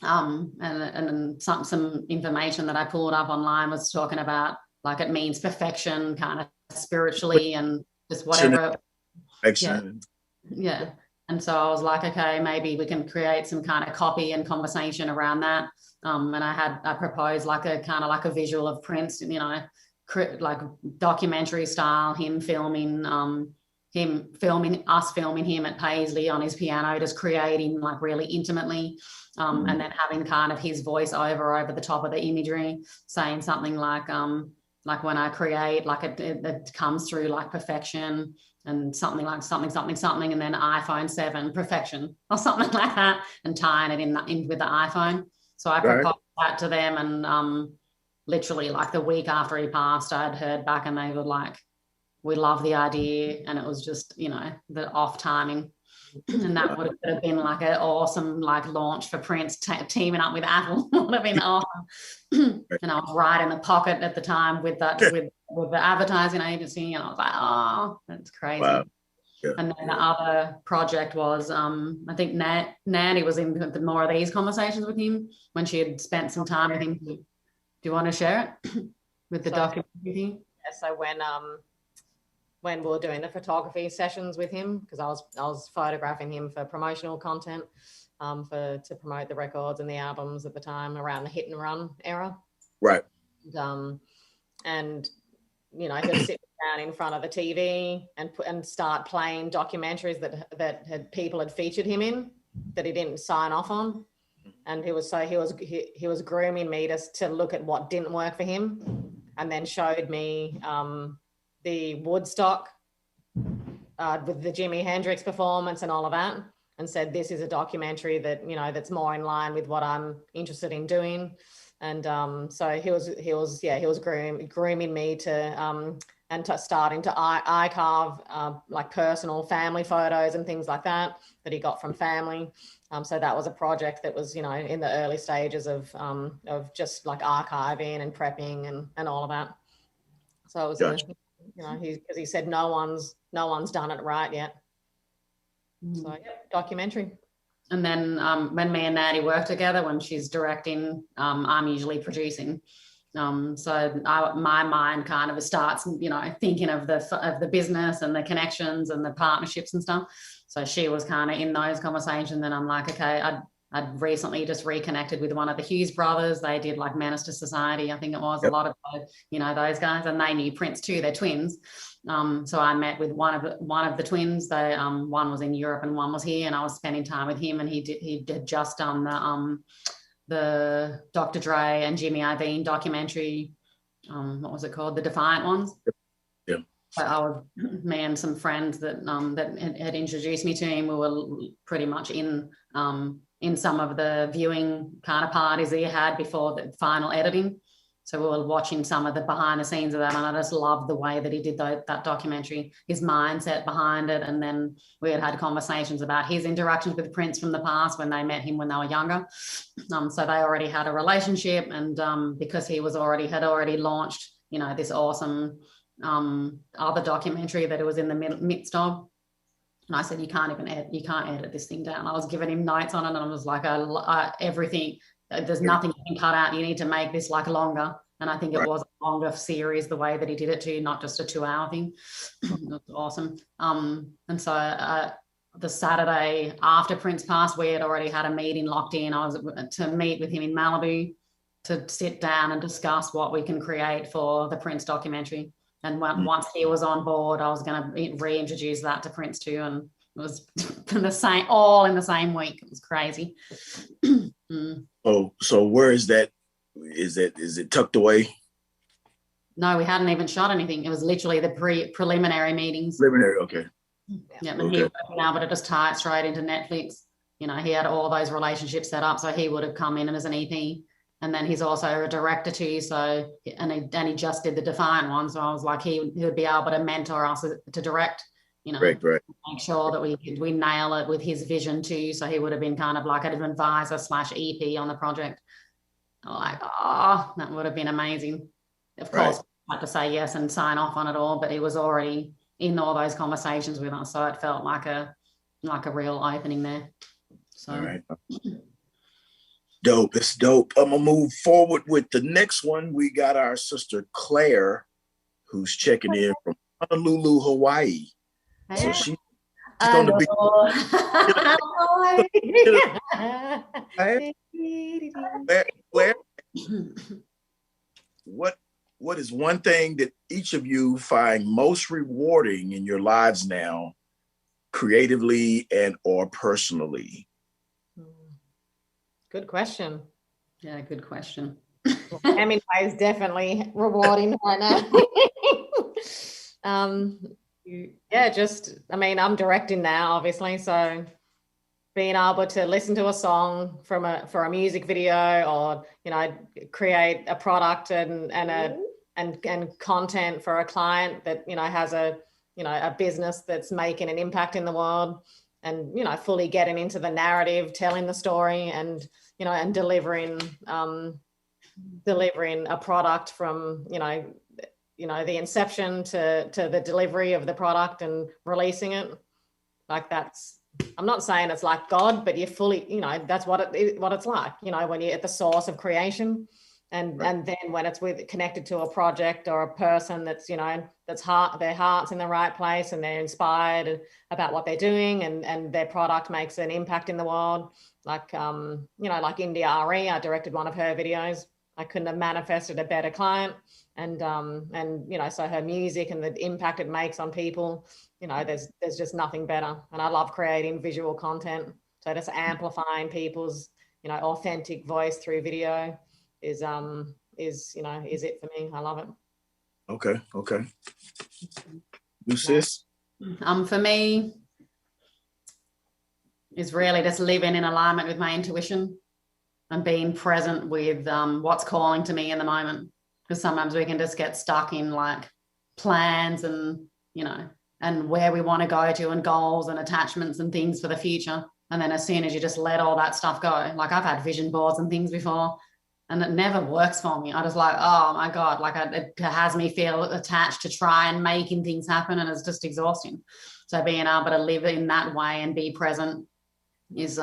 And some information that I pulled up online was talking about like it means perfection kind of spiritually and just whatever. Yeah. And so I was like, okay, maybe we can create some kind of copy and conversation around that. And I proposed like a kind of like a visual of Prince, like documentary style, him filming him at Paisley on his piano, just creating like really intimately. And then having kind of his voice over the top of the imagery, saying something like when I create, like it comes through like perfection, and something like something, and then iPhone 7 perfection or something like that, and tying it in with the iPhone. So I proposed that to them, and literally like the week after he passed, I had heard back, and they were like, we love the idea. And it was just, the off timing. And that would have been like an awesome like launch for Prince teaming up with Apple. Would have been awesome. And I was right in the pocket at the time with the advertising agency, and I was like, oh, that's crazy. Wow. Yeah. And then the other project was I think Nandy was in more of these conversations with him when she had spent some time with him. Do you want to share it with the documentary? Yeah, so when we were doing the photography sessions with him, because I was photographing him for promotional content to promote the records and the albums at the time around the hit and run era. Right. And he'd sit down in front of the TV and start playing documentaries that people had featured him in that he didn't sign off on. And he was grooming me to look at what didn't work for him, and then showed me the Woodstock with the Jimi Hendrix performance and all of that, and said, this is a documentary that, that's more in line with what I'm interested in doing. And so he was grooming me to starting to archive like personal family photos and things like that he got from family. So that was a project that was, in the early stages of just like archiving and prepping and all of that. So it was gotcha. Because he said no one's done it right yet. So documentary. And then when me and Nandy work together, when she's directing, I'm usually producing. So my mind kind of starts, you know, thinking of the business and the connections and the partnerships and stuff. So she was kind of in those conversations. And I'm like, okay, I'd recently just reconnected with one of the Hughes brothers. They did like Menace to Society, I think it was. Yep. A lot of you know, those guys, and they knew Prince too. They're twins. So I met with one of the twins. They one was in Europe and one was here, and I was spending time with him. And he had just done the Dr. Dre and Jimmy Iovine documentary. What was it called? The Defiant Ones. Yeah. So me and some friends that had introduced me to him. We were pretty much in some of the viewing kind of parties that he had before the final editing. So we were watching some of the behind the scenes of that, and I just loved the way that he did that documentary, his mindset behind it. And then we had conversations about his interactions with Prince from the past when they met him when they were younger. So they already had a relationship, and because he had already launched, you know, this awesome other documentary that it was in the midst of. And I said, you can't edit this thing down. I was giving him notes on it, and I was like, everything. There's nothing you can cut out. You need to make this like longer. And I think it was a longer series, the way that he did it too, not just a 2-hour thing. It was awesome. And so the Saturday after Prince passed, we had already had a meeting locked in. I was to meet with him in Malibu to sit down and discuss what we can create for the Prince documentary. And once he was on board, I was going to reintroduce that to Prince too. And it was all in the same week. It was crazy. Oh, so where is that? Is it tucked away? No, we hadn't even shot anything. It was literally the preliminary meetings. Preliminary, okay. Yeah, and he would have been able to just tie it straight into Netflix. You know, he had all those relationships set up, so he would have come in as an EP. And then he's also a director too. So, and he just did the Defiant one. So I was like, he would be able to mentor us to direct. You know, right. Make sure that we nail it with his vision too. So he would have been kind of like an advisor / EP on the project. Like, that would have been amazing. Of course, I had to say yes and sign off on it all, but he was already in all those conversations with us. So it felt like a real opening there. So. All right. Dope. It's dope. I'm gonna move forward with the next one. We got our sister Claire, who's checking in from Honolulu, Hawaii. So she's going to be. Claire, what is one thing that each of you find most rewarding in your lives now, creatively and or personally? Good question. Yeah, good question. Hemingway is definitely rewarding right now. Yeah, I'm directing now, obviously, so being able to listen to a song for a music video, or you know, create a product and content for a client that, you know, has a business that's making an impact in the world, and, you know, fully getting into the narrative, telling the story, and, you know, and delivering a product from, you know, the inception to the delivery of the product and releasing it. Like, that's, I'm not saying it's like God, but you're fully, you know, that's what it's like, you know, when you're at the source of creation, and then when it's connected to a project or a person that's, you know, their heart's in the right place, and they're inspired about what they're doing, and their product makes an impact in the world. Like, you know, like India Ari, I directed one of her videos. I couldn't have manifested a better client. And you know, so her music and the impact it makes on people, you know, there's just nothing better. And I love creating visual content. So just amplifying people's, you know, authentic voice through video is it for me. I love it. Okay. You, sis? For me, is really just living in alignment with my intuition and being present with what's calling to me in the moment. Because sometimes we can just get stuck in like plans and, you know, and where we want to go to, and goals and attachments and things for the future. And then as soon as you just let all that stuff go, like I've had vision boards and things before, and it never works for me. I just like, oh my God, like it has me feel attached to try and making things happen, and it's just exhausting. So being able to live in that way and be present is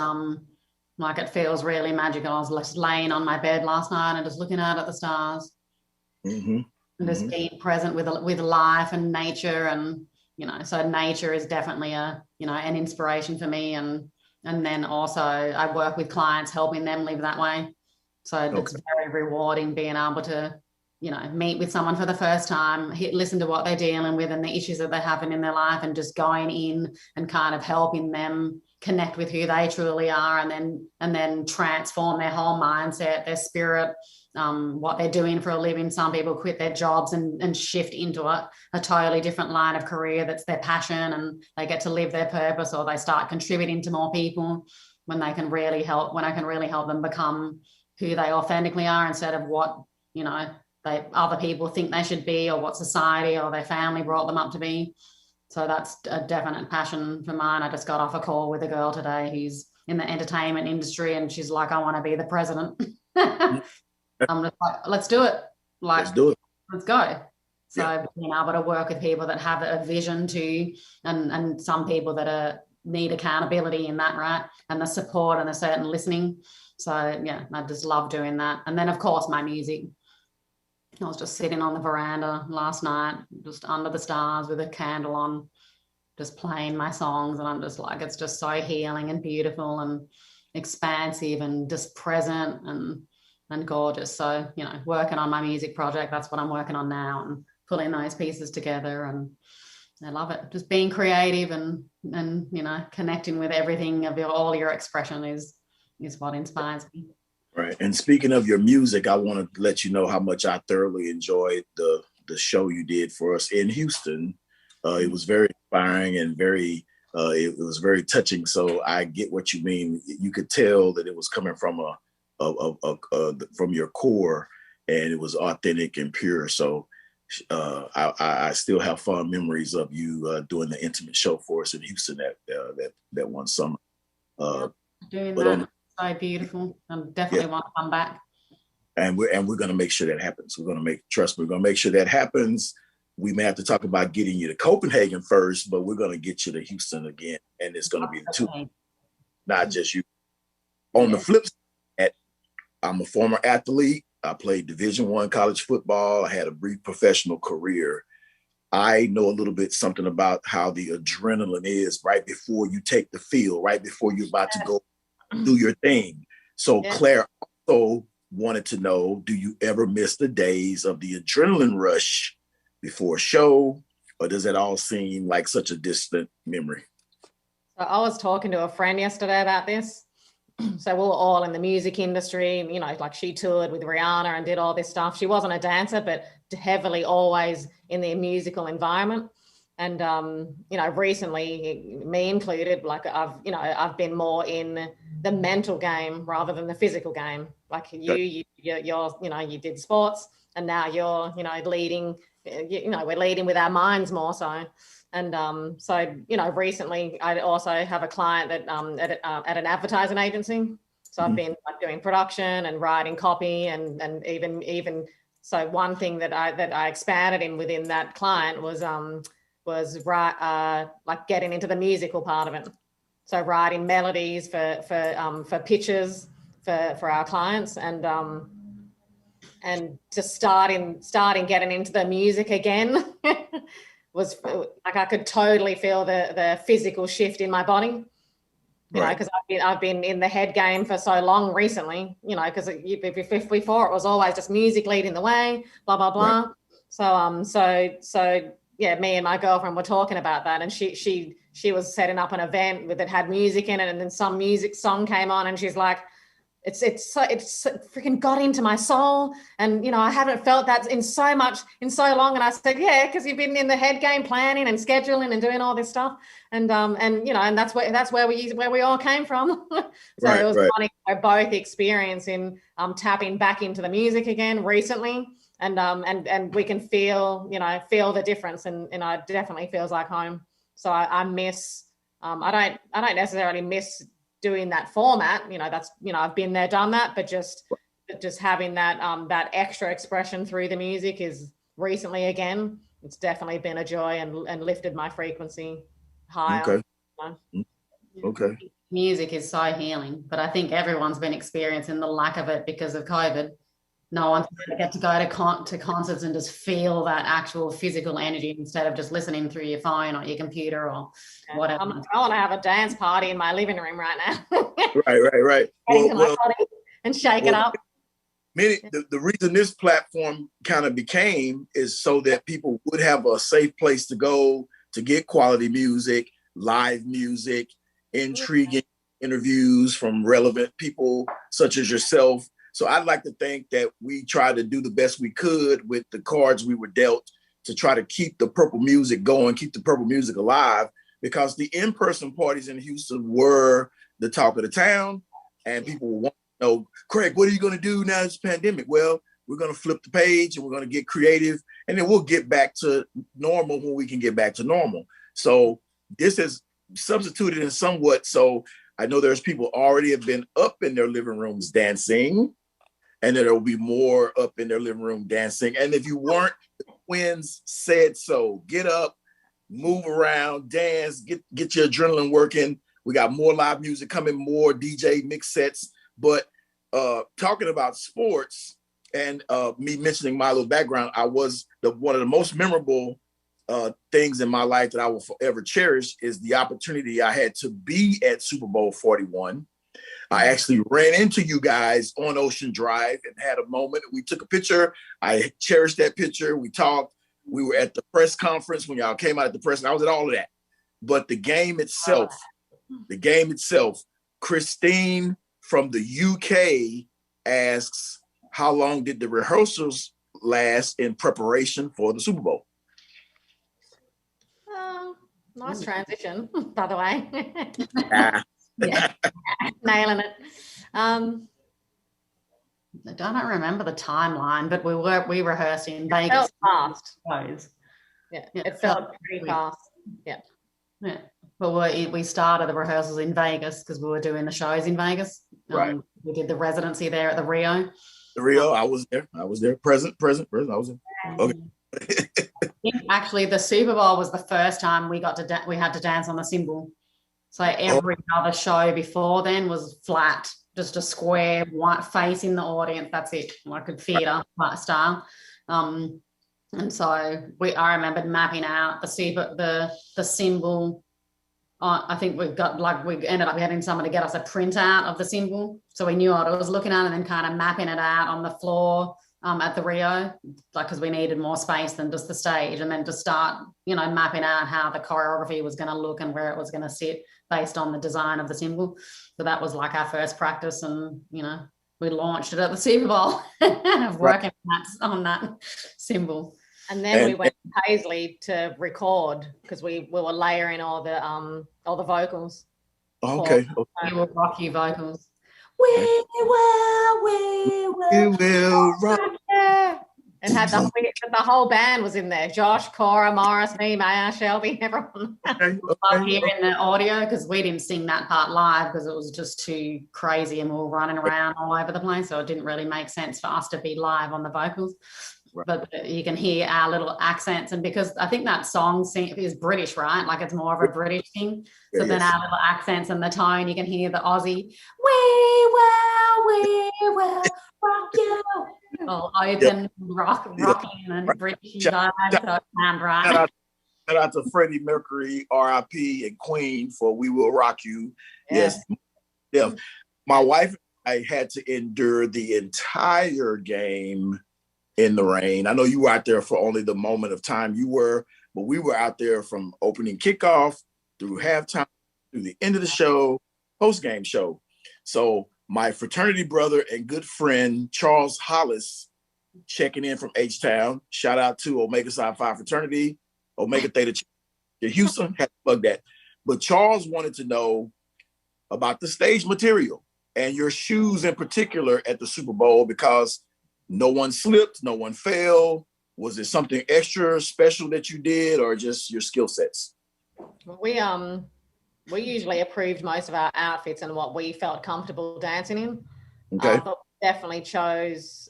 like it feels really magical. I was just laying on my bed last night and just looking out at the stars. Mm-hmm. And just being present with life and nature, and so nature is definitely an inspiration for me, and then also I work with clients helping them live that way. So it's very rewarding being able to meet with someone for the first time, listen to what they're dealing with and the issues that they're having in their life, and just going in and kind of helping them connect with who they truly are, and then transform their whole mindset, their spirit, what they're doing for a living. Some people quit their jobs and shift into a totally different line of career that's their passion, and they get to live their purpose, or they start contributing to more people when I can really help them become who they authentically are, instead of what other people think they should be, or what society or their family brought them up to be. So that's a definite passion for mine. I just got off a call with a girl today who's in the entertainment industry, and she's like, I want to be the president. I'm just like, let's do it. Let's do it. Let's go. So being able to work with people that have a vision too, and some people that need accountability in that, right? And the support and a certain listening. So yeah, I just love doing that. And then of course my music. I was just sitting on the veranda last night, just under the stars with a candle on, just playing my songs. And I'm just like, it's just so healing and beautiful and expansive and just present and gorgeous. So, working on my music project, that's what I'm working on now, and pulling those pieces together. And I love it. Just being creative and connecting with everything of all your expression is what inspires me. Right. And speaking of your music, I want to let you know how much I thoroughly enjoyed the show you did for us in Houston. It was very inspiring and it was very touching. So I get what you mean. You could tell that it was coming from from your core, and it was authentic and pure. So I still have fond memories of you doing the intimate show for us in Houston that one summer. Doing that. So beautiful. I definitely want to come back. And we're going to make sure that happens. We're going to make sure that happens. We may have to talk about getting you to Copenhagen first, but we're going to get you to Houston again. And it's going to be the two, not just you. On the flip side, I'm a former athlete. I played Division I college football. I had a brief professional career. I know a little bit something about how the adrenaline is right before you take the field, right before you're about to go do your thing. So Claire also wanted to know, do you ever miss the days of the adrenaline rush before a show, or does it all seem like such a distant memory? So I was talking to a friend yesterday about this. So we're all in the music industry, like she toured with Rihanna and did all this stuff. She wasn't a dancer, but heavily always in the musical environment. And, recently, me included, like I've been more in the mental game rather than the physical game. Like you did sports, and now you're, leading, we're leading with our minds more so. And recently I also have a client that at an advertising agency. So I've been doing production and writing copy and even so one thing that I expanded in within that client was like getting into the musical part of it. So writing melodies for pitches for our clients, and just starting getting into the music again was like I could totally feel the physical shift in my body. Because I've been in the head game for so long recently, because before it was always just music leading the way, blah blah blah. Right. So yeah, me and my girlfriend were talking about that, and she was setting up an event that had music in it, and then some music song came on, and she's like, it's freaking got into my soul, and I haven't felt that in so long. And I said, yeah, because you've been in the head game, planning and scheduling and doing all this stuff, and that's where we all came from. So it was funny, we're both experiencing tapping back into the music again recently. And we can feel the difference, and it definitely feels like home. So I miss, I don't necessarily miss doing that format. That's, I've been there, done that, but just having that extra expression through the music is recently again, it's definitely been a joy and lifted my frequency higher. Okay. Okay. music is so healing, but I think everyone's been experiencing the lack of it because of COVID. No one's going to get to go to concerts and just feel that actual physical energy instead of just listening through your phone or your computer or whatever. I want to have a dance party in my living room right now. Right. And shake it up. The reason this platform kind of became is so that people would have a safe place to go to get quality music, live music, intriguing interviews from relevant people such as yourself. So I'd like to think that we tried to do the best we could with the cards we were dealt to try to keep the purple music going, keep the purple music alive, because the in-person parties in Houston were the talk of the town, and people want to know, Craig, what are you going to do now this pandemic? Well, we're going to flip the page and we're going to get creative, and then we'll get back to normal when we can get back to normal. So this has substituted in somewhat. So I know there's people already have been up in their living rooms dancing, and there will be more up in their living room dancing. And if you weren't, the twins said so. Get up, move around, dance, get your adrenaline working. We got more live music coming, more DJ mix sets. But talking about sports and me mentioning my little background, I was one of the most memorable things in my life that I will forever cherish is the opportunity I had to be at Super Bowl 41. I actually ran into you guys on Ocean Drive and had a moment. We took a picture. I cherished that picture. We talked. We were at the press conference when y'all came out at the press, and I was at all of that. But the game itself, Christine from the UK asks, how long did the rehearsals last in preparation for the Super Bowl? Nice transition, by the way. Yeah. Nailing it. I don't remember the timeline, but we rehearsed in Vegas. It felt fast. Yeah, it felt pretty fast. Yeah. But we started the rehearsals in Vegas because we were doing the shows in Vegas. Right. We did the residency there at the Rio. The Rio, I was there. Present. I was there. Okay. Actually, the Super Bowl was the first time we had to dance on the cymbal. So every other show before then was flat, just a square, white facing the audience. That's it, like a theatre style. And so I remembered mapping out the cymbal. I think we ended up having someone to get us a printout of the cymbal, so we knew what I was looking at, and then kind of mapping it out on the floor at the Rio, like because we needed more space than just the stage, and then to start, mapping out how the choreography was going to look and where it was going to sit based on the design of the cymbal. So that was like our first practice, and we launched it at the Super Bowl of working on that cymbal. And then we went to Paisley to record because we were layering all the vocals. Okay. We will rock you vocals. We will rock. And had the whole band was in there. Josh, Cora, Morris, me, Maya, Shelby, everyone. Love hearing the audio because we didn't sing that part live because it was just too crazy and we were running around all over the place. So it didn't really make sense for us to be live on the vocals. Right. But you can hear our little accents, and because I think that song is British, right? Like it's more of a British thing. So then our little accents and the tone, you can hear the Aussie. We will rock you. All open, rocking, and British guys. Shout out to Freddie Mercury, R.I.P. and Queen for "We Will Rock You." Yes. Yeah. My wife, I had to endure the entire game in the rain. I know you were out there for only the moment of time you were, but we were out there from opening kickoff through halftime, through the end of the show, post-game show. So my fraternity brother and good friend, Charles Hollis, checking in from H-Town. Shout out to Omega Psi Phi fraternity, Omega Theta Houston, had to plug that. But Charles wanted to know about the stage material and your shoes in particular at the Super Bowl, because no one slipped, no one fell. Was it something extra special that you did, or just your skill sets? We usually approved most of our outfits and what we felt comfortable dancing in. Okay. But we definitely chose,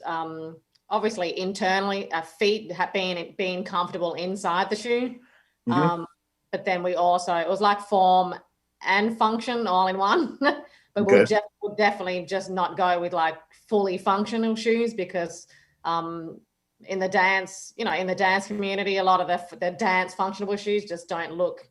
obviously internally, our feet being comfortable inside the shoe. Mm-hmm. But then we also, it was like form and function all in one. But Okay. we'll definitely just not go with like fully functional shoes because in the dance, in the dance community, a lot of the dance functional shoes just don't look,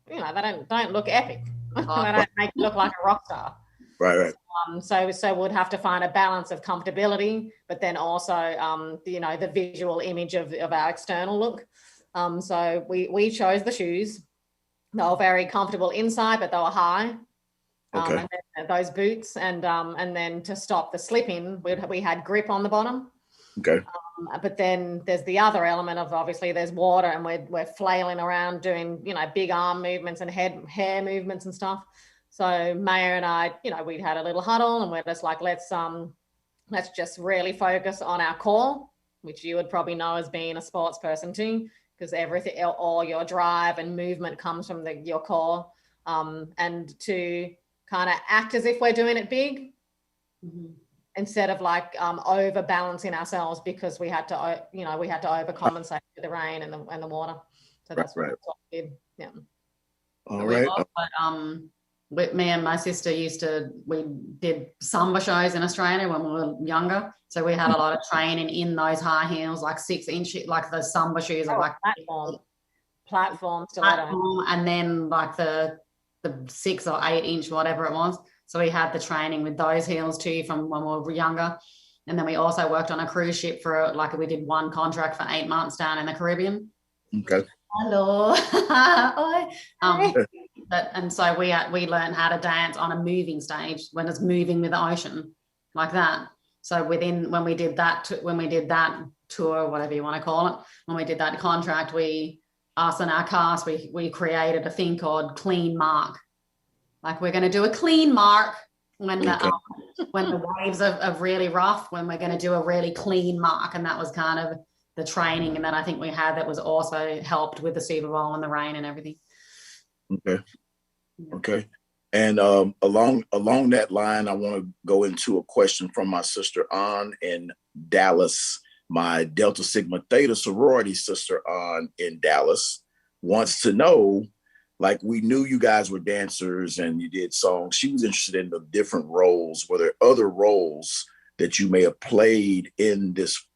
they don't look epic. They don't make you look like a rock star. Right. So we'd have to find a balance of comfortability, but then also, the visual image of our external look. So we chose the shoes. They were very comfortable inside, but they were high. Okay. And then those boots, and then to stop the slipping, we had grip on the bottom. Okay. But then there's the other element of obviously there's water, and we're flailing around doing big arm movements and hair movements and stuff. So Mayor and I, we'd had a little huddle, and we're just like, let's just really focus on our core, which you would probably know as being a sports person too, because everything, all your drive and movement comes from your core, and to kind of act as if we're doing it big. Mm-hmm. Instead of like over balancing ourselves because we had to overcompensate for the rain and the water. So that's what we did. Yeah. All right. With me and my sister we did samba shows in Australia when we were younger. So we had a lot of training in those high heels, like 6-inch, like the samba shoes are like platform stiletto, and then like the 6 or 8-inch, whatever it was. So we had the training with those heels too from when we were younger. And then we also worked on a cruise ship we did one contract for 8 months down in the Caribbean. Okay. Hello. And so we learned how to dance on a moving stage when it's moving with the ocean like that. So when we did that tour, whatever you want to call it, when we did that contract, us and our cast, we created a thing called clean mark. Like we're going to do a clean mark when the waves are really rough, when we're going to do a really clean mark. And that was kind of the training. And then I think we had that was also helped with the Super Bowl and the rain and everything. Okay. And along that line, I want to go into a question from my sister Ann in Dallas. My Delta Sigma Theta sorority sister Ann in Dallas wants to know, like, we knew you guys were dancers and you did songs. She was interested in the different roles. Were there other roles that you may have played in this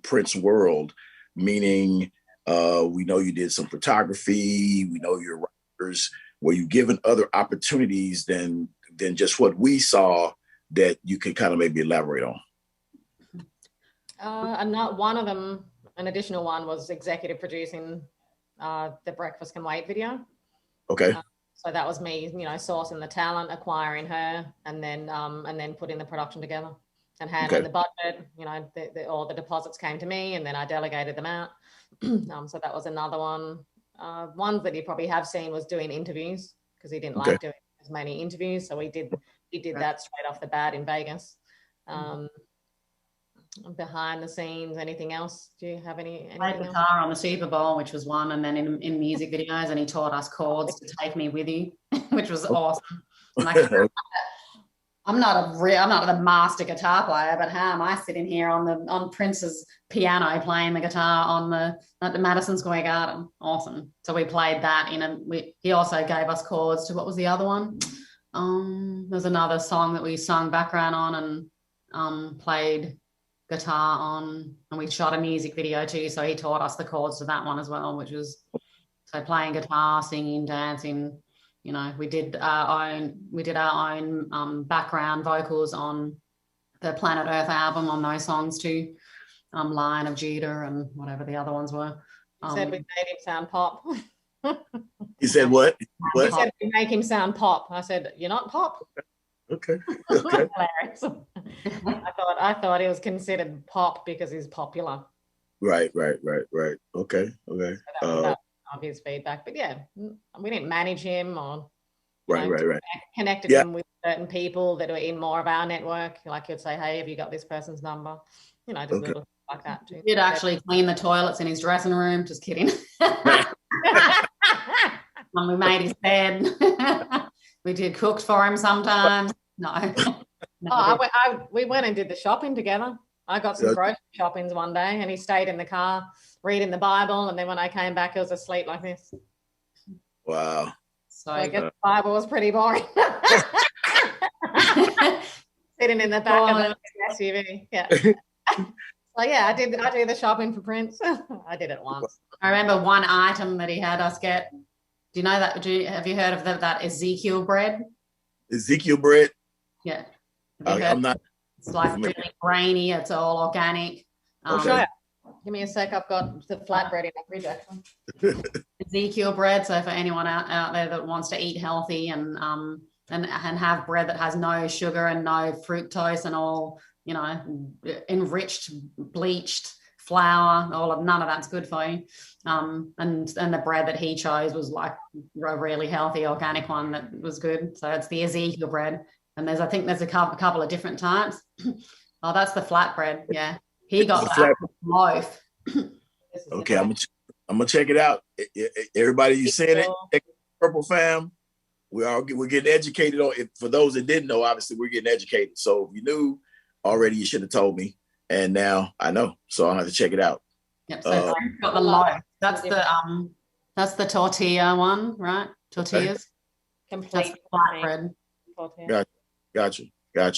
Prince world? Meaning, we know you did some photography. We know you're writers. Were you given other opportunities than just what we saw that you could kind of maybe elaborate on? And not one of them, an additional one, was executive producing the Breakfast Can Wait video. Okay. So that was me, sourcing the talent, acquiring her, and then putting the production together and handling the budget. All the deposits came to me, and then I delegated them out. So that was another one. One that you probably have seen was doing interviews, because he didn't like doing as many interviews. So he did that straight off the bat in Vegas. Behind the scenes, anything else? Do you have anything played guitar on the Super Bowl, which was one, and then in music videos, and he taught us chords to Take Me With You, which was awesome. I'm not the master guitar player, but how am I sitting here on Prince's piano playing the guitar at the Madison Square Garden? Awesome. So we played that he also gave us chords to, what was the other one? There's another song that we sung background on and played guitar on, and we shot a music video too. So he taught us the chords to that one as well, which was so playing guitar, singing, dancing. We did our own background vocals on the Planet Earth album on those songs too. Lion of Judah and whatever the other ones were. He said we made him sound pop. He said what? He said we make him sound pop. I said, you're not pop. Okay. Hilarious. I thought he was considered pop because he's popular. Right. Okay. So that was obvious feedback, but yeah, we didn't manage him or right. Connected him with certain people that were in more of our network. Like you'd say, hey, have you got this person's number? Just little like that too. He did actually clean the toilets in his dressing room. Just kidding. And we made his bed. We did cooked for him sometimes. No. We went and did the shopping together. I got some grocery shoppings one day, and he stayed in the car reading the Bible, and then when I came back, he was asleep like this. Wow. So I guess the Bible was pretty boring. Sitting in the back of the SUV. Yeah. So yeah, I did the shopping for Prince. I did it once. I remember one item that he had us get. Do you know that? Have you heard of that Ezekiel bread? Ezekiel bread? Yeah. I'm not. It's like really grainy. It's all organic. Okay. Give me a sec. I've got the flatbread in the fridge actually. Ezekiel bread. So for anyone out there that wants to eat healthy and have bread that has no sugar and no fructose and all, you know, enriched, bleached flour, none of that's good for you. And the bread that he chose was like a really healthy organic one that was good. So it's the Ezekiel bread. And I think there's a couple of different types. Oh, that's the flatbread. Yeah. He got the loaf. Okay, I'm gonna check it out. Everybody, you seeing it? Purple fam. We're getting educated on it. For those that didn't know, obviously we're getting educated. So if you knew already, you should have told me. And now I know, so I'll have to check it out. Yep. So got the loaf. That's the tortilla one, right? Tortillas. Complete flatbread. Gotcha. But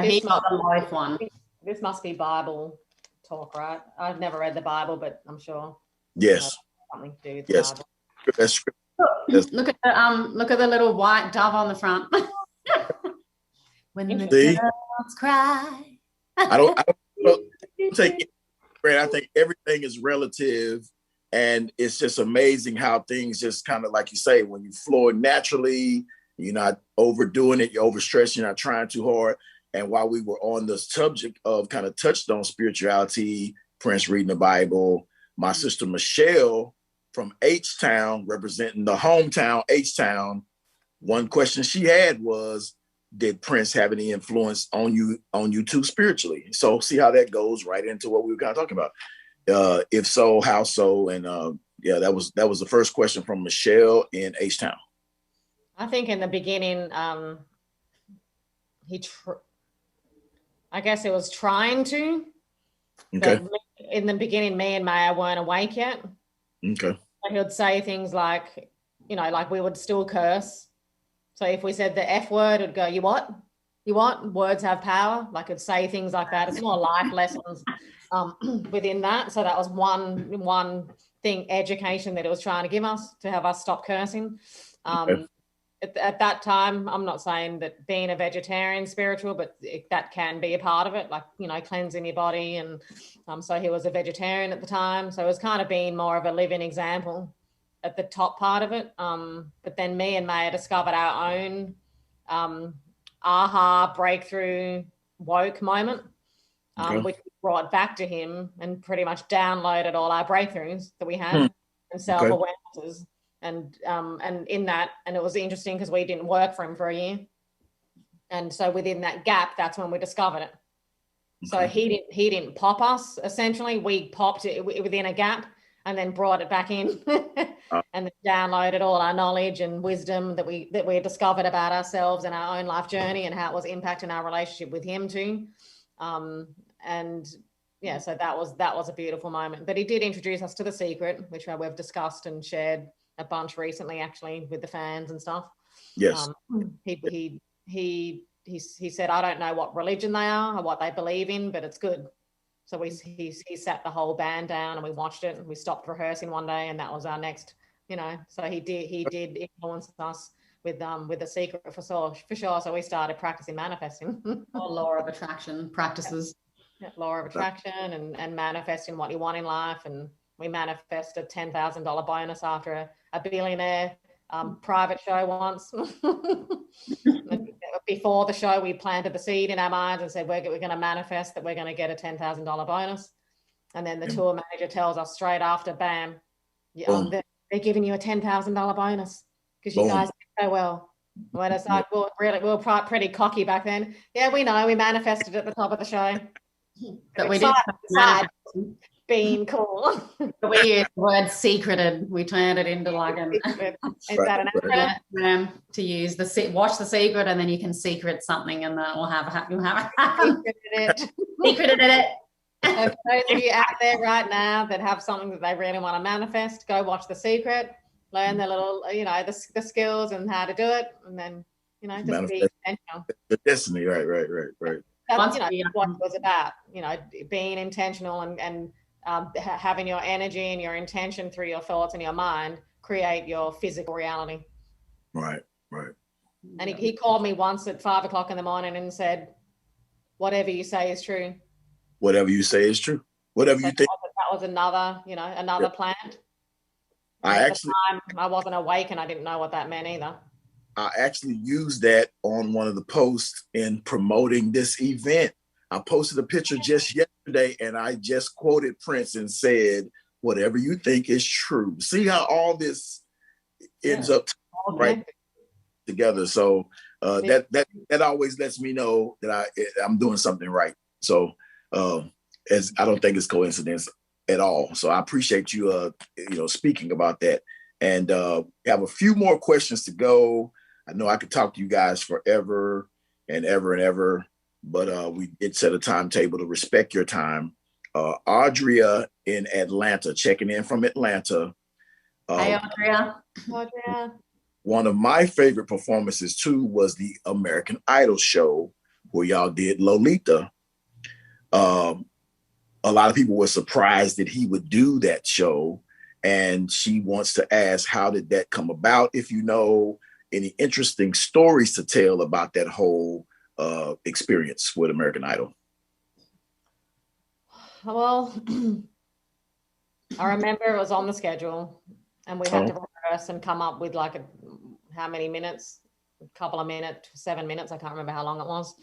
he got the loaf one. This must be Bible talk, right? I've never read the Bible, but I'm sure. Yes. Something to do with yes. the Bible. That's scripture. Look at the little white dove on the front. When the doves cry. I don't take it. I think everything is relative, and it's just amazing how things just kind of, like you say, when you flow naturally, you're not overdoing it, you're overstressing, you're not trying too hard. And while we were on the subject of kind of touched on spirituality, Prince reading the Bible, my sister Michelle from H-Town, representing the hometown H-Town, one question she had was, did Prince have any influence on you too spiritually? So see how that goes right into what we were kind of talking about. If so, how so? And that was the first question from Michelle in H-Town. I think in the beginning, I guess it was trying to. Okay. But in the beginning, me and Maya weren't awake yet. Okay. So he would say things like, like we would still curse. So if we said the F word, it'd go, you what? You what? Words have power. Like it'd say things like that. It's more life lessons within that. So that was one thing, education that it was trying to give us, to have us stop cursing. Okay. At that time, I'm not saying that being a vegetarian is spiritual, but that can be a part of it, like, cleansing your body. And so he was a vegetarian at the time. So it was kind of being more of a living example at the top part of it. But then me and Maya discovered our own aha breakthrough woke moment, which we brought back to him and pretty much downloaded all our breakthroughs that we had and self-awarenesses. And in that, and it was interesting because we didn't work for him for a year. And so within that gap, that's when we discovered it. So he didn't pop us, essentially. We popped it within a gap and then brought it back in and downloaded all our knowledge and wisdom that we discovered about ourselves and our own life journey and how it was impacting our relationship with him too. And yeah, so that was a beautiful moment. But he did introduce us to The Secret, which we've discussed and shared a bunch recently, actually, with the fans and stuff. Yes. He said, I don't know what religion they are or what they believe in, but it's good. So he sat the whole band down and we watched it and we stopped rehearsing one day and that was our next, so he did influence us with The Secret for sure. So we started practicing manifesting. Law of attraction practices. Yeah, law of attraction and manifesting what you want in life. And we manifested a $10,000 bonus after a billionaire private show once. Before the show, we planted the seed in our minds and said, we're going to manifest that we're going to get a $10,000 bonus. And then the tour manager tells us straight after, bam, they're giving you a $10,000 bonus because you guys did so well. When it's like, we were pretty cocky back then. Yeah, we know, we manifested at the top of the show. But we did being cool. But we used the word secreted. We turned it into like to use watch The Secret, and then you can secret something, and then we'll have secreted it. So for those of you out there right now that have something that they really want to manifest, go watch The Secret. learn the little, the skills and how to do it, and then, just be Manifest intentional. the destiny. Right. That's, what it was about, being intentional and having your energy and your intention through your thoughts and your mind create your physical reality. Right. And he called me once at 5 o'clock in the morning and said, whatever you say is true. Whatever you say is true. Whatever you think. That was another, another plant. At the time, I wasn't awake and I didn't know what that meant either. I actually used that on one of the posts in promoting this event. I posted a picture just yesterday and I just quoted Prince and said, whatever you think is true. See how all this ends up right together. So that always lets me know that I'm doing something right. So as I don't think it's coincidence at all. So I appreciate you speaking about that. And have a few more questions to go. I know I could talk to you guys forever and ever, but we did set a timetable to respect your time. Audria in Atlanta, checking in from Atlanta. Hey, Audria. One of my favorite performances too was the American Idol show where y'all did Lolita. A lot of people were surprised that he would do that show. And she wants to ask, how did that come about? If you know any interesting stories to tell about that whole experience with American Idol. Well, I remember it was on the schedule and we had to rehearse and come up with how many minutes? A couple of minutes, 7 minutes. I can't remember how long it was.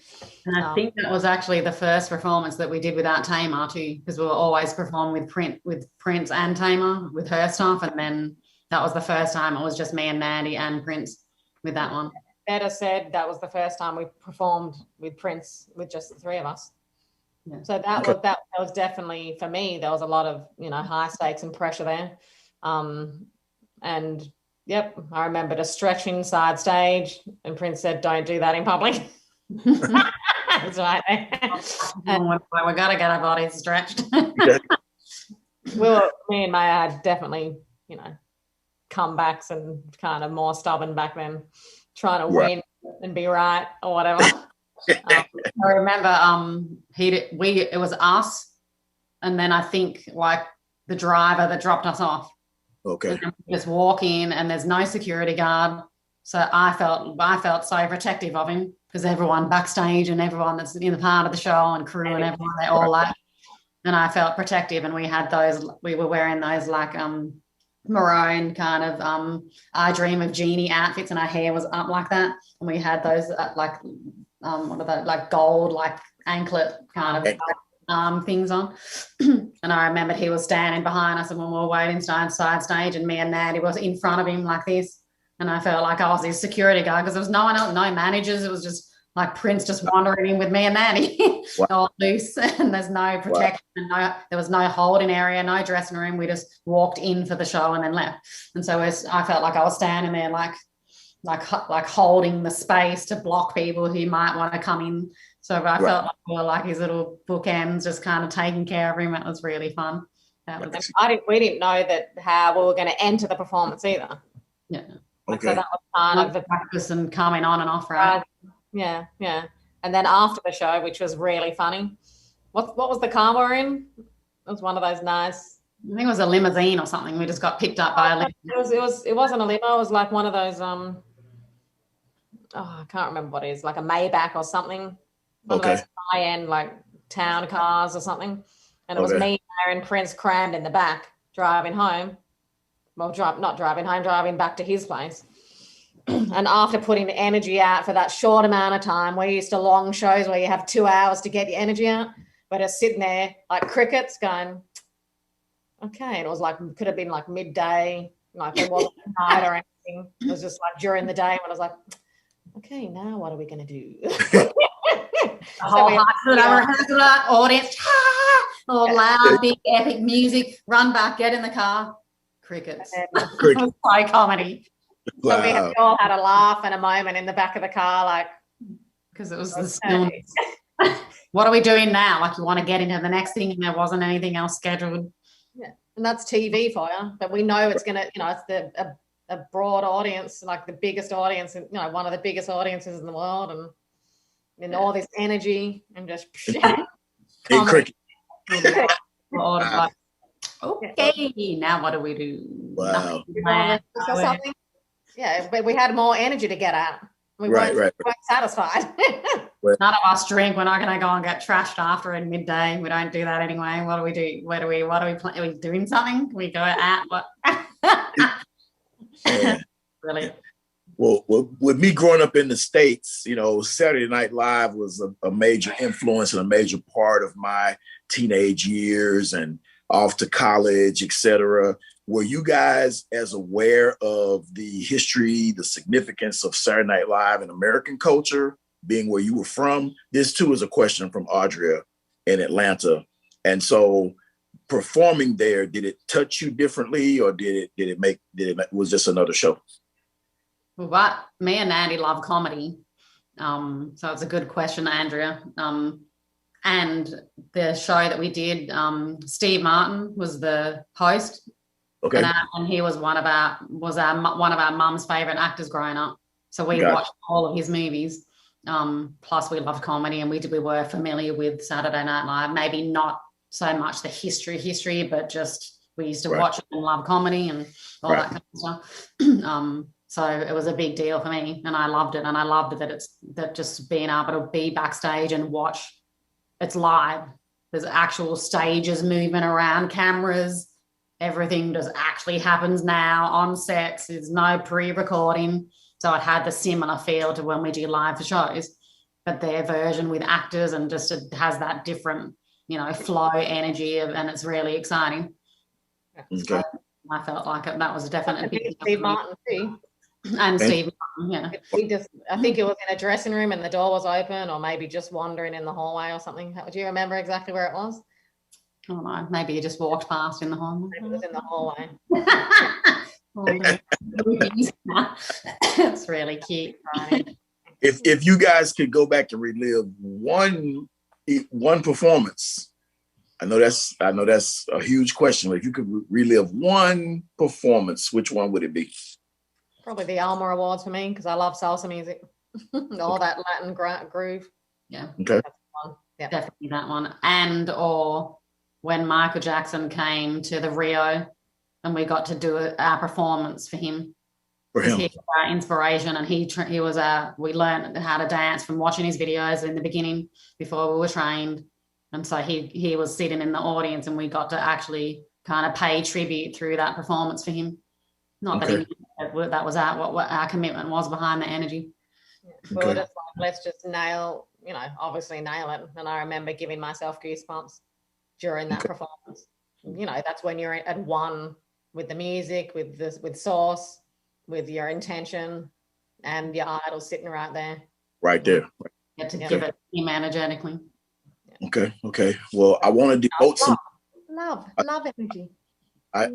And I think that was actually the first performance that we did without Tamar too, because we were always performing with Prince and Tamar with her stuff. And then that was the first time it was just me and Nandy and Prince with that one. Better said, that was the first time we performed with Prince with just the three of us. Yeah. So that was definitely, for me, there was a lot of, high stakes and pressure there. And yep, I remember to stretch inside stage and Prince said, don't do that in public. That's right. And we got to get our bodies stretched. Me and Maya had definitely, comebacks and kind of more stubborn back then, trying to win and be right or whatever. I remember it was us, and then I think the driver that dropped us off. Okay. Just walk in and there's no security guard. So I felt so protective of him because everyone backstage and everyone that's in the part of the show and crew and everyone, they all and I felt protective, and we were wearing those maroon kind of I Dream of Genie outfits, and our hair was up like that. And we had those what are they, gold, anklet kind of things on. And I remember he was standing behind us and when we were waiting side stage, and me and Nandy was in front of him like this, and I felt like I was his security guard because there was no one else, no managers. It was just Prince just wandering in with me and Nandy. All loose, and there's no protection. Wow. There was no holding area, no dressing room. We just walked in for the show and then left. And so I felt like I was standing there like holding the space to block people who might want to come in. So I felt like we were like his little bookends, just kind of taking care of him. It was really fun. We didn't know how we were going to enter the performance either. Yeah. Okay. So that was kind of the practice and coming on and off, right? Yeah. And then after the show, which was really funny, what was the car we're in? It was one of those nice. I think it was a limousine or something. We just got picked up by a limousine. It wasn't a limo. It was like one of those I can't remember what it is, like a Maybach or something. One of those high-end town cars or something. And it was me and Prince crammed in the back, driving home. Well, not driving home, driving back to his place. And after putting the energy out for that short amount of time, we're used to long shows where you have 2 hours to get your energy out, but it's sitting there like crickets going, okay. And it was could have been midday, it wasn't night or anything. It was just during the day when I was like, okay, now what are we going to do? Audience, all loud, big, epic music, run back, get in the car, crickets. High comedy. Wow. So we all had a laugh and a moment in the back of the car, because it was the stillness. What are we doing now? You want to get into the next thing, and there wasn't anything else scheduled. Yeah, and that's TV for you. But we know it's gonna, it's a broad audience, like the biggest audience, you know, one of the biggest audiences in the world, and all this energy and just In cricket. Okay, now what do we do? Wow. Or something. Yeah, but we had more energy to get at. We weren't satisfied. None of us drink. We're not going to go and get trashed after at midday. We don't do that anyway. What do we do? What do we play? Are we doing something? We go at what? Really? Well, with me growing up in the States, you know, Saturday Night Live was a major influence and a major part of my teenage years and off to college, etc. Were you guys as aware of the history, the significance of Saturday Night Live in American culture, being where you were from? This too is a question from Audria in Atlanta. And so performing there, did it touch you differently, or did it was just another show? Well, me and Nandy love comedy. So it's a good question, Andrea. And the show that we did, Steve Martin was the host. Okay. And he was one of our mum's favorite actors growing up. So we watched all of his movies. Plus we loved comedy, and we were familiar with Saturday Night Live. Maybe not so much the history, but just we used to watch it and love comedy and all that kind of stuff. So it was a big deal for me, and I loved it. And I loved that just being able to be backstage and watch. It's live. There's actual stages moving around, cameras. Everything just actually happens now on sets. There's no pre-recording. So it had the similar feel to when we do live shows, but their version with actors, and just it has that different, you know, flow energy and it's really exciting. Okay. So I felt like that was definitely Steve Martin too. And Steve Martin, yeah. I think it was in a dressing room and the door was open, or maybe just wandering in the hallway or something. Do you remember exactly where it was? Oh no, maybe you just walked past in the hallway. Maybe it was in the hallway. It's really cute. If you guys could go back and relive one performance, I know that's a huge question, but if you could relive one performance, which one would it be? Probably the Alma Awards for me, because I love salsa music. All that Latin groove. Yeah. Okay. Yeah. Definitely that one. And or when Michael Jackson came to the Rio and we got to do our performance for him. For him. He was our inspiration, and we learned how to dance from watching his videos in the beginning before we were trained. And so he was sitting in the audience, and we got to actually kind of pay tribute through that performance for him. Not that he knew that was what our commitment was behind the energy. We were just like, let's just obviously nail it. And I remember giving myself goosebumps during that performance. You know, that's when you're at one with the music, with source, with your intention, and your idol sitting right there. Right there. You have to give it him energetically. Okay. Well, I want to devote some love energy.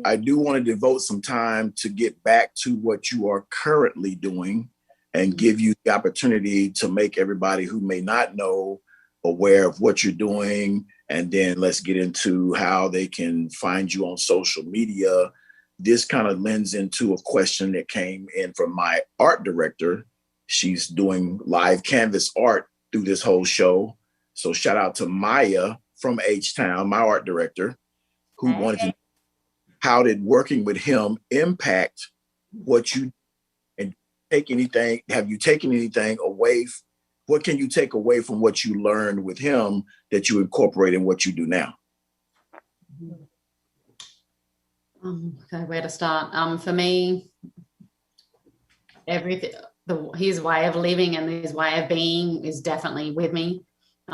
I do want to devote some time to get back to what you are currently doing and give you the opportunity to make everybody who may not know aware of what you're doing. And then let's get into how they can find you on social media. This kind of lends into a question that came in from my art director. She's doing live canvas art through this whole show. So shout out to Maya from H-Town, my art director, who wanted to know, how did working with him impact what you, and have you taken anything away? What can you take away from what you learned with him that you incorporate in what you do now? Okay, where to start? For me, everything, his way of living and his way of being is definitely with me.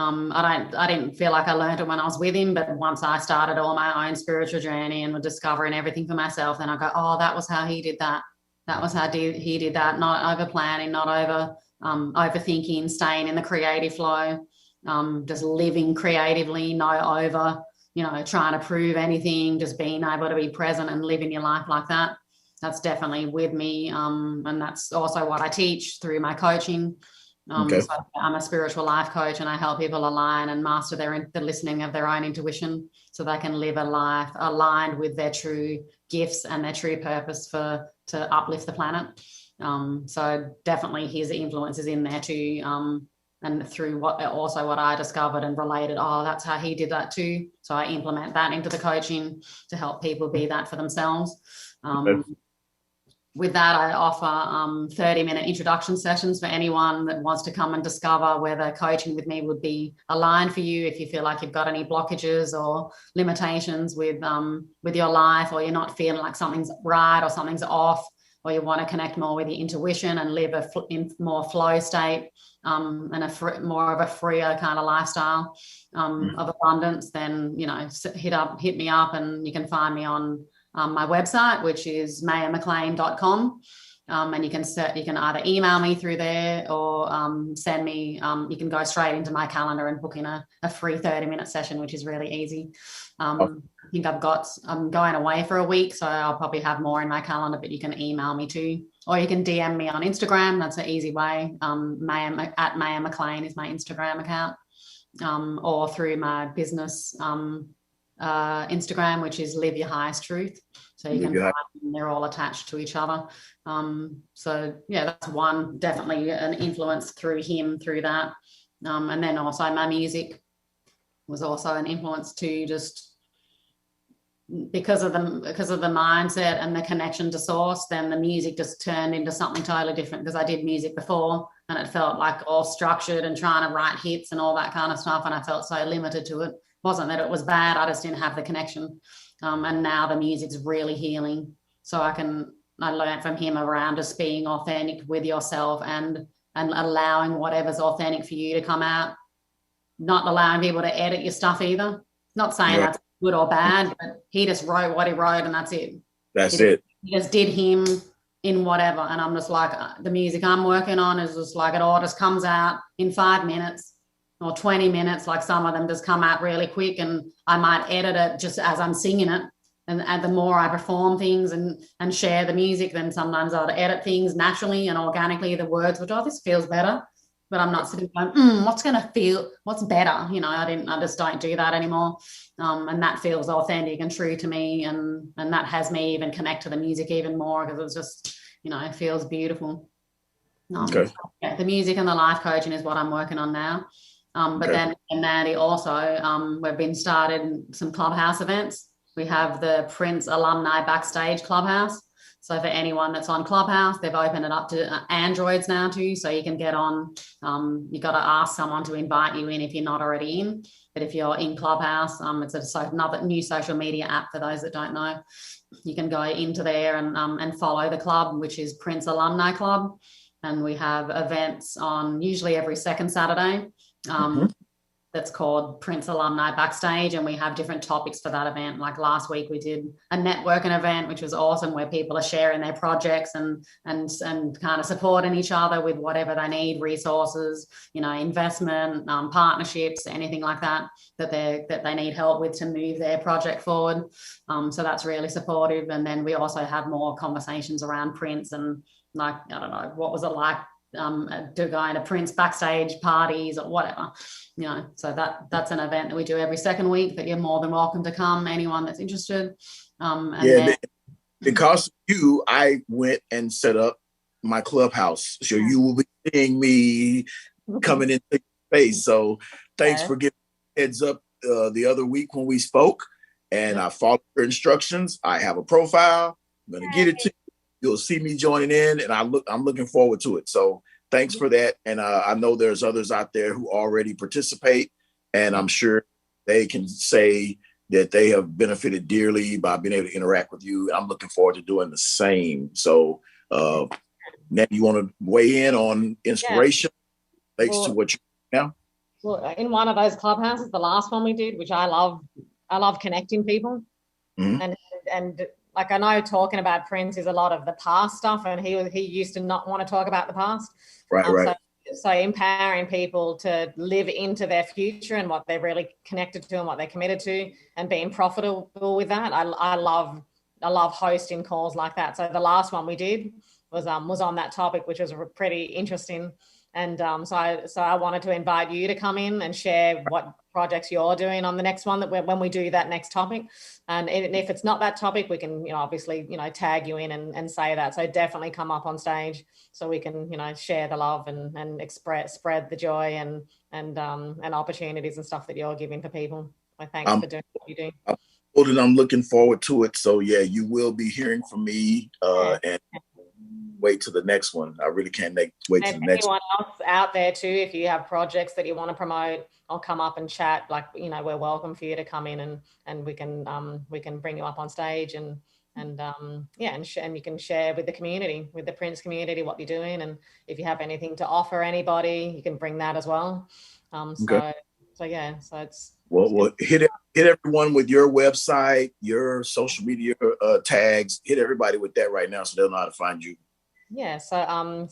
I didn't feel like I learned it when I was with him, but once I started all my own spiritual journey and was discovering everything for myself, then I go, oh, that was how he did that. That was how he did that. Not over planning, not over overthinking, staying in the creative flow, just living creatively, no over, trying to prove anything, just being able to be present and living your life like that. That's definitely with me. And that's also what I teach through my coaching. So I'm a spiritual life coach, and I help people align and master the listening of their own intuition so they can live a life aligned with their true gifts and their true purpose for to uplift the planet. So definitely his influence is in there too. And through what I discovered and related, that's how he did that too. So I implement that into the coaching to help people be that for themselves. With that, I offer 30-minute introduction sessions for anyone that wants to come and discover whether coaching with me would be aligned for you. If you feel like you've got any blockages or limitations with your life, or you're not feeling like something's right or something's off, or you want to connect more with your intuition and live in more flow state and more of a freer kind of lifestyle of abundance, then, you know, hit me up, and you can find me on my website, which is mayormcclean.com. And you can either email me through there or send me, you can go straight into my calendar and book in a free 30-minute session, which is really easy. I think I'm going away for a week, so I'll probably have more in my calendar, but you can email me too, or you can DM me on Instagram. That's an easy way. Mayor McCLEAN is my Instagram account, or through my business Instagram, which is Live Your Highest Truth. So you can find them, they're all attached to each other. So yeah, that's one, definitely an influence through him, through that. And then also my music was also an influence too, just because of the mindset and the connection to source. Then the music just turned into something totally different, because I did music before and it felt like all structured and trying to write hits and all that kind of stuff, and I felt so limited to it. Wasn't that it was bad, I just didn't have the connection. And now the music's really healing. So I learned from him around just being authentic with yourself and allowing whatever's authentic for you to come out, not allowing people to edit your stuff either. Not saying that's good or bad, but he just wrote what he wrote and that's it. He just did him in whatever. And I'm just like, the music I'm working on is just like, it all just comes out in 5 minutes or 20 minutes. Like some of them just come out really quick, and I might edit it just as I'm singing it. And the more I perform things and share the music, then sometimes I'll edit things naturally and organically, the words, which, this feels better. But I'm not sitting going, what's better? You know, I just don't do that anymore. And that feels authentic and true to me. And that has me even connect to the music even more, because it's just, you know, it feels beautiful. Yeah, the music and the life coaching is what I'm working on now. But then in NANDY also, we've been started some clubhouse events. We have the Prince Alumni Backstage Clubhouse. So for anyone that's on Clubhouse, they've opened it up to Androids now too. So you can get on, you got to ask someone to invite you in if you're not already in. But if you're in Clubhouse, it's another new social media app for those that don't know. You can go into there and follow the club, which is Prince Alumni Club. And we have events on usually every second Saturday. That's called Prince Alumni Backstage, and we have different topics for that event. Like last week we did a networking event, which was awesome, where people are sharing their projects and kind of supporting each other with whatever they need, resources, you know, investment, partnerships, anything like that they need help with to move their project forward. So that's really supportive. And then we also have more conversations around Prince, and like, I don't know, what was it like to go into Prince backstage parties or whatever, you know. So that's an event that we do every second week that you're more than welcome to come, anyone that's interested. Because of you, I went and set up my clubhouse, so you will be seeing me coming into space. So thanks for giving heads up the other week when we spoke, and I followed your instructions. I have a profile. I'm going to get it to you. You'll see me joining in, and I'm looking forward to it. So thanks for that. And I know there's others out there who already participate, and I'm sure they can say that they have benefited dearly by being able to interact with you. I'm looking forward to doing the same. So Nat, you want to weigh in on inspiration relates to what you do now? Well, in one of those clubhouses, the last one we did, which I love connecting people. And like, I know talking about Prince is a lot of the past stuff, and he used to not want to talk about the past. Right. So empowering people to live into their future and what they're really connected to and what they're committed to, and being profitable with that. I love hosting calls like that. So the last one we did, was on that topic, which was pretty interesting. And so I wanted to invite you to come in and share what projects you're doing on the next one, that when we do that next topic. And if it's not that topic, we can, obviously, tag you in and say that. So definitely come up on stage so we can, share the love and spread the joy and opportunities and stuff that you're giving for people. Well, thanks for doing what you do. And I'm looking forward to it. So yeah, you will be hearing from me and wait to the next one. I really can't wait to the next one. Anyone else out there too, if you have projects that you want to promote or come up and chat, we're welcome for you to come in and we can bring you up on stage and you can share with the community, with the Prince community, what you're doing. And if you have anything to offer anybody, you can bring that as well. Okay. So it's well hit everyone with your website, your social media tags. Hit everybody with that right now so they'll know how to find you. Yeah, so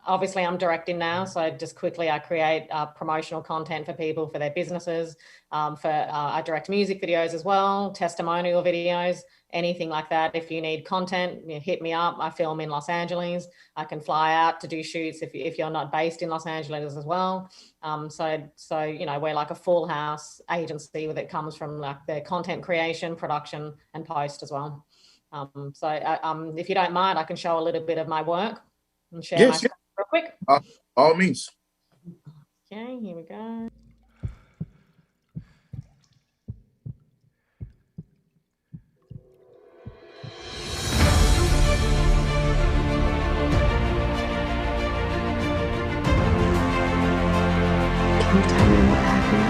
obviously I'm directing now, so just quickly I create promotional content for people, for their businesses, I direct music videos as well, testimonial videos, anything like that. If you need content, hit me up. I film in Los Angeles. I can fly out to do shoots if you're not based in Los Angeles as well. So we're like a full house agency that comes from like the content creation, production and post as well. If you don't mind, I can show a little bit of my work and share my stuff real quick. All means. Okay, here we go. Can you tell me what happened?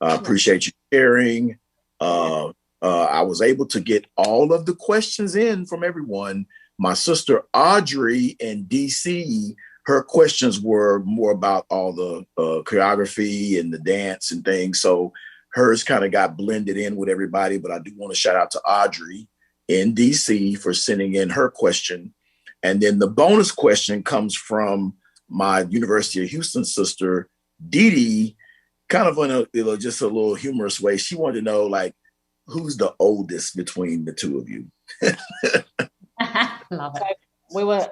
Appreciate you sharing. I was able to get all of the questions in from everyone. My sister Audrey in DC, her questions were more about all the choreography and the dance and things. So hers kind of got blended in with everybody, but I do want to shout out to Audrey in DC for sending in her question. And then the bonus question comes from my University of Houston sister, Dee Dee, kind of in a just a little humorous way. She wanted to know, like, who's the oldest between the two of you? Love it. So we were,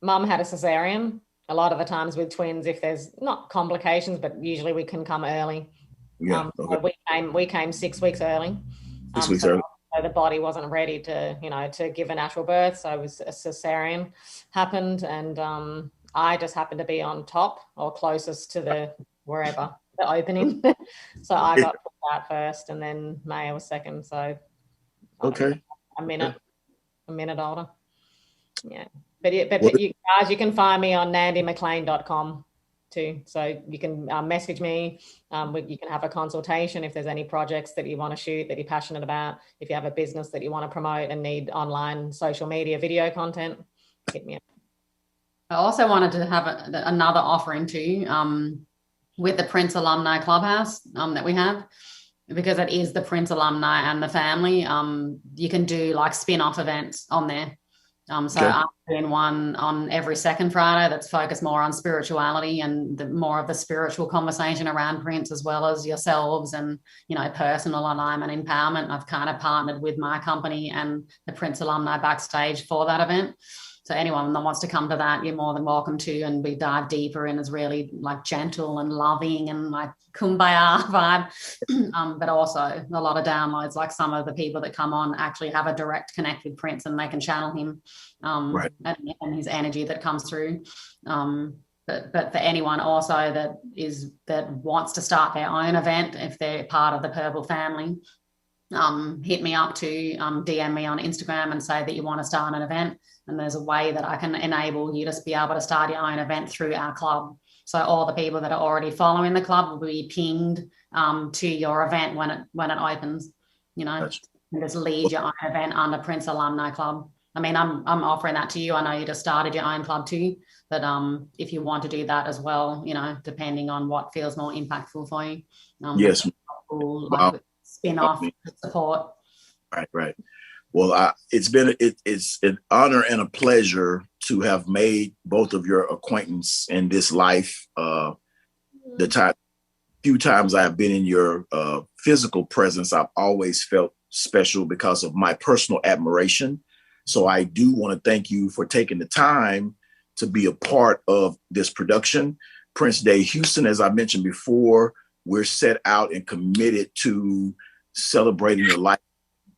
mum had a cesarean. A lot of the times with twins, if there's not complications, but usually we can come early. Yeah. Okay. So we came 6 weeks early. 6 weeks early. So the body wasn't ready to give a natural birth. So it was a cesarean happened, and I just happened to be on top or closest to the opening. So I got put out first, and then Maya was second. So okay, a minute older. Yeah, but you guys, you can find me on NandyMcCLEAN.com too. So you can message me. You can have a consultation if there's any projects that you want to shoot that you're passionate about. If you have a business that you want to promote and need online social media video content, hit me up. I also wanted to have another offering too, with the Prince Alumni Clubhouse that we have, because it is the Prince alumni and the family. You can do like spin-off events on there. So I'm doing one on every second Friday that's focused more on spirituality and more of the spiritual conversation around Prince, as well as yourselves and, personal alignment, empowerment. I've kind of partnered with my company and the Prince Alumni Backstage for that event. So anyone that wants to come to that, you're more than welcome to, and we dive deeper and is really like gentle and loving and like kumbaya vibe. But also a lot of downloads, like some of the people that come on actually have a direct connect with Prince and they can channel him and his energy that comes through. But for anyone also that wants to start their own event, if they're part of the Purple family, hit me up to DM me on Instagram and say that you want to start an event, and there's a way that I can enable you to be able to start your own event through our club. So all the people that are already following the club will be pinged to your event when it opens, you know, and just lead your own event under Prince Alumni Club. I mean, I'm offering that to you. I know you just started your own club too, but if you want to do that as well, you know, depending on what feels more impactful for you. Yes. Like spin-off support. Right. Well, it's an honor and a pleasure to have made both of your acquaintance in this life. Few times I've been in your physical presence, I've always felt special because of my personal admiration. So I do want to thank you for taking the time to be a part of this production. Prince Day Houston, as I mentioned before, we're set out and committed to celebrating the life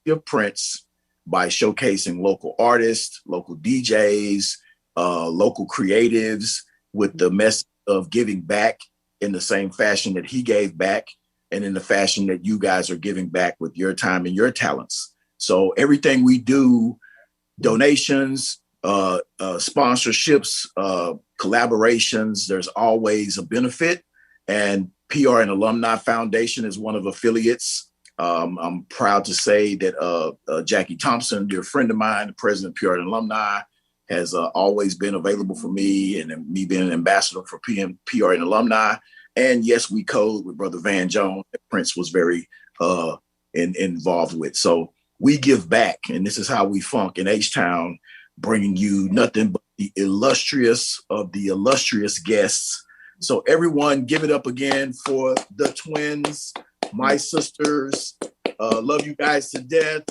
of Prince by showcasing local artists, local DJs, local creatives, with the message of giving back in the same fashion that he gave back and in the fashion that you guys are giving back with your time and your talents. So everything we do, donations, sponsorships, collaborations, there's always a benefit. And PR and Alumni Foundation is one of affiliates. I'm proud to say that Jackie Thompson, dear friend of mine, the president of PR and Alumni, has always been available for me, and me being an ambassador for PR and Alumni. And yes, we code with Brother Van Jones that Prince was very involved with. So we give back, and this is how we funk in H-Town, bringing you nothing but the illustrious of the illustrious guests. So everyone, give it up again for the twins, my sisters. Love you guys to death.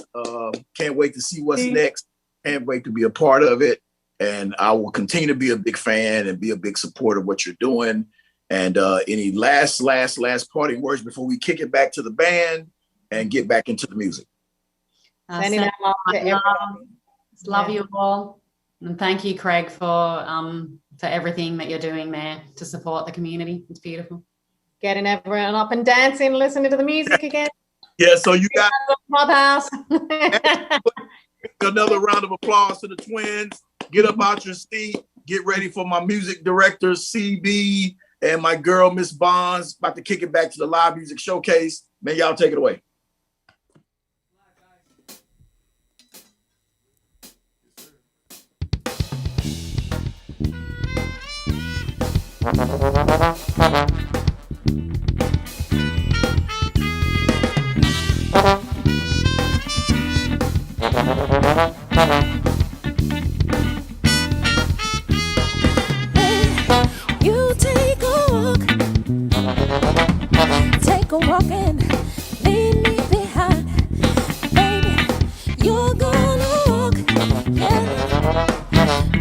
Can't wait to see what's next. Can't wait to be a part of it. And I will continue to be a big fan and be a big supporter of what you're doing. And any last parting words before we kick it back to the band and get back into the music? Love you all. And thank you, Craig, for everything that you're doing there to support the community. It's beautiful. Getting everyone up and dancing, listening to the music again. Yeah, so you got Clubhouse. Another round of applause to the twins. Get up out your seat. Get ready for my music director, CB, and my girl, Miss Bonds, about to kick it back to the live music showcase. Man, y'all take it away. You take a walk and leave me behind. Baby, you're gonna walk, yeah,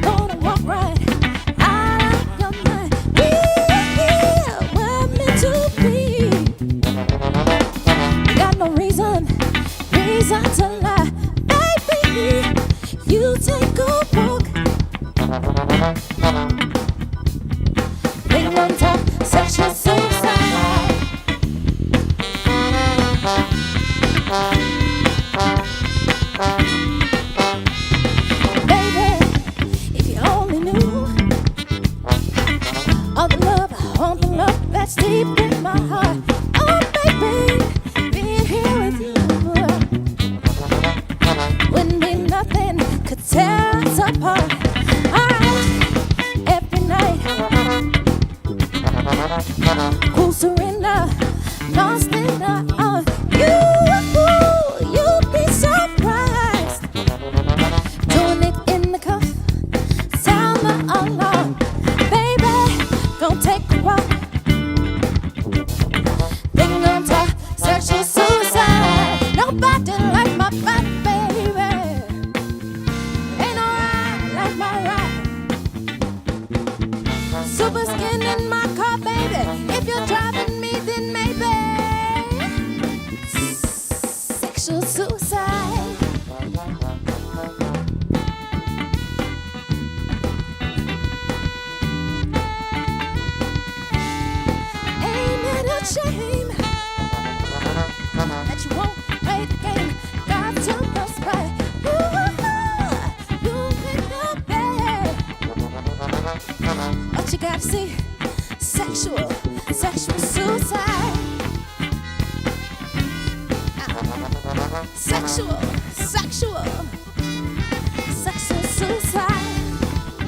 gonna walk right out of your mind. We're meant to be. You got no reason to lie. Baby, you take a walk. Bring on top, sexual suicide. Baby, if you only knew all the love that's deep in my heart. Oh, baby, being here with you wouldn't be nothing could tear us apart. Alright, every night, cool surrender, lost in the arms. You'll be surprised. Doing it in the cuff, sound the alarm. Baby, don't take a walk. Thinking on top, sexual suicide. Nobody like my body, baby. Ain't no right like my right. Super skin in my car, baby. If you're driving me, then maybe sexual suicide. Ain't it a shame that you won't play the game? Got to prosper. You picked up bad. But you gotta see sexual suicide. Sexual suicide.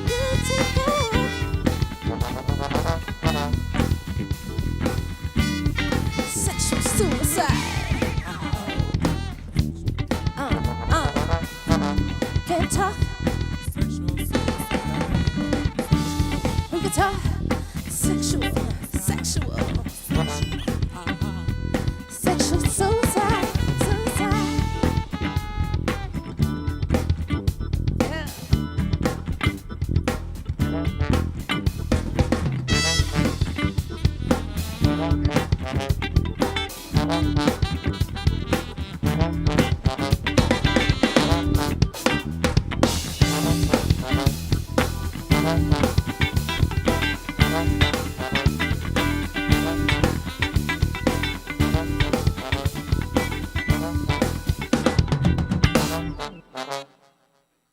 You take over. Sexual suicide. Can't talk. We can talk. Sexual suicide. Yeah.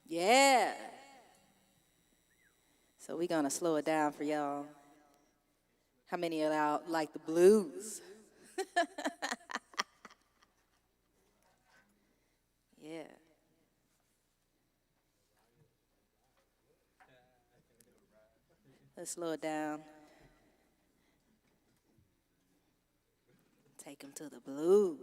Yeah. So we're gonna slow it down for y'all. How many of y'all like the blues? Yeah. Let's slow it down. Take them to the blues.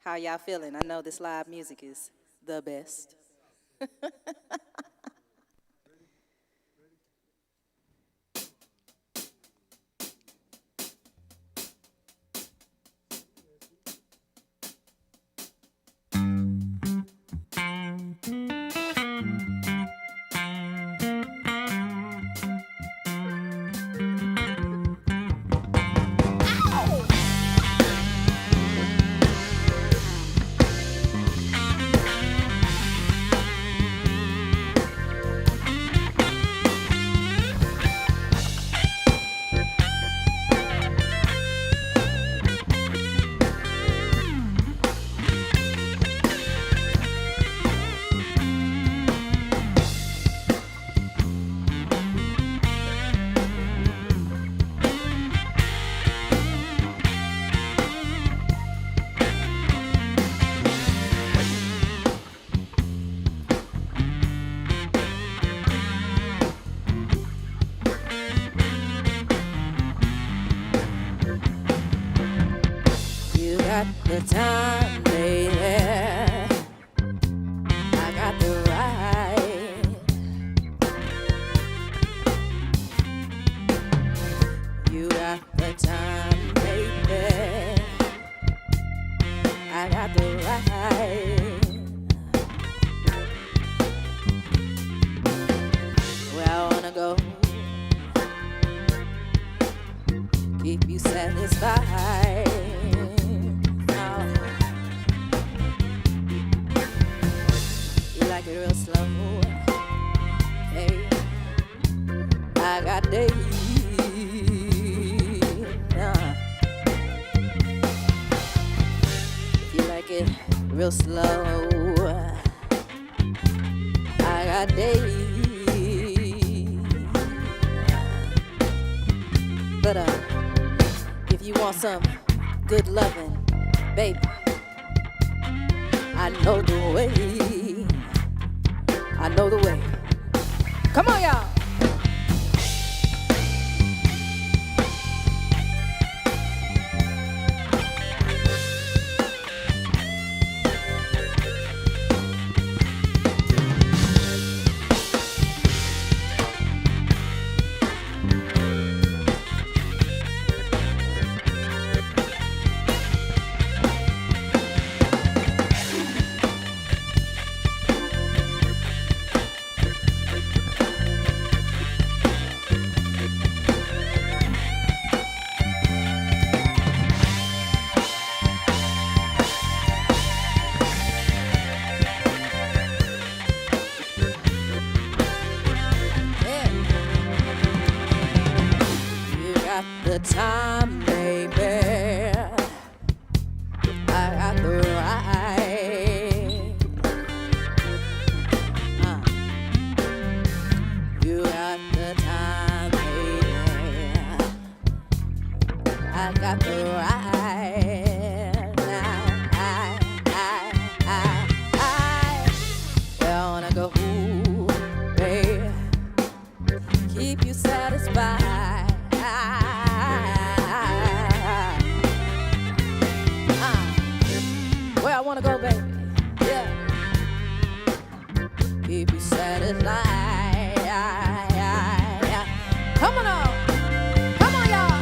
How y'all feeling? I know this live music is the best. got the time, baby. I got the right. You got the time, baby. I got the right. Where I wanna go, keep you satisfied. Like it real slow, hey, I got days, if you like it real slow, I got days, but if you want some good loving, baby, I know the way. I know the way. Come on, y'all. time, baby. I got the right. You got the time, baby. I got the right. I wanna go, baby. Keep you satisfied. Where I wanna go, baby. Yeah. Keep you satisfied. Come on up. Come on, y'all.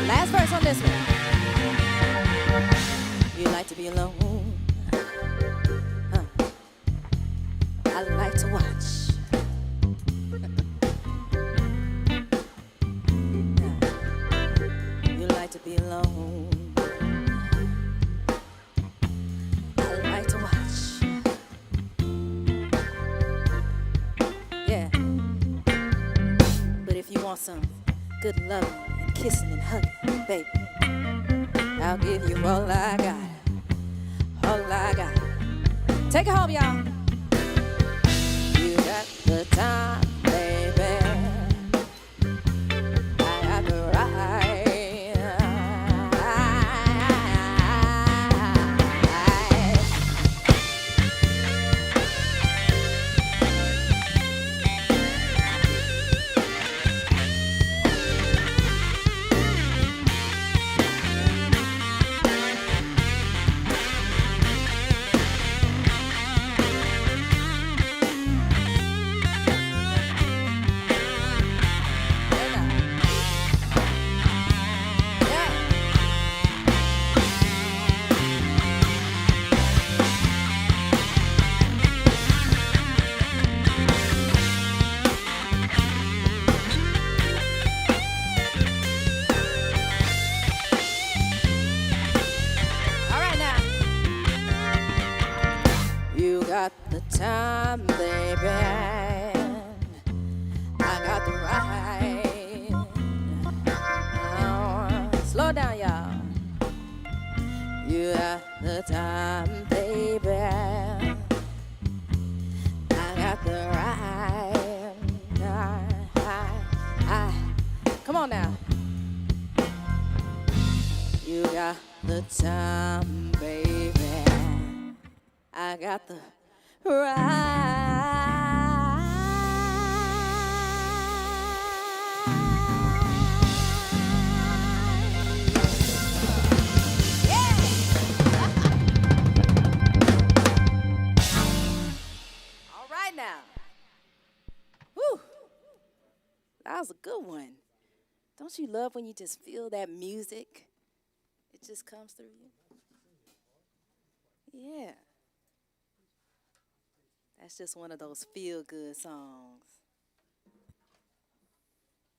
Last verse on this one. You like to be alone. I like to watch. You like to be alone. I like to watch. Yeah. But if you want some good love and kissing and hugging, baby, I'll give you all I got. All I got. Take it home, y'all. You got the time, baby. I got the right. All right now. You got the time, baby. I got the right. Slow down, y'all. You got the time, baby. I got the right. Come on now. You got the time, baby. I got the All right now. Whew. That was a good one. Don't you love when you just feel that music? It just comes through you. Yeah. That's just one of those feel-good songs.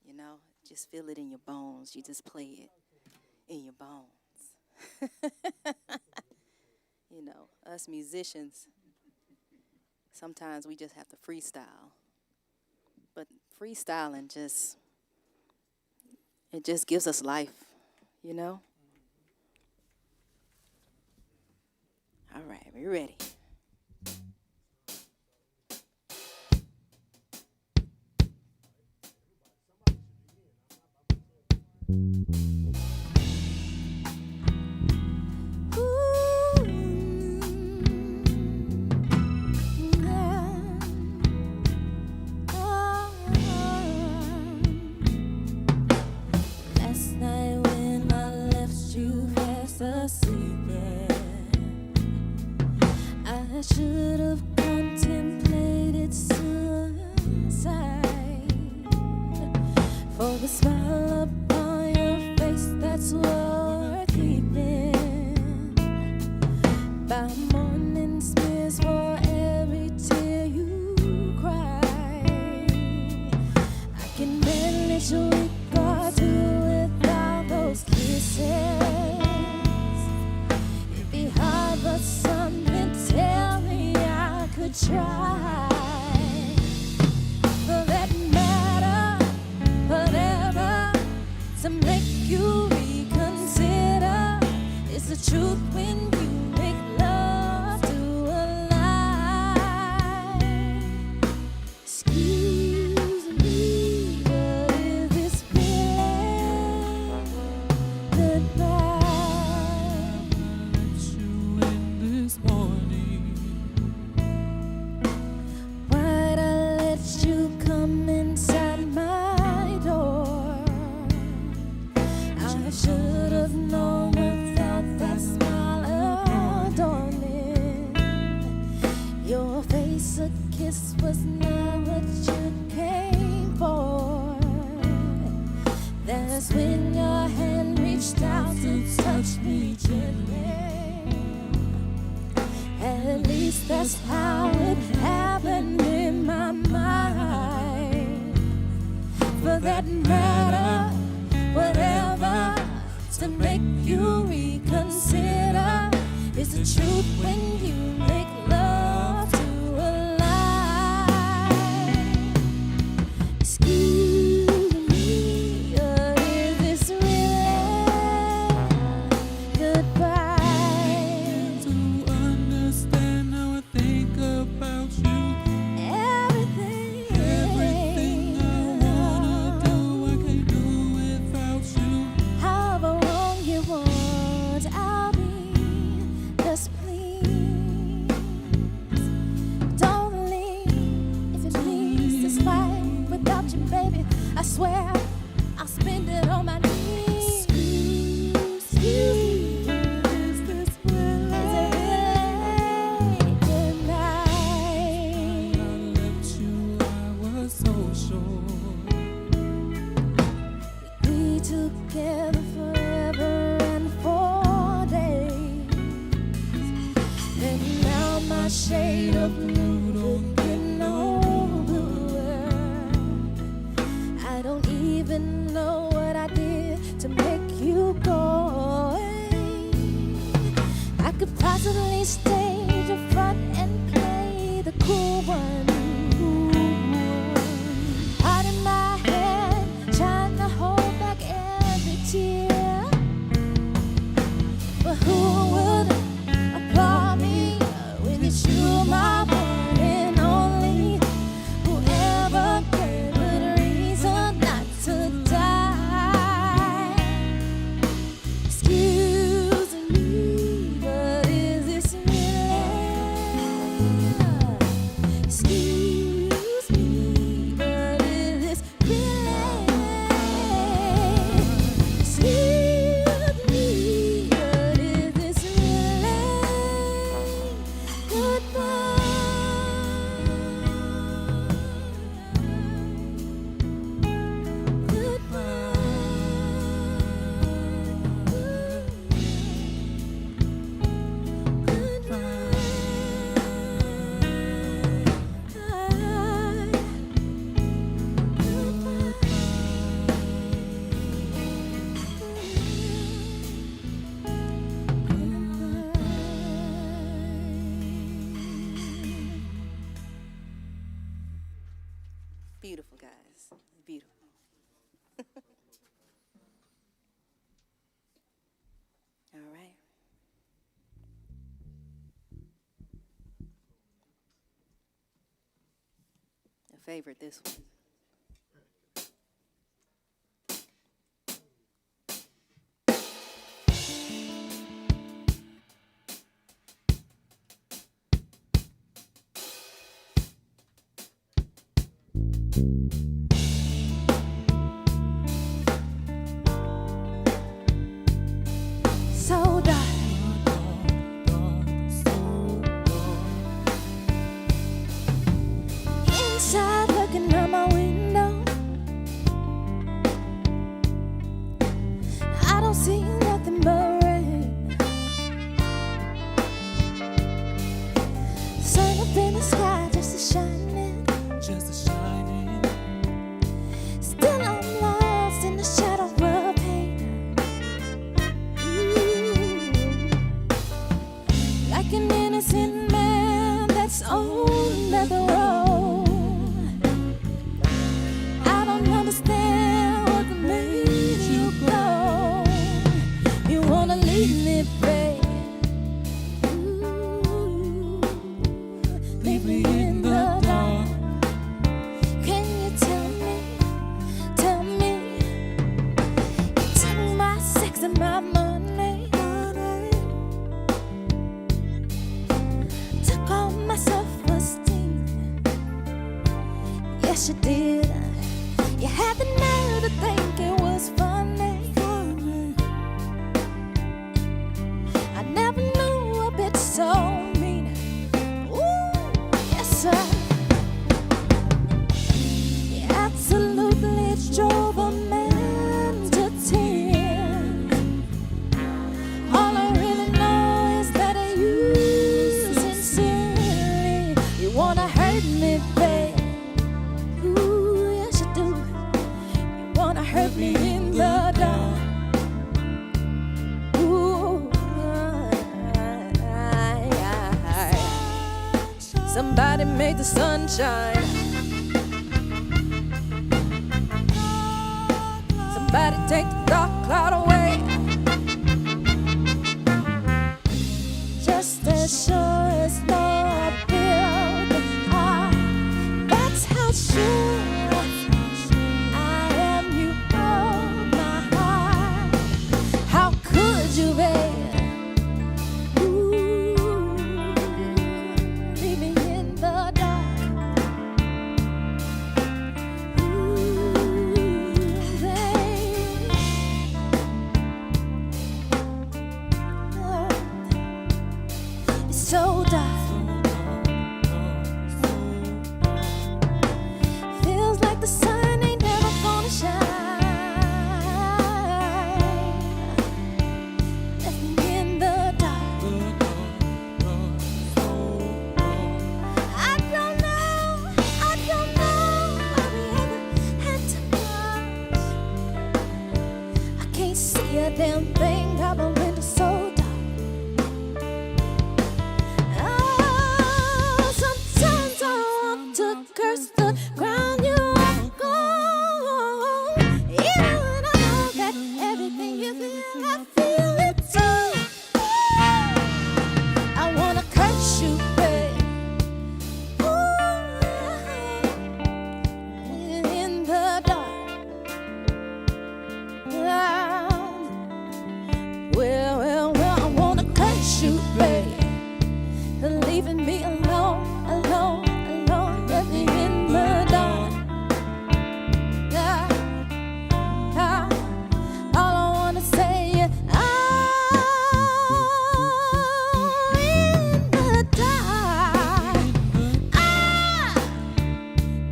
You know, just feel it in your bones. You just play it in your bones. You know, us musicians, sometimes we just have to freestyle. But freestyling it just gives us life, you know? All right, we ready? Last night when I left with a smile upon your face that's worth keeping. By morning smears for every tear you cry. I can manage a week or two without those kisses. It'd be hard, but something tell me I could try. For that matter, whatever, to make you reconsider. It's the truth when you make love to a lie. Excuse me, but is this feeling goodbye? You in this morning. Why'd I let you come inside my door? I should have known without that smile adorning. Your face, a kiss was not what you came for. That's when your hand reached out to touch me gently. At least that's how it happened in my mind. For that matter, whatever, to make you reconsider. It's the truth when you make love to a lie. Excuse me, is this really goodbye? To understand how I think about you. Everything I wanna do, I can't do without you. However wrong you want, I'll be. Just please don't leave. If it means this fight without you, baby, I swear I'll spend it on my knees. Excuse me, is this really good night? I left you, I was so sure we'd be together forever and 4 days. And now my shade of blue looking no bluer. I don't even know what I did to make you go. I could possibly stage a front and play the cool one. Heart in my head, trying to hold back every tear. But who would applaud me when it's you, my one and only? Whoever gave good reason not to die. Excuse me, but is this really? Excuse me, but is this really? Excuse me, but is this really goodbye? Beautiful, guys. Beautiful. All right. A favorite, this one. So dark. Inside looking out my window, yes you did. You had the nerve to think it was funny. I never knew a bit so mean. Ooh, yes sir. You absolutely drove a man to tears. All I really know is that you sincerely, you wanna hurt me, babe. Ooh, yes you do. You wanna hurt me in the dark. Ooh, somebody make the sun shine. Somebody take the dark cloud away. Just as sure as Lord built the ark, that's how sure I am you hold my heart. How could you, babe? Ooh, leave me in the dark. Ooh, babe. It's so dark. Feels like the sun ain't never gonna shine. Left me in the dark. I don't know why we ever had to part. I can't see a damn thing, got my window so dark. Oh, sometimes I want to curse the ground you walk on. Even when I know that everything you feel, I feel it too. I wanna curse you, babe. Ooh, in the dark. Well, I wanna curse you, babe. Leaving me alone, left me in the dark. All I wanna say is, in the dark.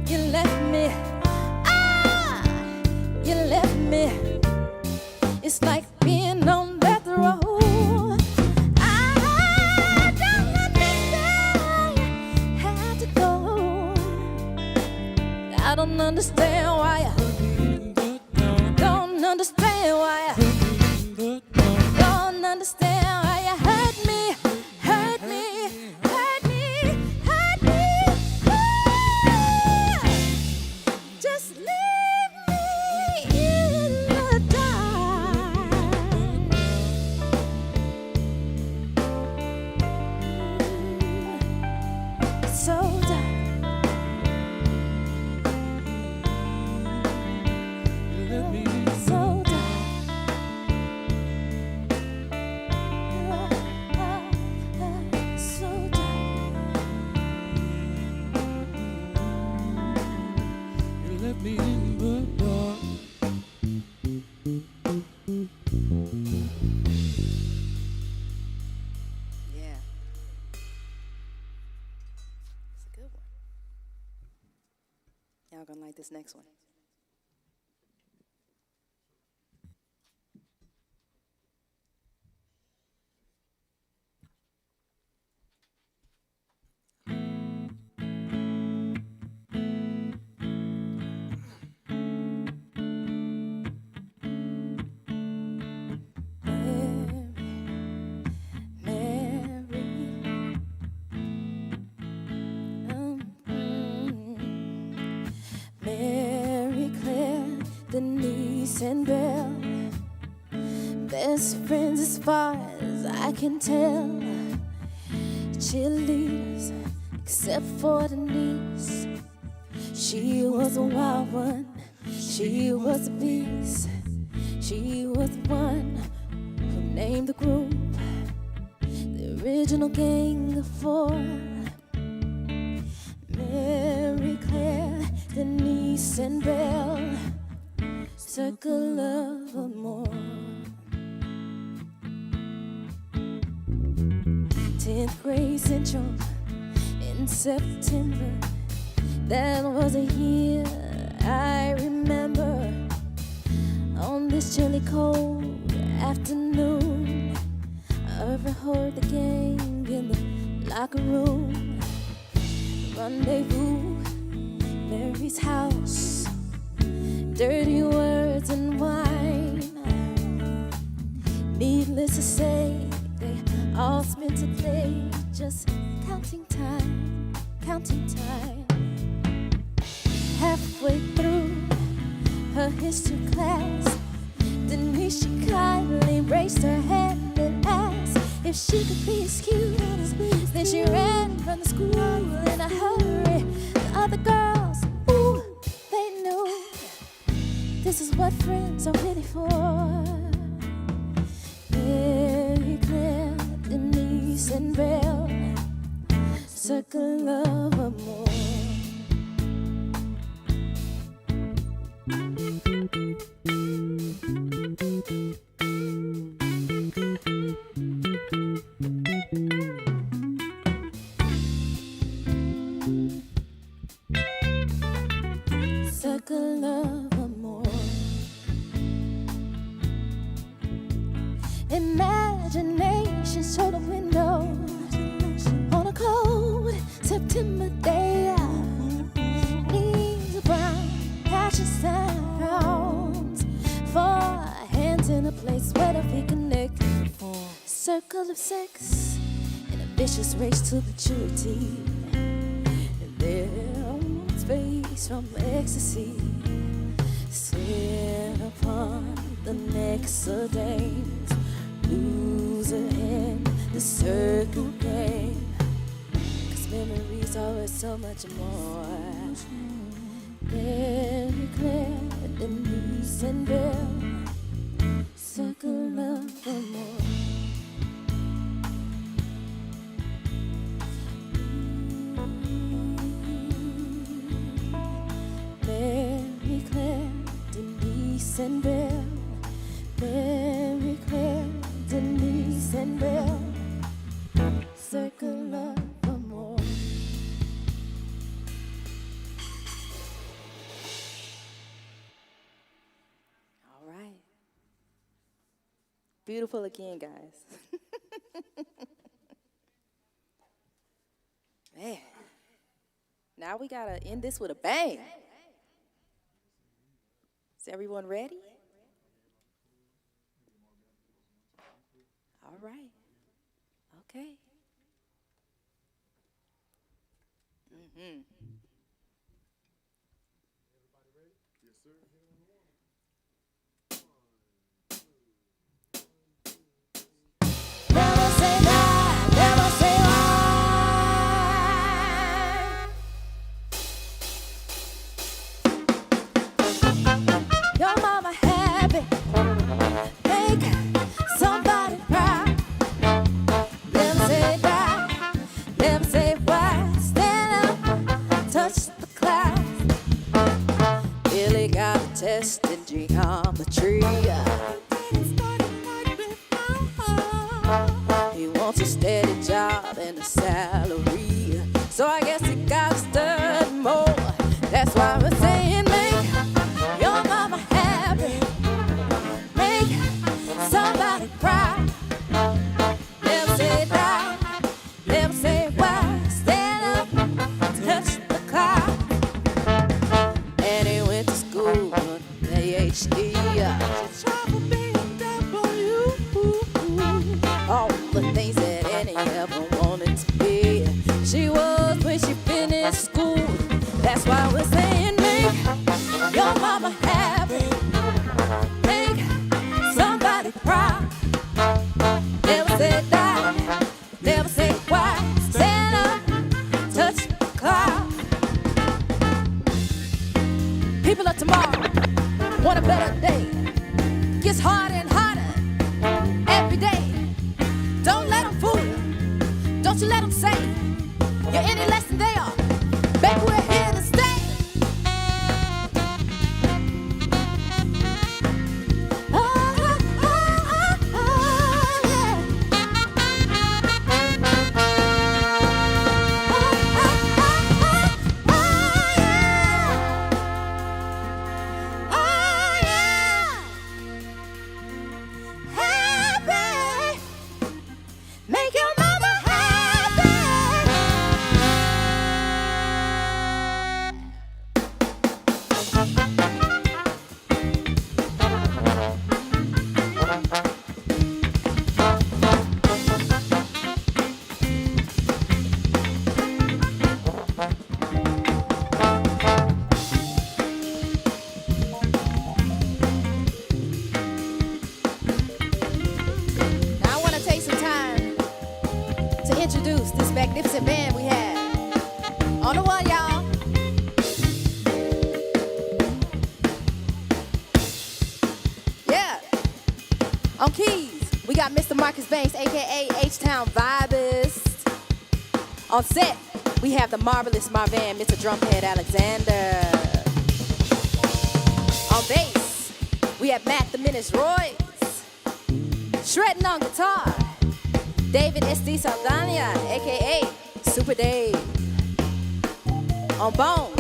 You left me. You left me. It's like being on death row. I don't understand why you had to go. I don't understand why you don't understand why you don't understand why you hurt me, hurt me, hurt me, hurt me. Just leave me in the dark. It's so dark. So dark. So dark. You left me in the dark. Yeah. It's a good one. Y'all gonna like this next one. Denise and Belle, best friends as far as I can tell. Cheerleaders, except for Denise. She was a wild one, she was a beast. She was the one who named the group the original gang of four. Mary Claire, Denise and Belle, circle of amour. 10th grade Central in September. That was a year I remember. On this chilly cold afternoon, I overheard the gang in the locker room. Rendezvous, Mary's house, dirty words and wine. Needless to say, they all spent a day just counting time, counting time. Halfway through her history class, Denise, she kindly raised her hand and asked if she could be excused. Then she ran from the school in a hurry. The other girls, ooh, they knew this is what friends are really for. Mary, Claire, Denise, and Belle, circle of amour. Circle of amour. Imagination showed a window on a cold September day. Leaves are brown, ashes sounds. 4 hands in a place where the feet connect. Circle of sex in a vicious race to maturity. And there one's face from ecstasy. Sin upon the necks of dames. Loser in the circle game. 'Cause memories are worth so much more. Mary, Claire, Denise, and Belle, circle of amour. Mary, Claire, Denise, and Belle, Mary, Claire, Denise, and Belle, circle of amour. All right. Beautiful again, guys. Man, now we gotta end this with a bang. Is everyone ready? All right. Okay. Mm-hmm. Everybody ready? Yes, sir. Never say die, never say lie. Your mama happy, make somebody proud. Never say die, never say why. Stand up, touch the clouds. Billy got a test in geometry. He wants a steady job and a salary, so I guess he got to study more. That's why we're saying make your mama happy, make somebody proud. Never say die, never say why. Stand up, touch the cloud. And he went to school for PhD. All the things that Annie ever wanted to be, she was when she finished school. That's why we're saying make your mama happy, make somebody proud. Never say die, never say why. Stand up, touch the cloud. People of tomorrow want a better day. Gets harder and harder every day. Don't let them fool you. Don't you let them say you're any less than they are. Baby, we're here to stay. got Mr. Marcus Banks, aka H-Town Vibist. On set, we have the marvelous Marvan, Mr. Drumhead Alexander. On bass, we have Matt the Menace Royce. Shredding on guitar, David S.D. Saldana, aka Super Dave. On bone,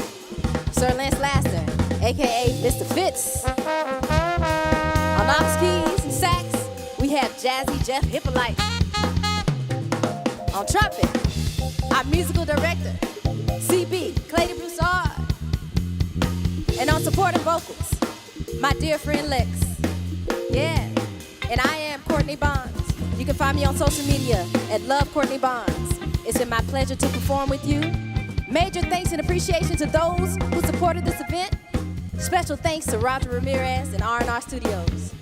Sir Lance Laster, aka Mr. Fitz. On ox keys and sax, we have Jazzy Jeff Hippolyte. On trumpet, our musical director, CB Clady Broussard. And on supporting vocals, my dear friend Lex. Yeah, and I am Courtney Bonds. You can find me on social media at Love Courtney Bonds. It's been my pleasure to perform with you. Major thanks and appreciation to those who supported this event. Special thanks to Roger Ramirez and R&R Studios.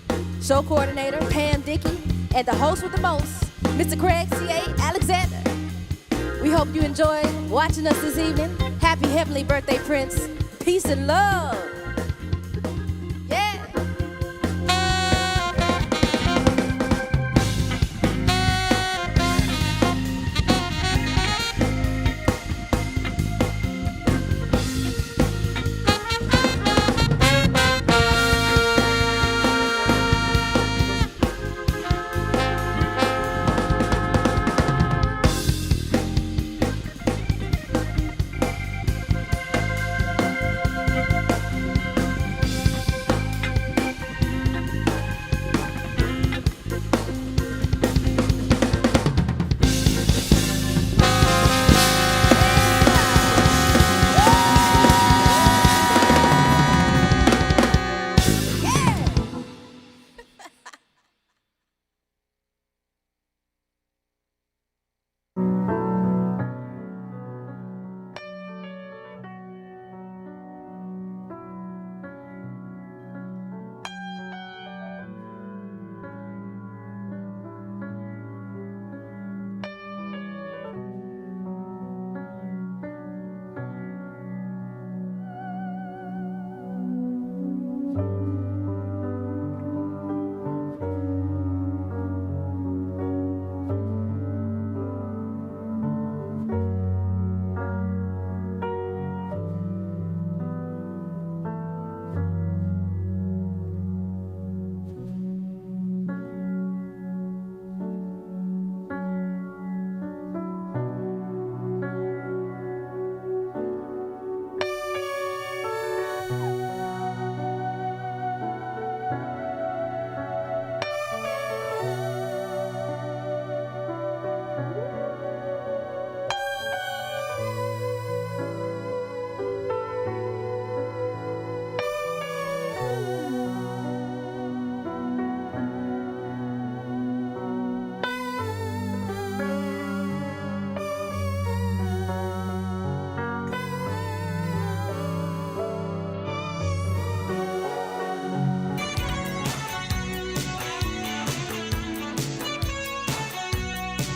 Show coordinator Pam Dickey and the host with the most, Mr. Craig C.A. Alexander. We hope you enjoyed watching us this evening. Happy heavenly birthday, Prince. Peace and love. Yeah.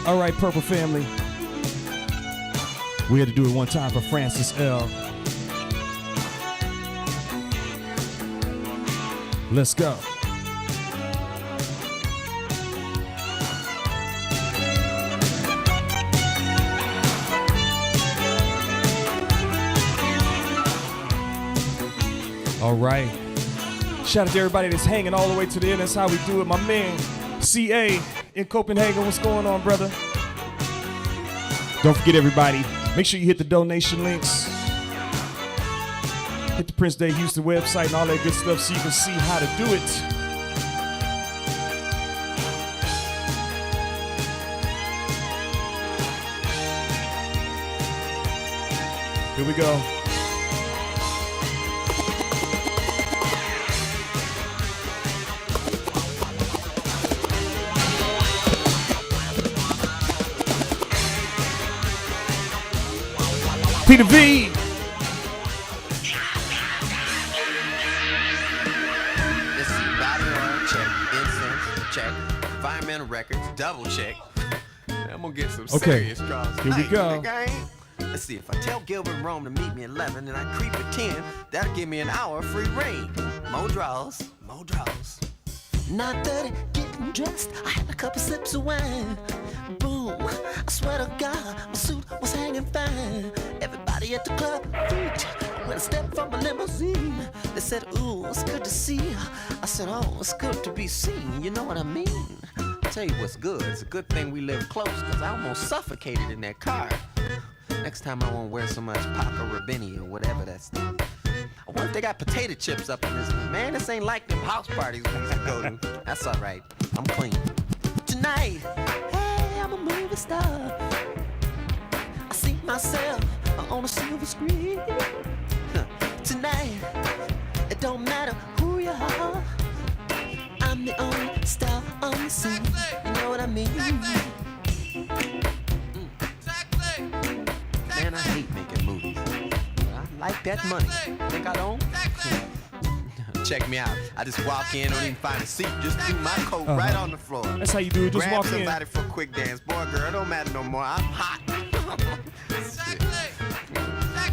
All right, Purple Family. We had to do it one time for Francis L. Let's go. All right. Shout out to everybody that's hanging all the way to the end. That's how we do it. My man, CA in Copenhagen. What's going on, brother? Don't forget, everybody, make sure you hit the donation links. Hit the Prince Day Houston website and all that good stuff so you can see how to do it. Here we go. Peter V. This is body oil check, incense check, environmental records double check. I'm gonna get some serious draws. Here we go. Let's see, if I tell Gilbert and Rome to meet me at 11 and I creep at 10, that'll give me an hour free reign. More draws, more draws. Not 30, get getting dressed. I had a couple sips of wine. Boom, I swear to God, my suit was hanging fine. Everybody at the club, when I stepped from my limousine, they said, ooh, it's good to see you. I said, oh, it's good to be seen. You know what I mean? I'll tell you what's good. It's a good thing we live close, because I almost suffocated in that car. Next time I won't wear so much Paco Rabanne or whatever that's. I wonder if they got potato chips up in this one. Man, this ain't like them house parties we used to go to. That's all right. I'm clean. Tonight, hey, I'm a movie star. I see myself on a silver screen. Tonight, it don't matter who you are. I'm the only star on the scene. You know what I mean? Man, I hate making movies. I like that money. Think I don't? Check me out. I just walk in, don't even find a seat, just do my coat right on the floor. That's how you do it. Just grab walk in. somebody for a quick dance. Boy, girl, it don't matter no more. I'm hot.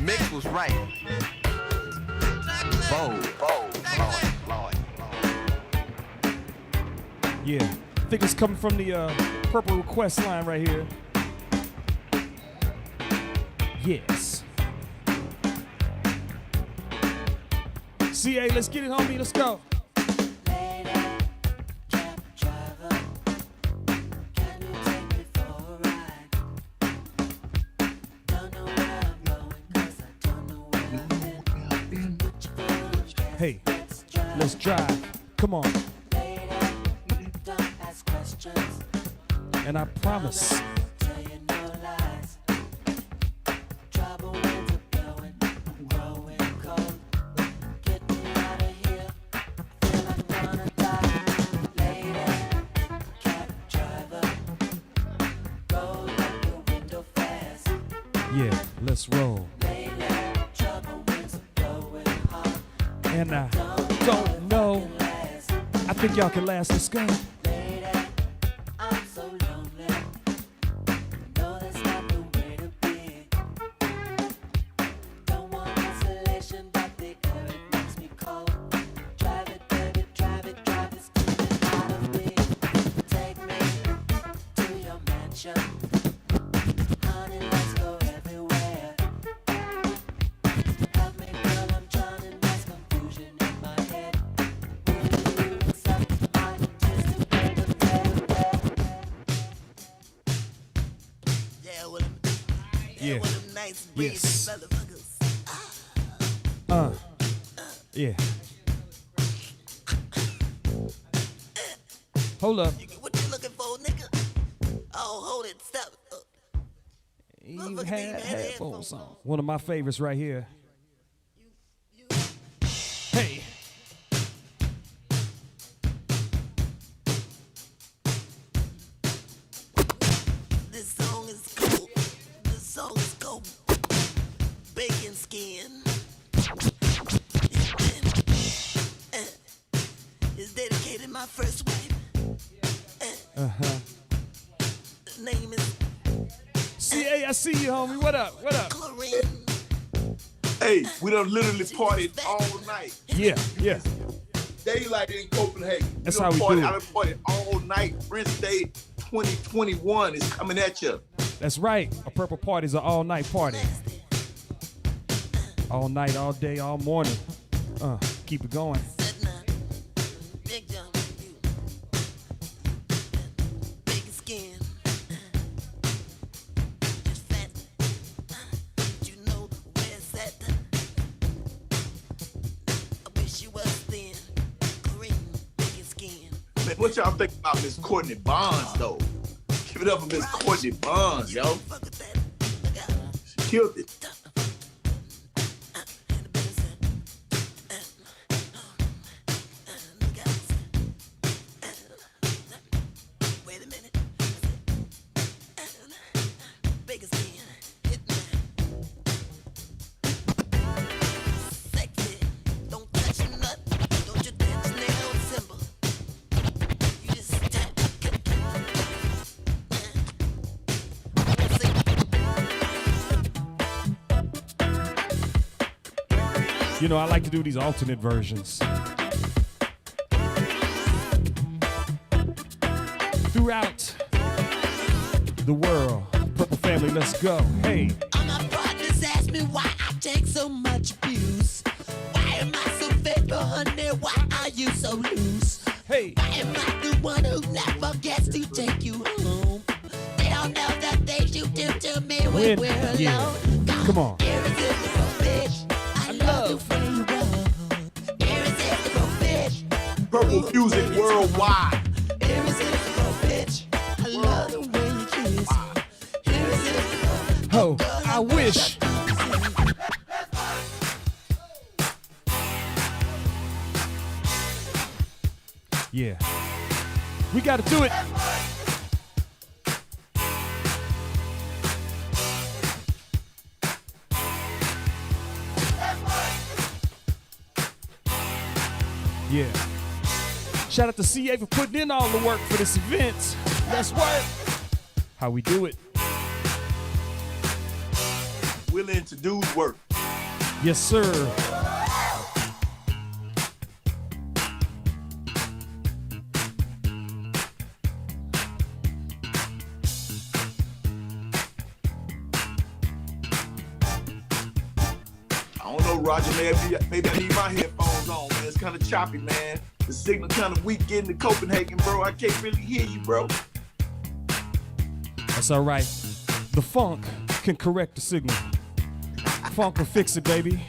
Mix was right. Bold, Lord. Yeah, I think it's coming from the purple request line right here. Yes. CA, let's get it, homie. Let's go. Hey, let's drive. Come on. And I promise. Yeah, let's roll. And I don't know. I think y'all can last. Let's go. Yeah. Yes. Yeah. Hold up. What you looking for, nigga? Oh, hold it. Stop. You had headphones on. One of my favorites right here. Hey. This song is cool. This song is cold. Bacon skin. It's dedicated to my first wife. Name is CA, I see you, homie. What up? What up? Hey, we done literally partied all night. Yeah. Daylight in Copenhagen. That's how we do it. I done partied all night. Prince Day 2021 is coming at you. That's right. A purple party's an all-night party. All night, all day, all morning. Keep it going. What y'all think about Miss Courtney Bonds, though? Give it up for Miss Courtney Bonds, yo. She killed it. You know, I like to do these alternate versions. throughout the world. Purple family, let's go. Hey. All my partners ask me why I take so much abuse. Why am I so faithful, honey? Why are you so loose? Hey. Why am I the one who never gets to take you home? They don't know the things you do to me when we're alone. Yeah. Come on. Irresistible bitch, I love the way you run. Irresistible bitch, Purple music worldwide. irresistible bitch, I love the way you kiss. Irresistible. Oh, I wish. Yeah. We gotta do it. Yeah. Shout out to CA for putting in all the work for this event. Let's work. How we do it. Willing to do work. Yes, sir. I don't know, Roger. Maybe I need my headphones on, man. It's kind of choppy, man. The signal kind of weak getting to Copenhagen, bro. I can't really hear you, bro. That's all right. The funk can correct the signal. Funk will fix it, baby.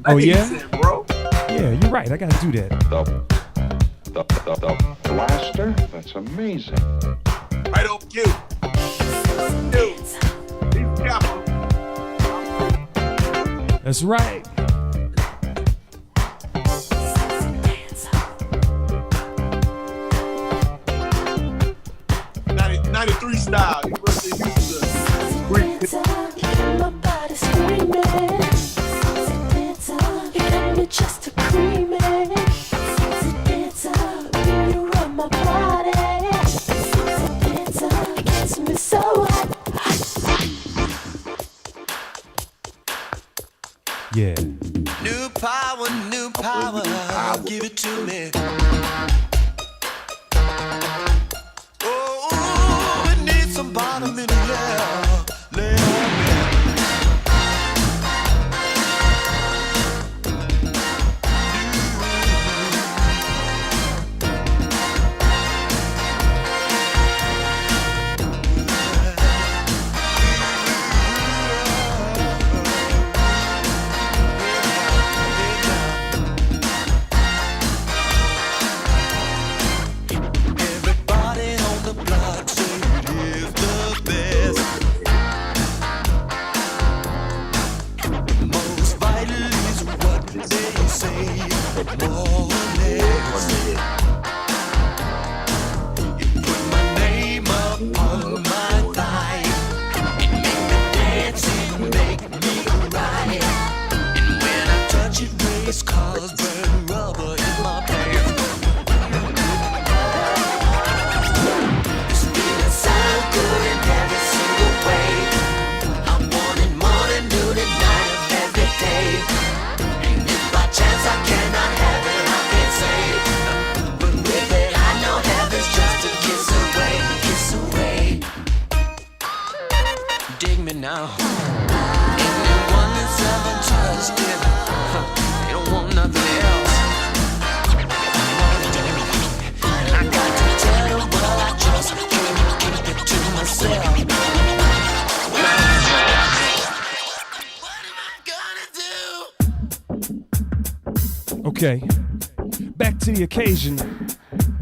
Oh yeah? Bro. Yeah, you're right. I gotta do that. The blaster? That's amazing. Right on cue. That's right. '93 style. You must have used the Greek. My body screaming. Just to cream it. You run my body. It gets me so hot. Yeah. New power, give it to me. Oh, we need some bottom in the air. Lay on me. Okay, back to the occasion.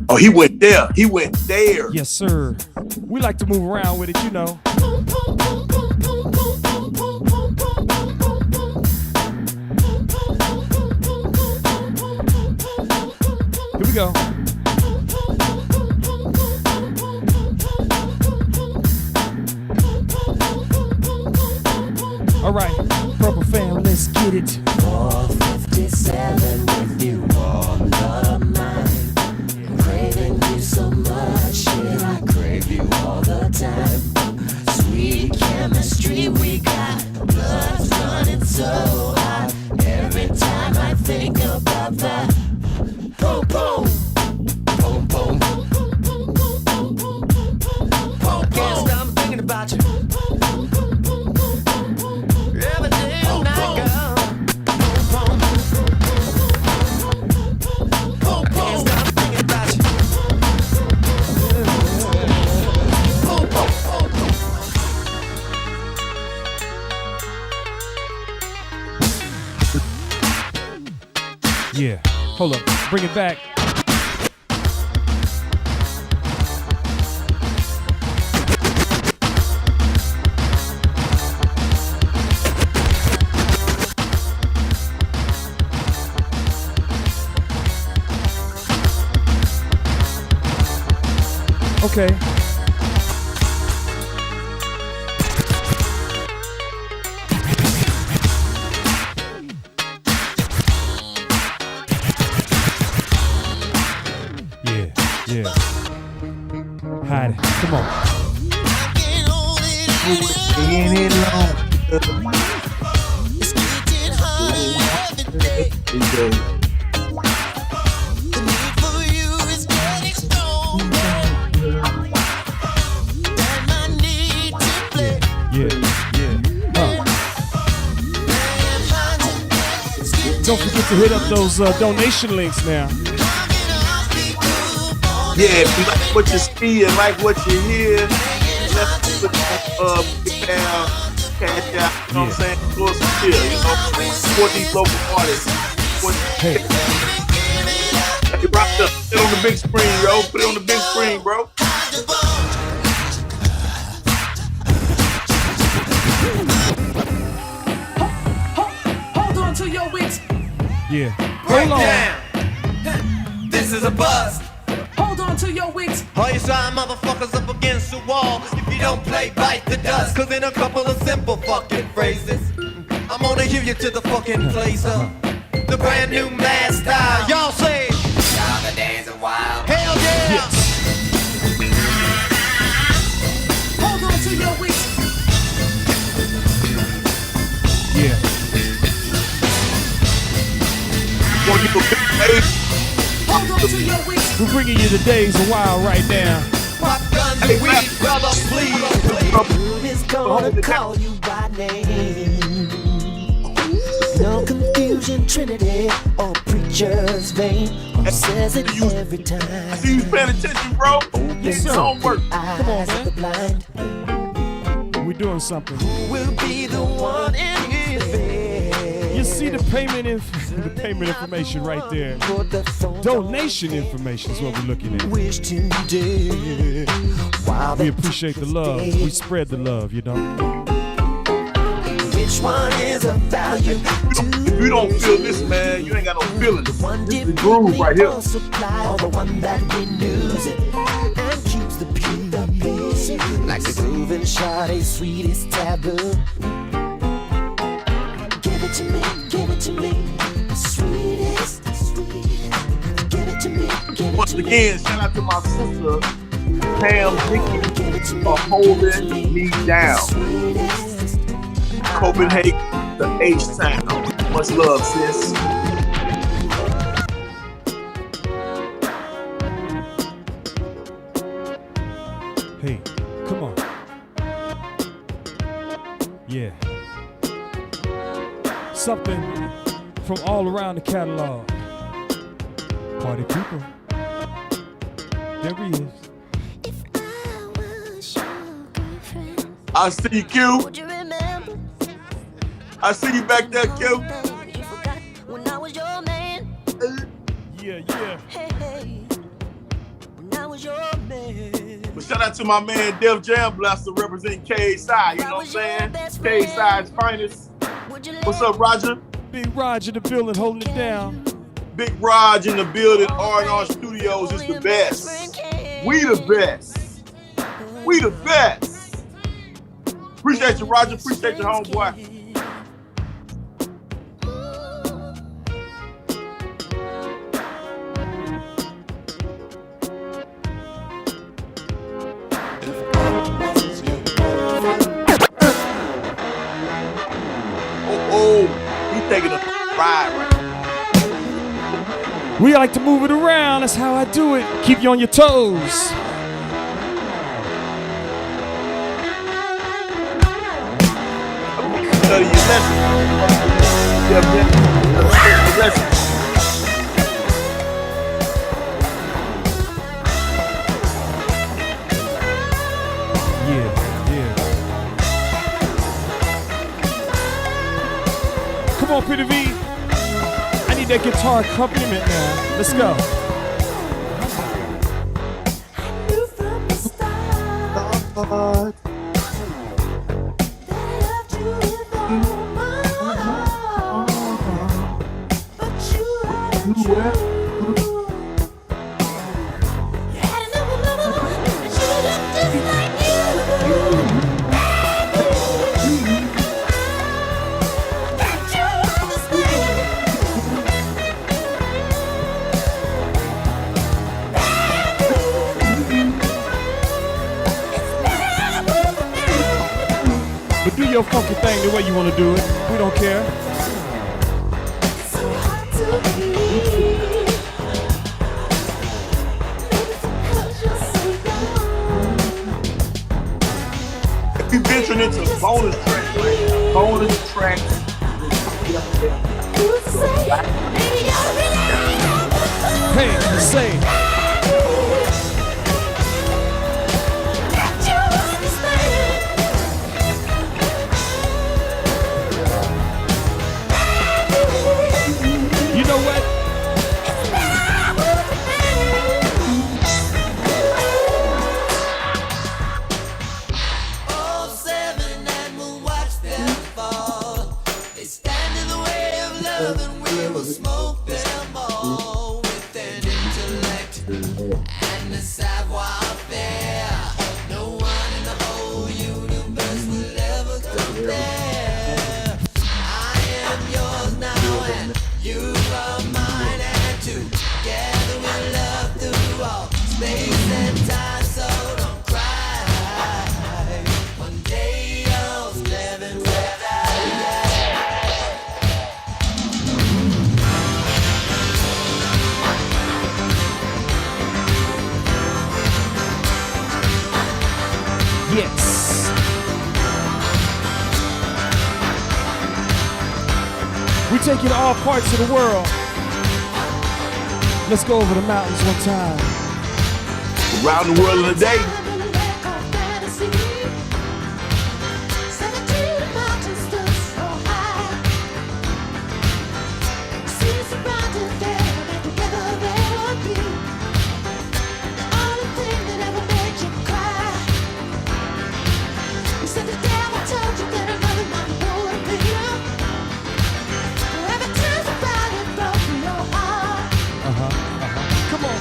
Oh, he went there. He went there. Yes, sir. We like to move around with it, you know. Here we go. Get it. 457 with you, all of mine. Craving you so much, yeah, I crave you all the time. Sweet chemistry we got, blood's running so hot. Every time I think about that, boom, boom, boom, boom, boom, boom, boom, boom, boom. Can't stop thinking about you. Every day and night, girl. Boom, boom, boom, can't stop thinking about you. Boom, boom, Yeah. Hold up. Bring it back. Okay. Yeah. Hide it. Come on. Don't forget to hit up those donation links now. Yeah, if you like what you see and like what you hear, let's put PayPal, Cash App, you know what I'm saying? Do us some chill, you know? Support these local artists. Hey, rock up. Put it on the big screen, yo. Put it on the big screen, bro. hold on to your wits. Yeah. Break down. This is a bust. Hold on to your wits. All you shy motherfuckers up against the wall. If you don't play, bite the dust. Cause in a couple of simple fucking phrases, I'm gonna give you to the fucking place up. The brand new mad style. Y'all say, y'all the days are wild. Hell yeah. Yes. Hold on to your wits. Yeah. Hold on to your wits. We're bringing you the days a while right now. Pop guns and weed, brother, please. Is gonna call you by name. No confusion, Trinity or preacher's vein. Says it every time. I see you paying attention, bro. Yes, sir. Homework. Come on, man. We're doing something. Who will be the one in his bed? You see the payment information right there. Donation information is what we're looking at. Wish to do. We appreciate the love. We spread the love, you know. Which one is a value? If you don't feel this, man, you ain't got no feelings. This is the groove right here. Supply the one that renews it and keeps the peace. Like the groove and Sade's sweetest taboo. Give it to me, give it to me. The sweetest, the sweetest. Give it to me, give it Once to again, shout out to my sister, Pam Dickey, for holding me down. Copenhagen, the H-Town. Much love, sis. Hey, come on. Yeah. Something from all around the catalog. Party people. There he is. I see you, Q. I see you back there, Q. when I was your man. Yeah. When I was your man. But shout out to my man Def Jam Blaster representing KSI, you know what I'm saying? KSI's finest. What's up, Roger? Big Roger in the building holding it down. Big Raj in the building, R&R Studios is the best. We the best. We the best. Appreciate you, Roger. Appreciate you, homeboy. Right. We like to move it around. That's how I do it. Keep you on your toes. Study your lesson. Lesson. Yeah. Come on, Pretty V. I need that guitar accompaniment now. Let's go. But do your funky thing the way you want to do it. We don't care. We venturing into bonus tracks, like bonus tracks. Hey, say. You know what? All seven and we'll watch them fall. They stand in the way of love and we will smoke them all with an intellect and a savoir-faire. No one in the whole universe will ever compare. I am yours now and you are mine, and together we'll love through all space and time. So don't cry. One day all seven will die. Yes. We take you to all parts of the world. Let's go over the mountains one time. Around the world in a day. Come on.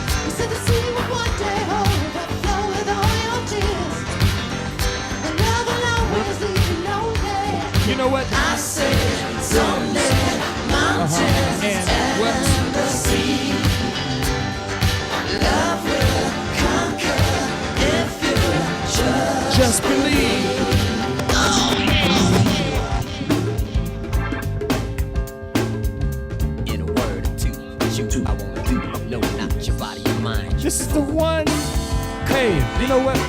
You know what? I said someday mountains and the sea. Love will conquer if you just believe. In a word or two, I wanna do. No, not your body, your mind. This is the one. Hey, you know what?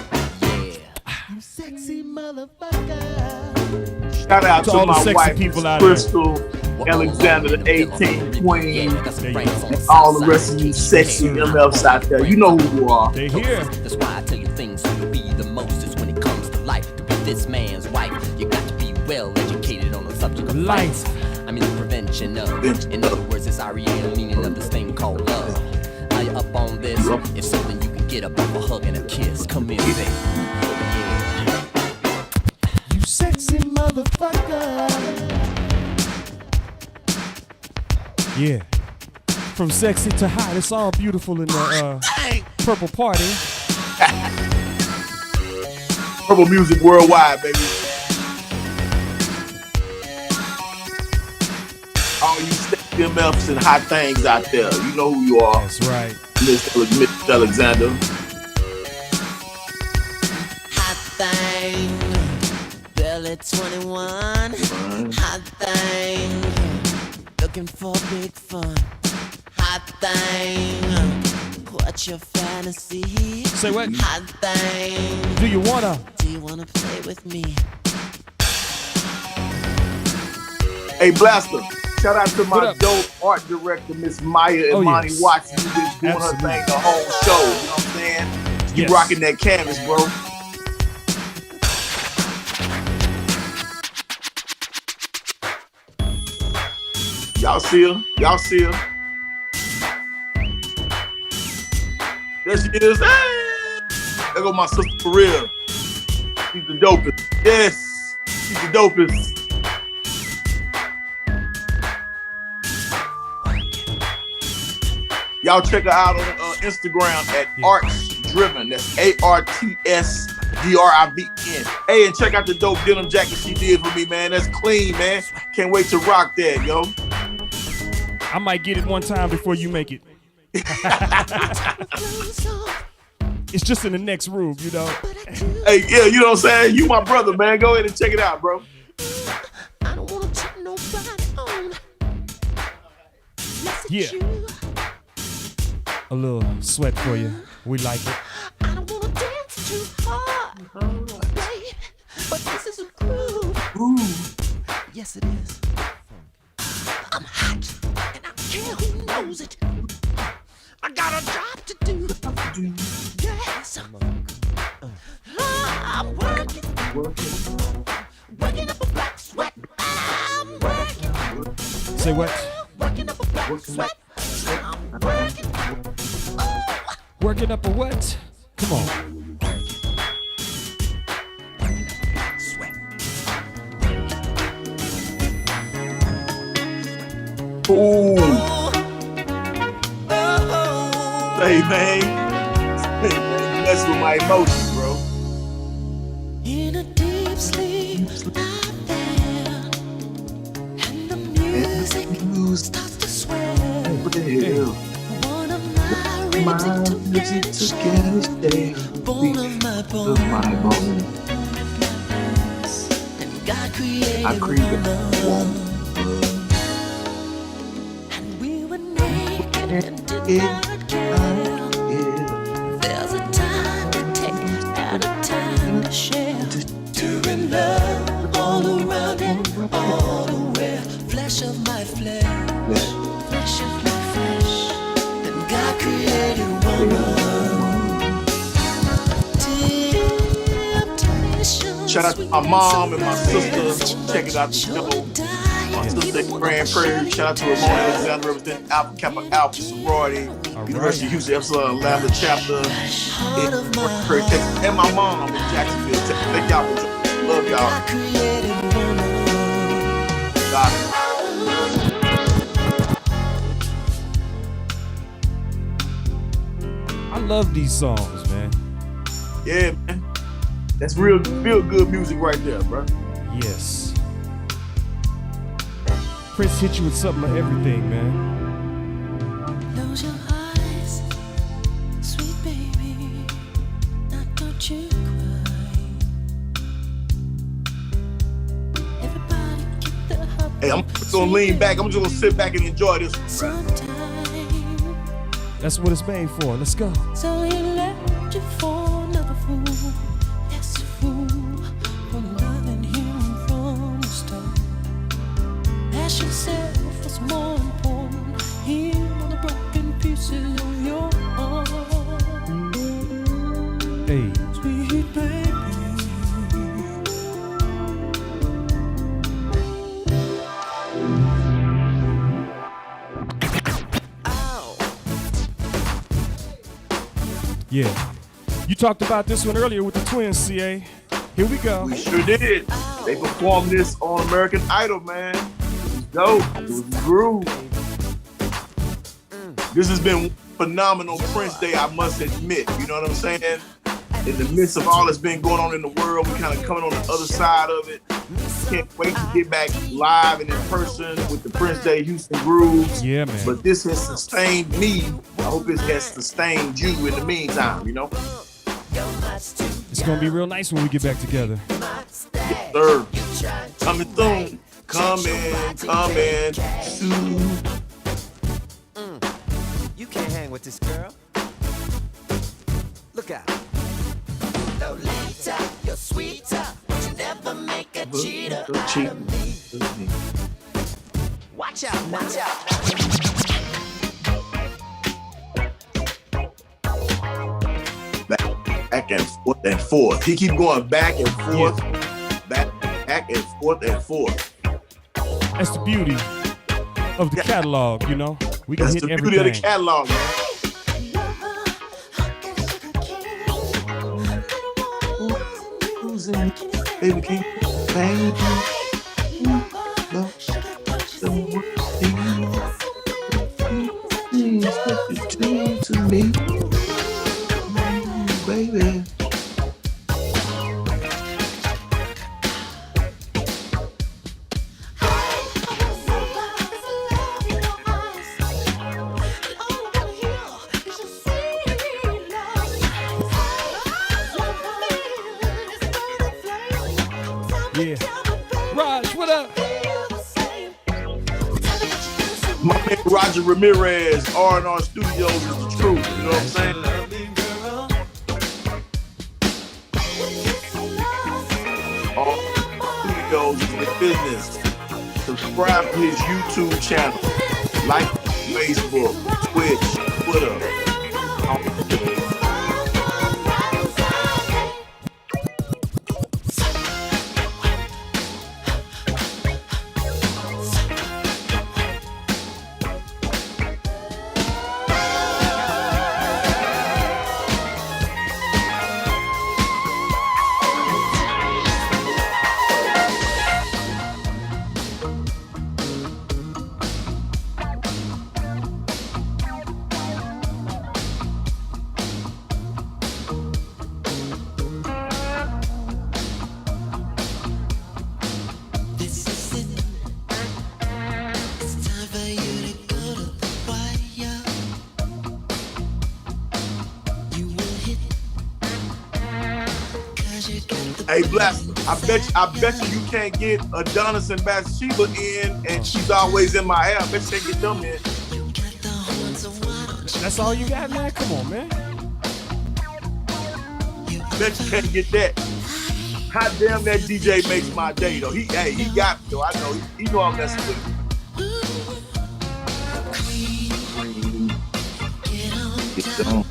You sexy motherfucker. Shout out To to all the my sexy wife, people out there. Crystal, Alexander, the 18 Queen, and all the rest of you sexy MFs out there. You know who you are. They here. That's why I tell you things to be the most is when it comes to life. To be this man's wife, you got to be well educated on the subject of life. I mean the prevention of. In other words, it's REM meaning of this thing called love. Are you up on this? If so, then you can get up off a hug and a kiss. Come in, baby. You sexy motherfucker. Yeah. From sexy to hot, it's all beautiful in the purple party. Purple music worldwide, baby. All you sexy MFs and hot things out there. You know who you are. That's right. Mr. Alexander. Hot thing, Belly 21. Hot thing, look looking for big fun. Hot thing, what's your fantasy? Say what? Hot thing. Do you wanna play with me? Hey, Blaster, shout out to my dope art director, Miss Maya and Monty Watson, who's been doing her thing the whole show. You know what I'm saying? You rocking that canvas, bro. Y'all see her? Y'all see her? There she is. Hey! There go my sister for real. She's the dopest. Yes, she's the dopest. Y'all check her out on Instagram at Arts Driven. That's ARTSDRIVN. Hey, and check out the dope denim jacket she did for me, man. That's clean, man. Can't wait to rock that, yo. I might get it one time before you make it. It's just in the next room, you know. Hey, yeah, you know what I'm saying? You my brother, man. Go ahead and check it out, bro. I don't wanna check nobody on. Yeah. A little sweat for you. We like it. I don't wanna dance too hard, baby, but this is a groove. Yes, it is. I'm hot, and I care who knows it. I got a job to do. Yes, I'm working up a black sweat. I'm working. Say what? Working up a black sweat. I'm working. Working up a what? Come on. Ooh. Hey, man. Hey, man. That's with my emotions, bro. In a deep sleep, I fell, and the music starts to swell. What the hell? One of my ribs it took and it stayed. Bone of my bone. And God created woman. And we were naked and did not care. There's a time to take and a time to share. Doing love all around and all aware. Flesh of my flesh, flesh of my flesh. And God created woman. Shout out to my mom and my sister. Check it out the show. My sister Grand Prairie. Shout out to Ramon Alexander, representing Alpha Kappa Alpha sorority, University of Houston Epsilon Lambda chapter in Grand Prairie, Texas, and my mom in Jacksonville, Texas. Thank y'all for joining. Love y'all. Got it. I love these songs, man. Yeah, man. That's real good music right there, bro. Yes. Prince hit you with something of everything, man. Close your eyes, sweet baby. Now don't you cry. Everybody get the hug. Hey, I'm just gonna lean back. I'm just gonna sit back and enjoy this one, bro. That's what it's made for. Let's go. So he left you for another fool. Yes, a fool. For loving him from the start. Ask yourself what's more important. Him or the broken pieces of your heart. Hey. Sweet baby. Yeah. You talked about this one earlier with the twins, CA. Here we go. We sure did. They performed this on American Idol, man. It was dope. It was a groove. This has been phenomenal Prince Day, I must admit. You know what I'm saying? In the midst of all that's been going on in the world, we kind of coming on the other side of it. Can't wait to get back live and in person with the Prince Day Houston Grooves. Yeah, man. But this has sustained me. I hope it has sustained you in the meantime, you know? It's gonna be real nice when we get back together. Yes, sir. Coming soon. coming soon. You can't hang with this girl. Look out. Lolita, you're sweeter, but you never make a cheater out of me. Watch out, watch out. Back and forth. He keep going back and forth, back and forth and forth. That's the beauty of the catalog, you know. We can That's hit the everything. beauty of the catalog, man. Baby, can you bang with me? To me, baby. Yeah. Raj, what up? My man Roger Ramirez, R&R Studios is the truth. You know what I'm saying? All studios is the business. Subscribe to his YouTube channel. Like Facebook, Twitch, Twitter. Hey, Bless, I bet you can't get Adonis and Bathsheba in, and she's always in my hair. I bet you can't get them in. That's all you got, man? Come on, man. Bet you can't get that. Hot damn, that DJ makes my day, though. He got me, though. I know. He know I'm messing with him. Get on.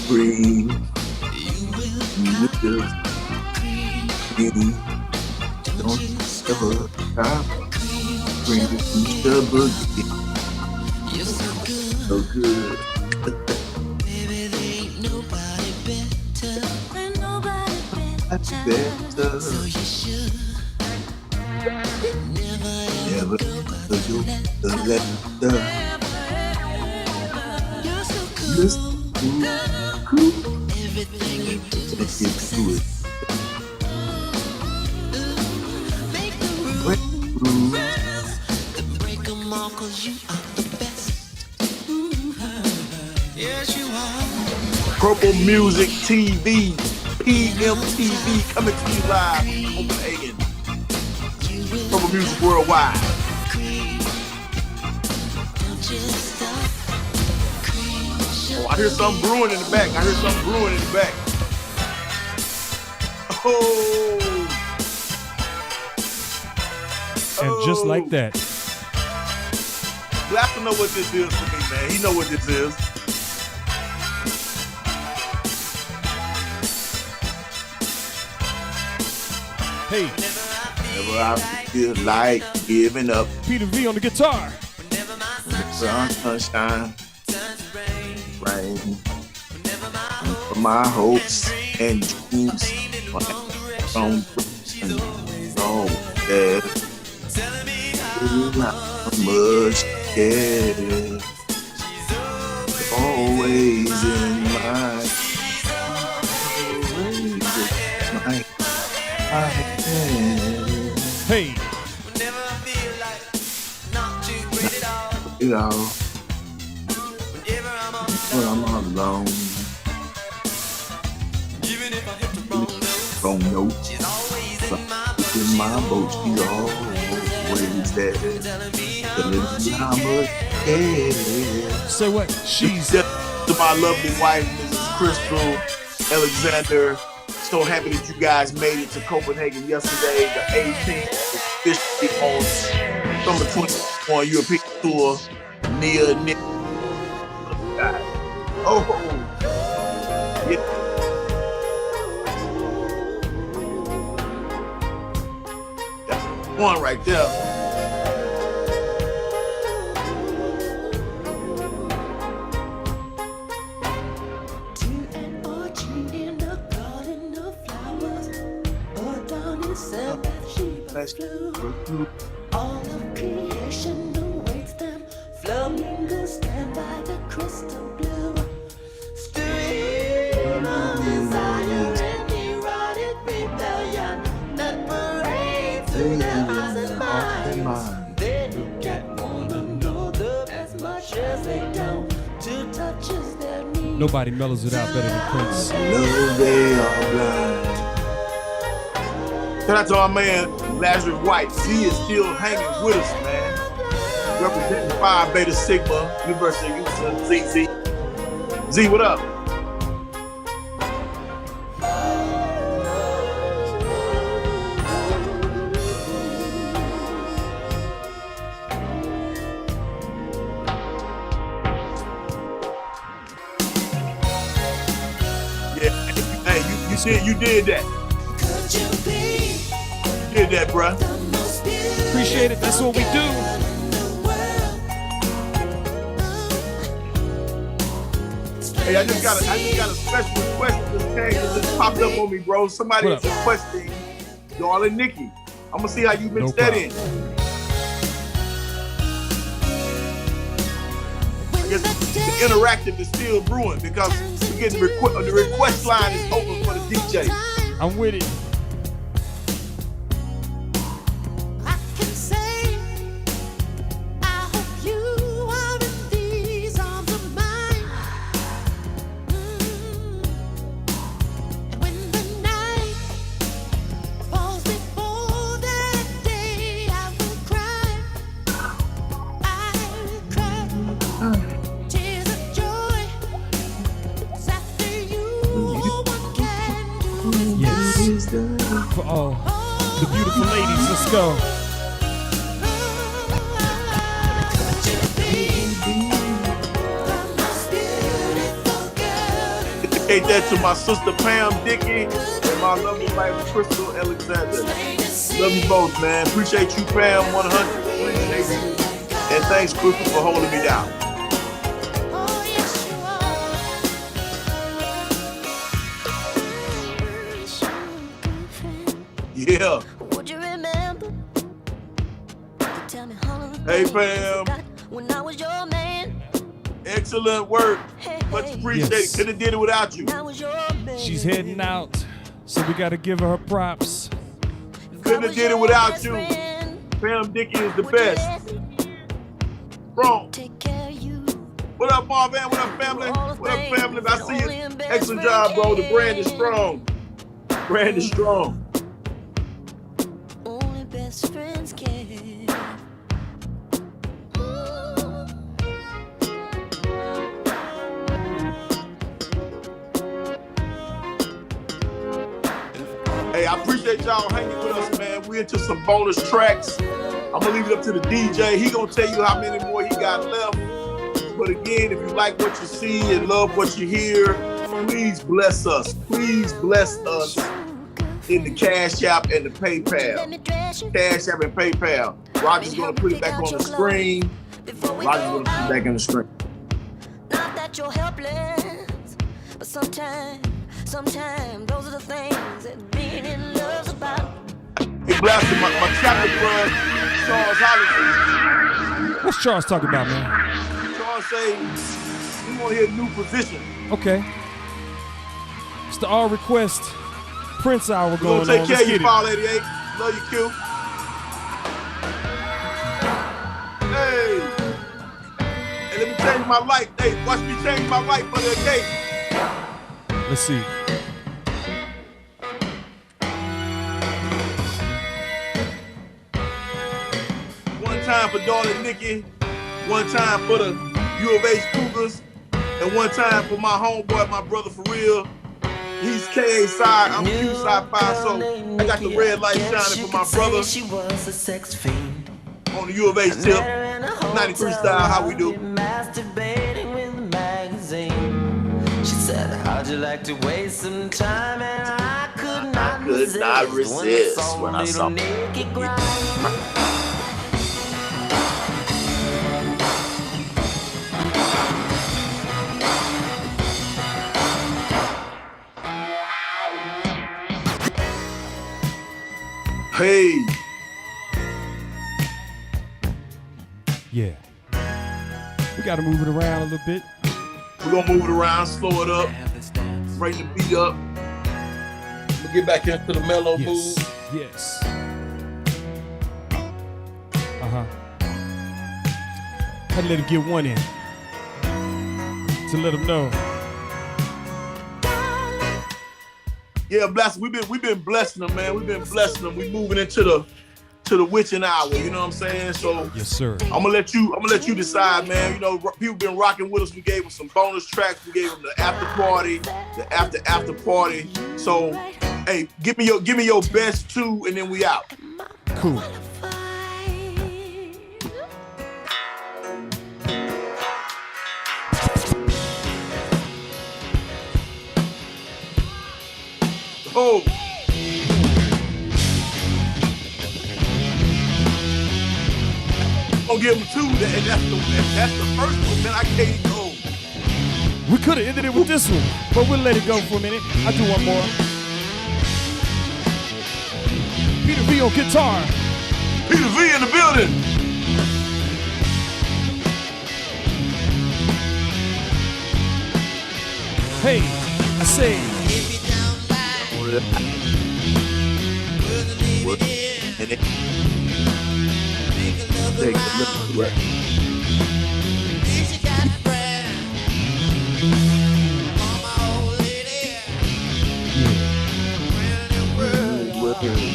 Breathe. Don't ever stop. Bring it to the boogie. You're so good. Baby, there ain't nobody better. Ain't nobody better. So you should never go let the. You're so cool. Everything you do. Let's get to it. Break them all, 'cause you are the best. Yes, you are. Purple Music TV, PMTV, coming to you live from Copenhagen. Purple Music Worldwide. Oh, I hear something brewing in the back. Oh. And just like that. Black to know what this is for me, man. He know what this is. Hey. Never I feel like giving up. Peter V on the guitar. Sunshine, rain. My hopes and dreams. Don't know that. Not much care. Always in my Hey. You know, when I'm alone, wrong note, in in my boat. She's always there. Say what? She's to my lovely wife, Mrs. Crystal Alexander. So happy that you guys made it to Copenhagen yesterday, the 18th, officially on summer 21 European tour. Nia, Nick. Oh, yeah. That's one right there. All of creation awaits them. Flamingos stand by the crystal blue. Stream of desire and erotic rebellion that parade through their hearts and minds. They look at one another as much as they don't. To touch is their need. Nobody mellows it out better than Prince. No, they are blind. Shout out to our man Lazarus White. Z is still hanging with us, man. Representing Phi Beta Sigma, University of Houston, ZZ. Z, what up? Yeah, hey, you did that. Did that, bruh. Appreciate it. That's what we do. Hey, I just got a special request that just popped up on me, bro. Somebody is requesting Darling Nikki. I'm gonna see how you mix that in. I guess the interactive is still brewing because we're getting the request line is open for the DJ. I'm with it. For all the beautiful ladies, let's go. Dedicate that to my sister Pam Dickey and my lovely wife Crystal Alexander. Love you both, man. Appreciate you, Pam, 100. Appreciate you. And thanks, Crystal, for holding me down. Yeah. Would you remember? Tell me how long hey, Pam. When I was your man. Excellent work. Much appreciated. Yes. Couldn't have did it without you. She's heading out, so we got to give her props. Couldn't have did it without you. Pam Dickey is the best. Wrong. What up, Marvin? What up, family? What up, family? I see you. Excellent job, bro. The brand is strong. Brand is strong. Only best friends can. Hey, I appreciate y'all hanging with us, man. We into some bonus tracks. I'm gonna leave it up to the DJ. He gonna tell you how many more he got left. But again, if you like what you see and love what you hear, please bless us. Please bless us in the Cash App and the PayPal. Cash App and PayPal. Roger's gonna put it back on the screen. Roger's gonna put it back on the screen. Not that you're helpless, but sometimes those are the things that being in love's about. Hey, blasted my chapter brother, Charles Holliday. What's Charles talking about, man? Charles say we want to hear a new position. Okay. It's the all request Prince hour going on. We're gonna take care of you, Paul 88. Love you, Q. Hey. Hey, let me change my light. Hey, watch me change my light for the occasion. Let's see. time for daughter Nikki, one time for the U of H Cougars, and one time for my homeboy, my brother for real. He's KA side, I'm Q side 5, so I got the red light shining for my brother. She was a sex fiend. On the U of H tip, 93 style, how we do? Masturbating with a magazine. She said, how'd you like to waste some time? And I could not resist when I saw naked Hey. Yeah. We gotta move it around a little bit. We're gonna move it around, slow it up, bring the beat up. We'll get back into the mellow mood. Yes. Had to let him get one in. To let him know. Yeah, bless. We've been blessing them, man. We've been blessing them. We moving into the witching hour. You know what I'm saying? So yes, sir. I'm gonna let you decide, man. You know, people been rocking with us. We gave them some bonus tracks. We gave them the after party, the after party. So, hey, give me your best two, and then we out. Cool. Oh. I'm gonna give them two, and that's the first one. Then I can't go. We could have ended it with this one, but we'll let it go for a minute. I'll do one more. Peter V on guitar. Peter V in the building. Hey, I say. Take a look at what.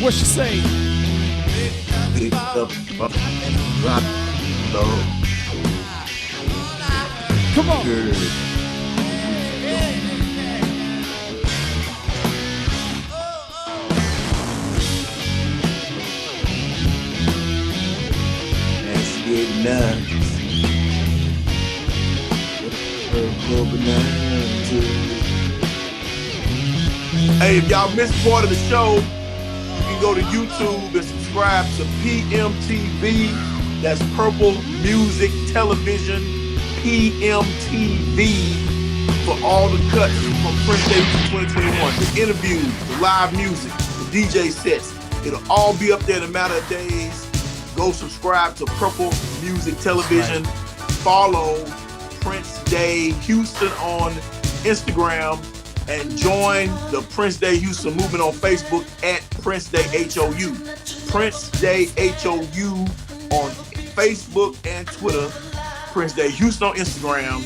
What she say? Come on. Hey, if y'all missed part of the show, you can go to YouTube and subscribe to PMTV. That's Purple Music Television, PMTV, for all the cuts from Prince Day 2021. The interviews, the live music, the DJ sets. It'll all be up there in a matter of days. Go subscribe to Purple Music Television. Right. Follow Prince Day Houston on Instagram and join the Prince Day Houston movement on Facebook at Prince Day HOU. Prince Day HOU on Facebook and Twitter. Prince Day Houston on Instagram.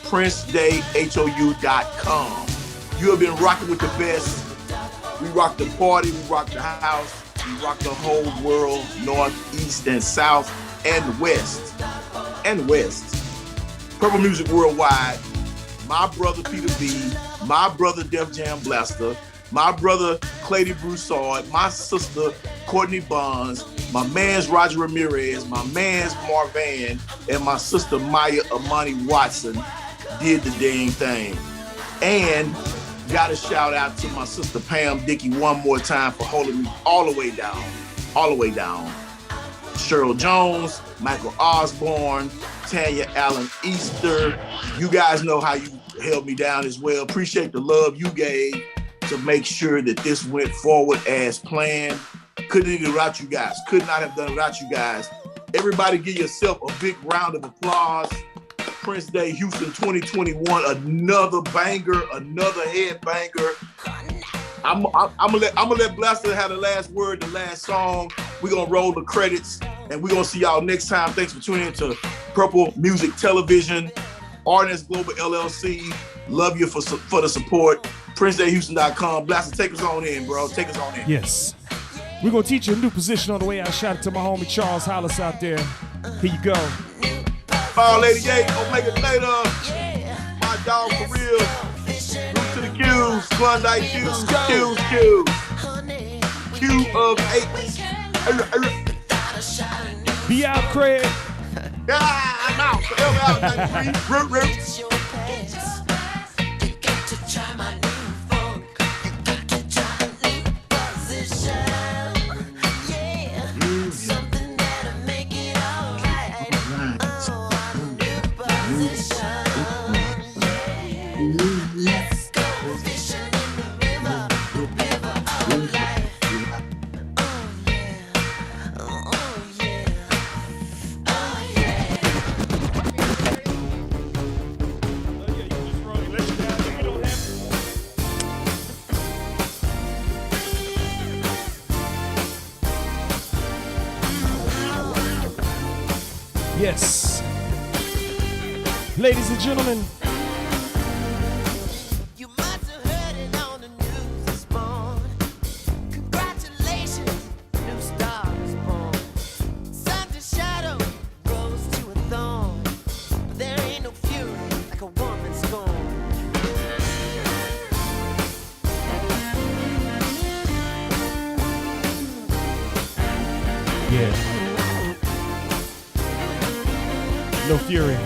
PrinceDayHOU.com. You have been rocking with the best. We rock the party. We rock the house. We rock the whole world, north, east, and south, and west. Purple Music Worldwide. My brother Peter V, my brother Def Jam Blaster, my brother Clady Broussard, my sister Courtney Bonds, my man's Roger Ramirez, my man's Marvan, and my sister Maya Amani Watson did the dang thing. And got a shout out to my sister Pam Dickey one more time for holding me all the way down. Cheryl Jones, Michael Osborne, Tanya Allen Easter. You guys know how you held me down as well. Appreciate the love you gave to make sure that this went forward as planned. Couldn't do it without you guys. Could not have done it without you guys. Everybody give yourself a big round of applause. Prince Day Houston 2021, another banger, another head banger. I'm gonna let Blaster have the last word, the last song. We're gonna roll the credits, and we're gonna see y'all next time. Thanks for tuning in to Purple Music Television, RNS Global LLC. Love you for the support. PrinceDayHouston.com. Blaster, take us on in, bro. Take us on in. Yes. We're gonna teach you a new position on the way out. Shout out to my homie Charles Hollis out there. Here you go. Oh, Lady Yate, Omega Theta. My dog for real. Root to the Q's, Klondike Q's, Q's. Q of 8. Be out, Craig. Yeah, I'm out. Forever out. 93. Root. Yes. Ladies and gentlemen. You must have heard it on the news this morning. Congratulations, new star is born. Sun's a shadow grows to a thorn. But there ain't no fury like a woman scorned. Yeah. No fury.